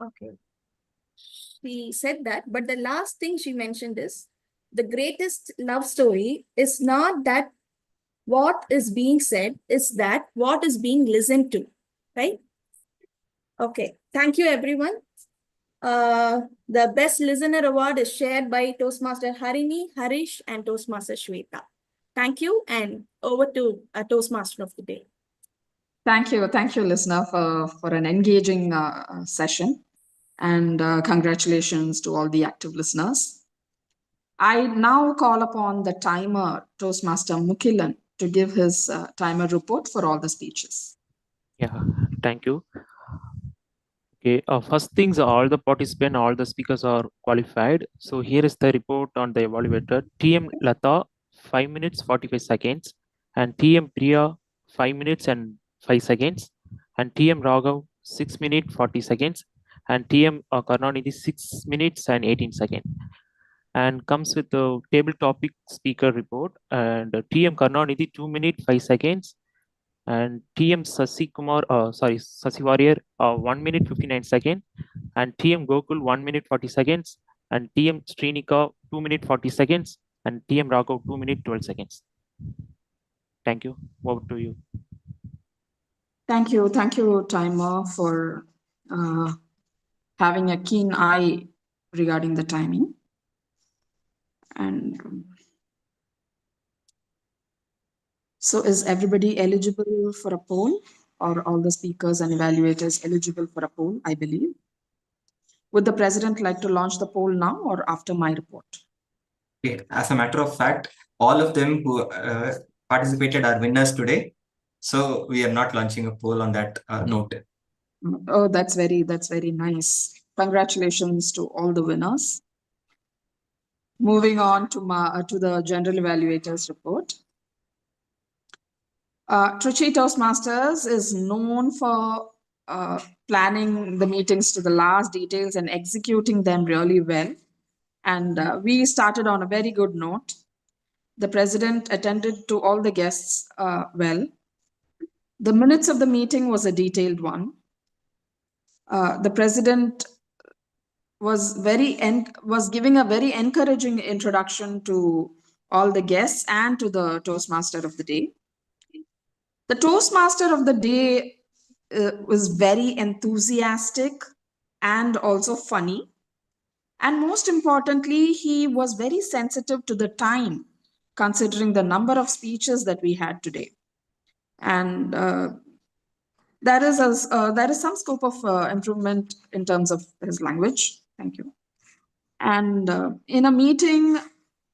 Okay. She said that, but the last thing she mentioned is the greatest love story is not that what is being said, is that what is being listened to, right? Okay. Thank you, everyone. The Best Listener Award is shared by Toastmaster Harini, Harish, and Toastmaster Shweta. Thank you, and over to Toastmaster of the Day. Thank you, listener, for an engaging session, and congratulations to all the active listeners. I now call upon the timer, Toastmaster Mukilan, to give his timer report for all the speeches. Yeah, thank you. Okay, first things, all the participants, all the speakers are qualified. So here is the report on the evaluator. TM Lata, 5 minutes 45 seconds, and TM Priya, 5 minutes and 5 seconds, and TM Raghav, 6 minutes 40 seconds, and TM Karnanidhi, 6 minutes and 18 seconds. And comes with the table topic speaker report, and TM Karnanidhi, 2 minutes 5 seconds, and TM Sasi Warrior, 1 minute 59 seconds, and TM Gokul 1 minute 40 seconds, and TM Srinika 2 minute 40 seconds, and TM Raghav 2 minute 12 seconds. Thank you. Over to you. Thank you, timer, for having a keen eye regarding the timing. And so is everybody eligible for a poll, or all the speakers and evaluators eligible for a poll, I believe? Would the president like to launch the poll now or after my report? Okay. As a matter of fact, all of them who participated are winners today. So we are not launching a poll on that note. Oh, that's very nice. Congratulations to all the winners. Moving on to the general evaluators report. Trichy Toastmasters is known for planning the meetings to the last details and executing them really well. And we started on a very good note. The president attended to all the guests well. The minutes of the meeting was a detailed one. The president was giving a very encouraging introduction to all the guests and to the Toastmaster of the day. The Toastmaster of the day was very enthusiastic and also funny. And most importantly, he was very sensitive to the time, considering the number of speeches that we had today. And there is some scope of improvement in terms of his language. Thank you. And in a meeting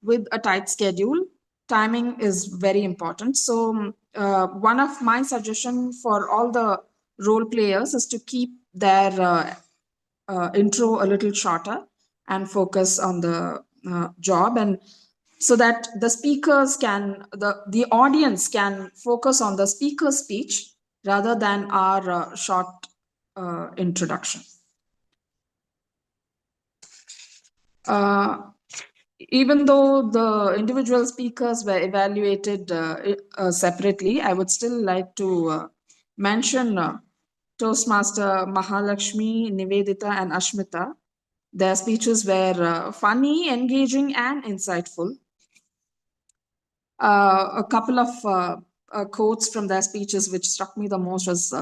with a tight schedule, timing is very important. So one of my suggestions for all the role players is to keep their intro a little shorter and focus on the job, and so that the speakers can, the audience can focus on the speaker's speech rather than our short introduction. Even though the individual speakers were evaluated separately, I would still like to mention Toastmaster Mahalakshmi, Nivedita, and Ashmita. Their speeches were funny, engaging, and insightful. A couple of quotes from their speeches which struck me the most was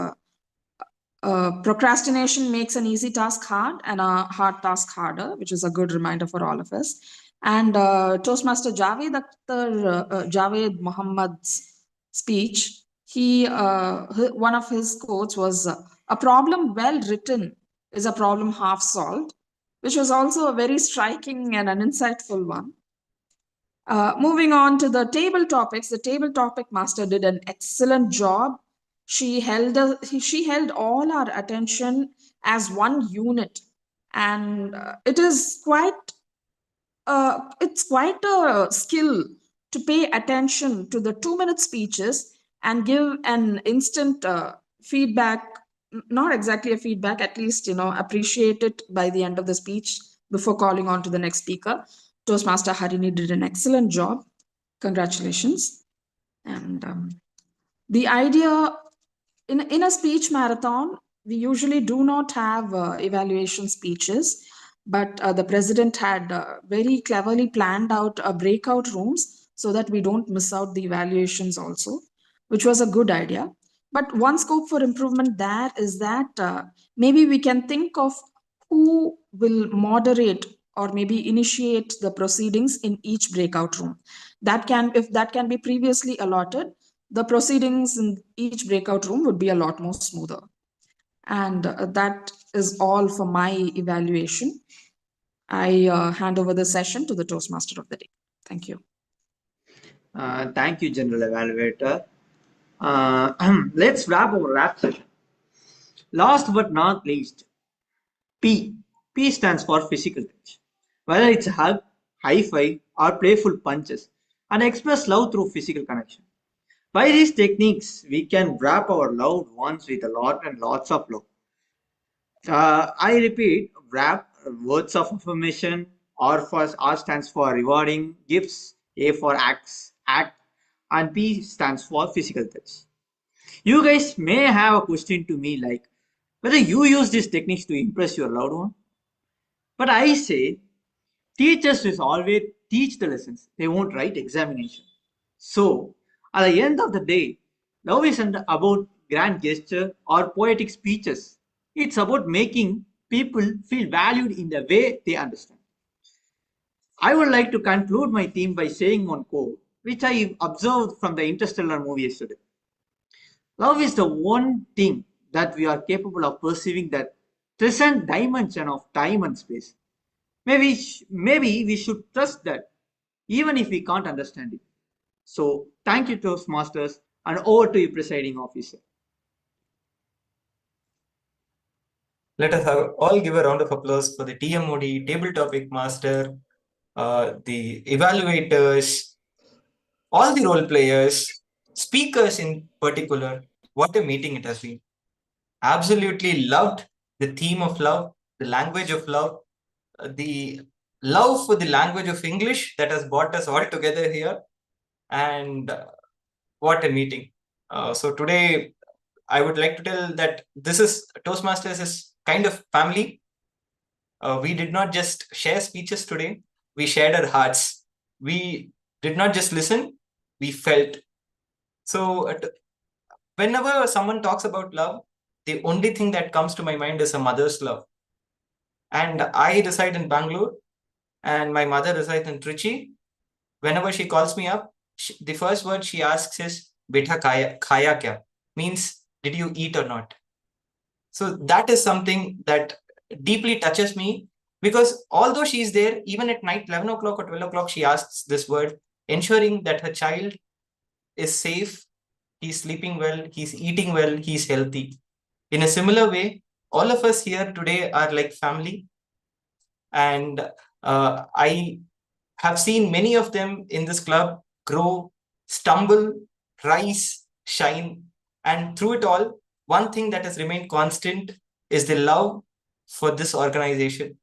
procrastination makes an easy task hard and a hard task harder, which is a good reminder for all of us. And Toastmaster Javed Akhtar, Javed Muhammad's speech, one of his quotes was, "A problem well written is a problem half solved," which was also a very striking and an insightful one. Moving on to the table topics, the table topic master did an excellent job. She held all our attention as one unit, and it's quite a skill to pay attention to the 2-minute speeches and give an instant feedback, not exactly a feedback, at least appreciate it by the end of the speech before calling on to the next speaker. Toastmaster Harini did an excellent job. Congratulations. And the idea in a speech marathon, we usually do not have evaluation speeches, but the president had very cleverly planned out breakout rooms so that we don't miss out the evaluations also, which was a good idea. But one scope for improvement there is that maybe we can think of who will moderate or maybe initiate the proceedings in each breakout room. If that can be previously allotted, the proceedings in each breakout room would be a lot more smoother. And that is all for my evaluation. I hand over the session to the Toastmaster of the day. Thank you. Thank you, General Evaluator. Let's wrap our wrap session. Last but not least, P. P stands for physical touch. Whether it's a hug, high five, or playful punches, and express love through physical connection. By these techniques, we can wrap our loved ones with a lot and lots of love. I repeat, wrap, words of affirmation, R stands for rewarding, gifts, A for act, and P stands for physical touch. You guys may have a question to me like whether you use these techniques to impress your loved one. But I say, teachers will always teach the lessons. They won't write examination. So, at the end of the day, love isn't about grand gesture or poetic speeches. It's about making people feel valued in the way they understand. I would like to conclude my theme by saying one quote, which I observed from the Interstellar movie yesterday. Love is the one thing that we are capable of perceiving that transcends dimension of time and space. Maybe we should trust that, even if we can't understand it. So, thank you, Toastmasters, and over to you, Presiding Officer. Let us all give a round of applause for the TMOD, Table Topic Master, the evaluators, all the role players, speakers in particular. What a meeting it has been. Absolutely loved the theme of love, the language of love, the love for the language of English that has brought us all together here. And what a meeting. So today, I would like to tell that this is Toastmasters is kind of family. We did not just share speeches today. We shared our hearts. We did not just listen, we felt. So whenever someone talks about love, the only thing that comes to my mind is a mother's love. And I reside in Bangalore and my mother resides in Trichy. Whenever she calls me up, the first word she asks is, "Beta khaya kya?" Means, did you eat or not? So that is something that deeply touches me because although she is there, even at night, 11 o'clock or 12 o'clock, she asks this word, ensuring that her child is safe, he's sleeping well, he's eating well, he's healthy. In a similar way, all of us here today are like family. And I have seen many of them in this club grow, stumble, rise, shine. And through it all, one thing that has remained constant is the love for this organization.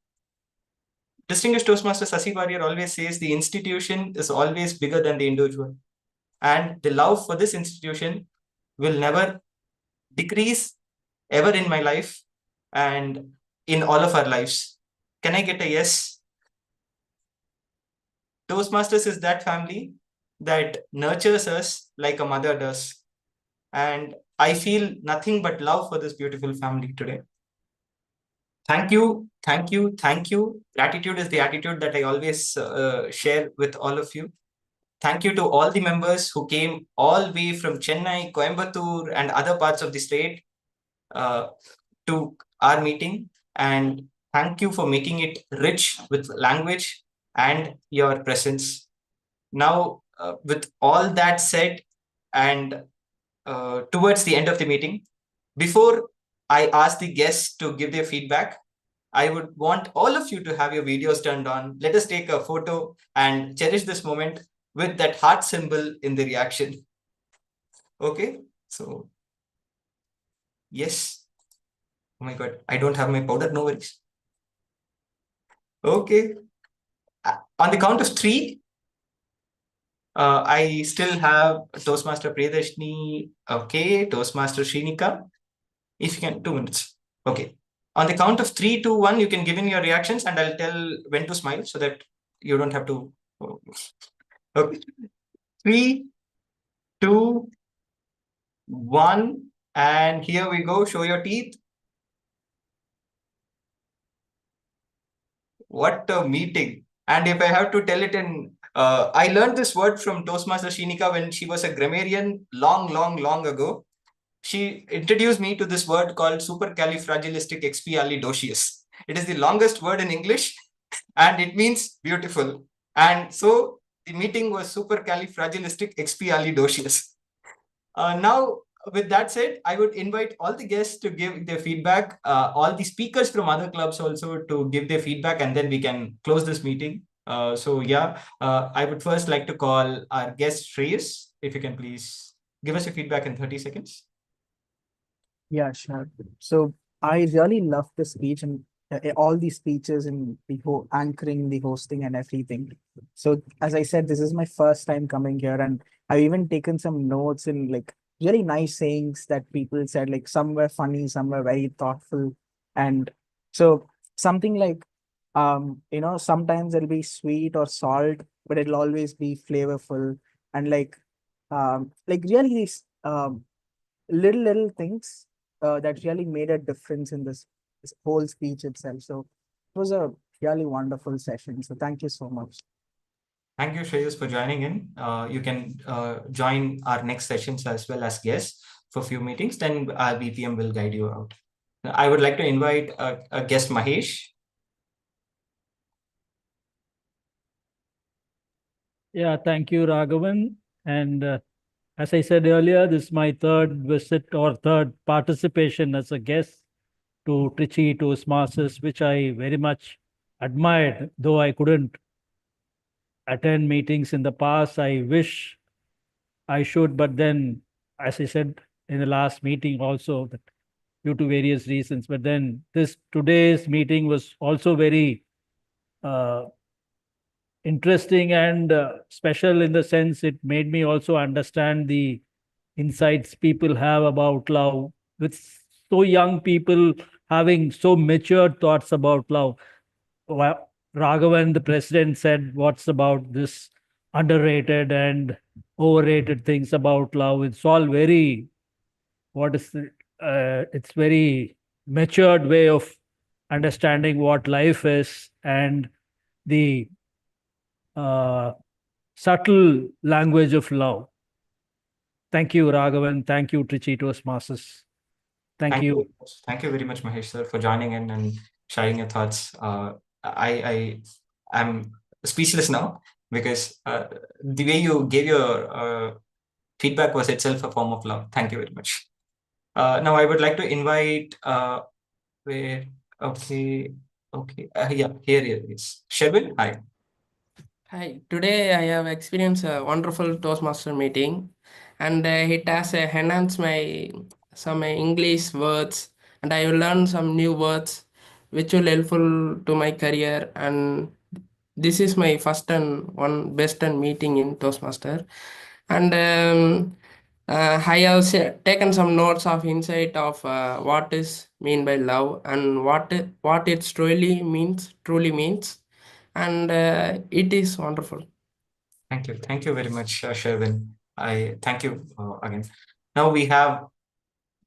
Distinguished Toastmaster Sasi Warrior always says the institution is always bigger than the individual. And the love for this institution will never decrease ever in my life and in all of our lives. Can I get a yes? Toastmasters is that family that nurtures us like a mother does. And I feel nothing but love for this beautiful family today. Thank you, thank you, thank you. Gratitude is the attitude that I always share with all of you. Thank you to all the members who came all the way from Chennai, Coimbatore, and other parts of the state to our meeting. And thank you for making it rich with language and your presence. Now, with all that said, and towards the end of the meeting, before I ask the guests to give their feedback, I would want all of you to have your videos turned on. Let us take a photo and cherish this moment with that heart symbol in the reaction. Okay, so yes. Oh my God, I don't have my powder, no worries. Okay, on the count of 3, I still have Toastmaster Priyadarshini, okay, Toastmaster Shrinika. If you can, 2 minutes. Okay. On the count of 3, 2, 1, you can give in your reactions and I'll tell when to smile so that you don't have to. Okay. 3, 2, 1, and here we go. Show your teeth. What a meeting. And if I have to tell it in, I learned this word from Toastmaster Shrinika when she was a grammarian long ago. She introduced me to this word called supercalifragilisticexpialidocious. It is the longest word in English and it means beautiful. And so the meeting was supercalifragilisticexpialidocious. Now, with that said, I would invite all the guests to give their feedback, all the speakers from other clubs also to give their feedback, and then we can close this meeting. I would first like to call our guest Shreyas, if you can please give us your feedback in 30 seconds. Yeah, sure. So I really love the speech and all the speeches and the anchoring, the hosting and everything. So as I said, this is my first time coming here and I've even taken some notes and like really nice sayings that people said, like some were funny, some were very thoughtful. And so something like, sometimes it'll be sweet or salt, but it'll always be flavorful and like really these little things that really made a difference in this whole speech itself. So it was a really wonderful session. So thank you so much. Thank you, Shreyas, for joining in. You can join our next sessions as well as guests for a few meetings. Then our BPM will guide you out. I would like to invite a guest, Mahesh. Yeah, thank you, Raghavan. And as I said earlier, this is my third visit or third participation as a guest to Trichy Toastmasters, which I very much admired, though I couldn't attend meetings in the past. I wish I should, but then, as I said in the last meeting also, that due to various reasons, but then today's meeting was also very interesting and special in the sense it made me also understand the insights people have about love, with so young people having so mature thoughts about love. Raghavan, the president, said, what's about this underrated and overrated things about love? It's all very, it's very matured way of understanding what life is and the subtle language of love. Thank you, Raghavan. Thank you, Trichy Toastmasters. Thank you. Thank you very much, Mahesh sir, for joining in and sharing your thoughts. I am speechless now because the way you gave your feedback was itself a form of love. Thank you very much. Now I would like to invite yeah, here it is. Sherwin, hi. Hi, today I have experienced a wonderful Toastmaster meeting and it has enhanced some English words and I will learn some new words which will helpful to my career, and this is my first and one best and meeting in Toastmaster. And I have taken some notes of insight of what is mean by love and what it truly means, and it is wonderful. Thank you very much, Sherwin. I thank you again. Now we have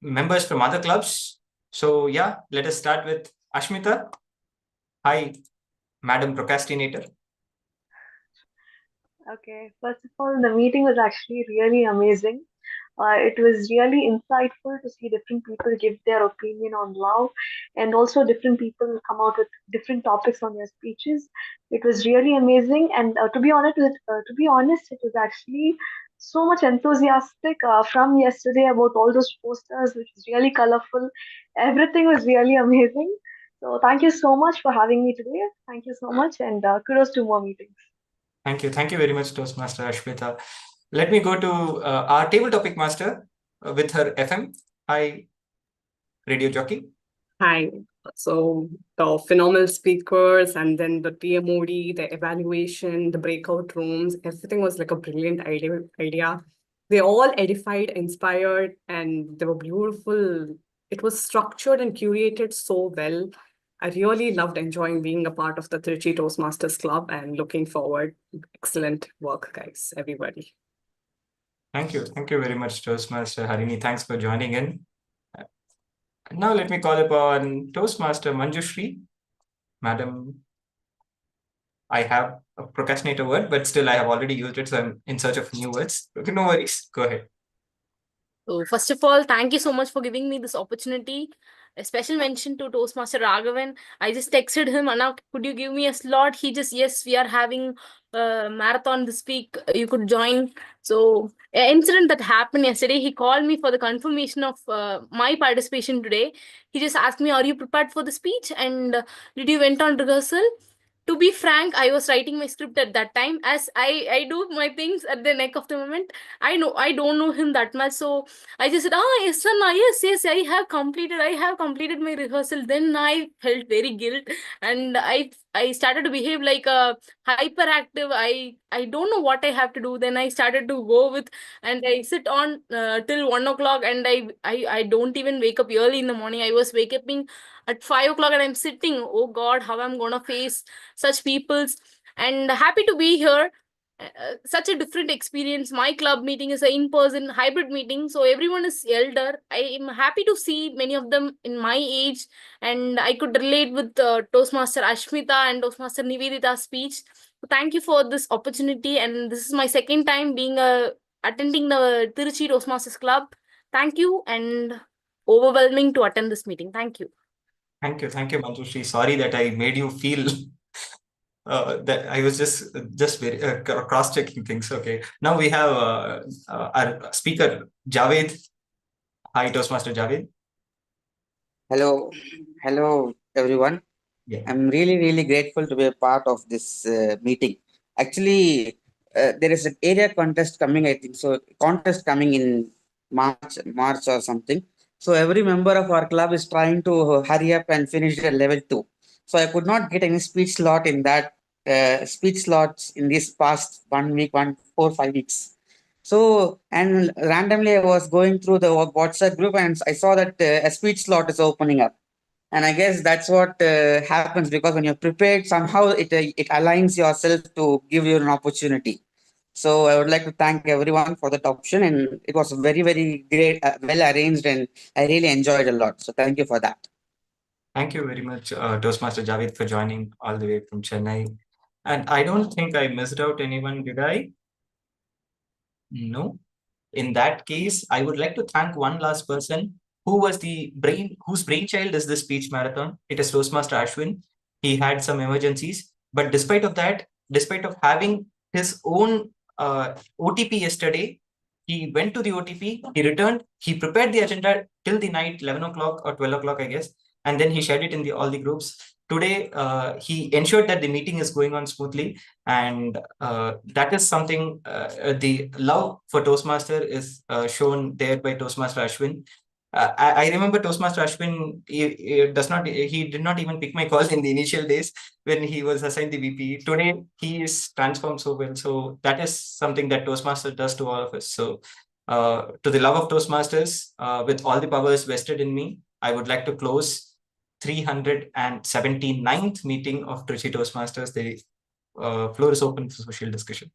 members from other clubs. So yeah, let us start with Ashmita. Hi, Madam Procrastinator. Okay, first of all, the meeting was actually really amazing. It was really insightful to see different people give their opinion on love, and also different people come out with different topics on their speeches. It was really amazing, and to be honest, it was actually so much enthusiastic from yesterday about all those posters, which is really colorful. Everything was really amazing. So thank you so much for having me today. Thank you so much, and kudos to more meetings. Thank you. Thank you very much, Toastmaster Ashmita. Let me go to our table topic master with her FM. Hi, Radio Jockey. Hi. So the phenomenal speakers and then the TMOD, the evaluation, the breakout rooms, everything was like a brilliant idea. They all edified, inspired, and they were beautiful. It was structured and curated so well. I really loved enjoying being a part of the Trichy Toastmasters Club and looking forward. Excellent work, guys, everybody. Thank you. Thank you very much, Toastmaster Harini. Thanks for joining in. Now let me call upon Toastmaster Manjushri. Madam, I have a procrastinator word, but still I have already used it, so I'm in search of new words. Okay, no worries. Go ahead. So first of all, thank you so much for giving me this opportunity. A special mention to Toastmaster Raghavan. I just texted him, Anna, could you give me a slot? He just, yes, we are having a marathon this week. You could join. So an incident that happened yesterday, he called me for the confirmation of my participation today. He just asked me, are you prepared for the speech? And did you went on rehearsal? To be frank, I was writing my script at that time, as I do my things at the neck of the moment. I don't know him that much, so I just said, yes, Anna, yes, I have completed my rehearsal. Then I felt very guilt, and I started to behave like a hyperactive. I don't know what I have to do. Then I started to go with, and I sit on till 1 o'clock, and I don't even wake up early in the morning. I was waking at 5 o'clock, and I'm sitting, oh God, how I'm gonna face such peoples. And happy to be here. Such a different experience. My club meeting is an in-person hybrid meeting, so everyone is elder. I am happy to see many of them in my age, and I could relate with Toastmaster Ashmita and Toastmaster Nivedita's speech. So thank you for this opportunity, and this is my second time being attending the Tiruchi Toastmasters Club. Thank you, and overwhelming to attend this meeting. Thank you. Thank you, Manjushri. Sorry that I made you feel that I was just very cross-checking things. Okay, now we have our speaker Javed. Hi, Toastmaster Javed. Hello, everyone. Yeah. I'm really grateful to be a part of this meeting. Actually, there is an area contest coming, I think. So, contest coming in March or something. So, every member of our club is trying to hurry up and finish at level 2. So, I could not get any speech slot in that speech slots in this past 1 week, 4 5 weeks. So, and randomly I was going through the WhatsApp group and I saw that a speech slot is opening up. And I guess that's what happens, because when you're prepared, somehow it aligns yourself to give you an opportunity. So I would like to thank everyone for that option, and it was very great, well arranged, and I really enjoyed a lot. So thank you for that. Thank you very much, Toastmaster Javed, for joining all the way from Chennai. And I don't think I missed out anyone, did I? No. In that case, I would like to thank one last person whose brainchild is this speech marathon. It is Toastmaster Ashwin. He had some emergencies, but despite of having his own OTP yesterday, he went to the OTP, he returned, he prepared the agenda till the night, 11 o'clock or 12 o'clock, I guess, and then he shared it in all the groups. Today, he ensured that the meeting is going on smoothly, and that is something, the love for Toastmaster is shown there by Toastmaster Ashwin. I remember Toastmaster Ashwin, he did not even pick my calls in the initial days when he was assigned the VP. Today, he is transformed so well. So that is something that Toastmaster does to all of us. So To the love of Toastmasters, with all the powers vested in me, I would like to close 379th meeting of Trichy Toastmasters. The floor is open for social discussion.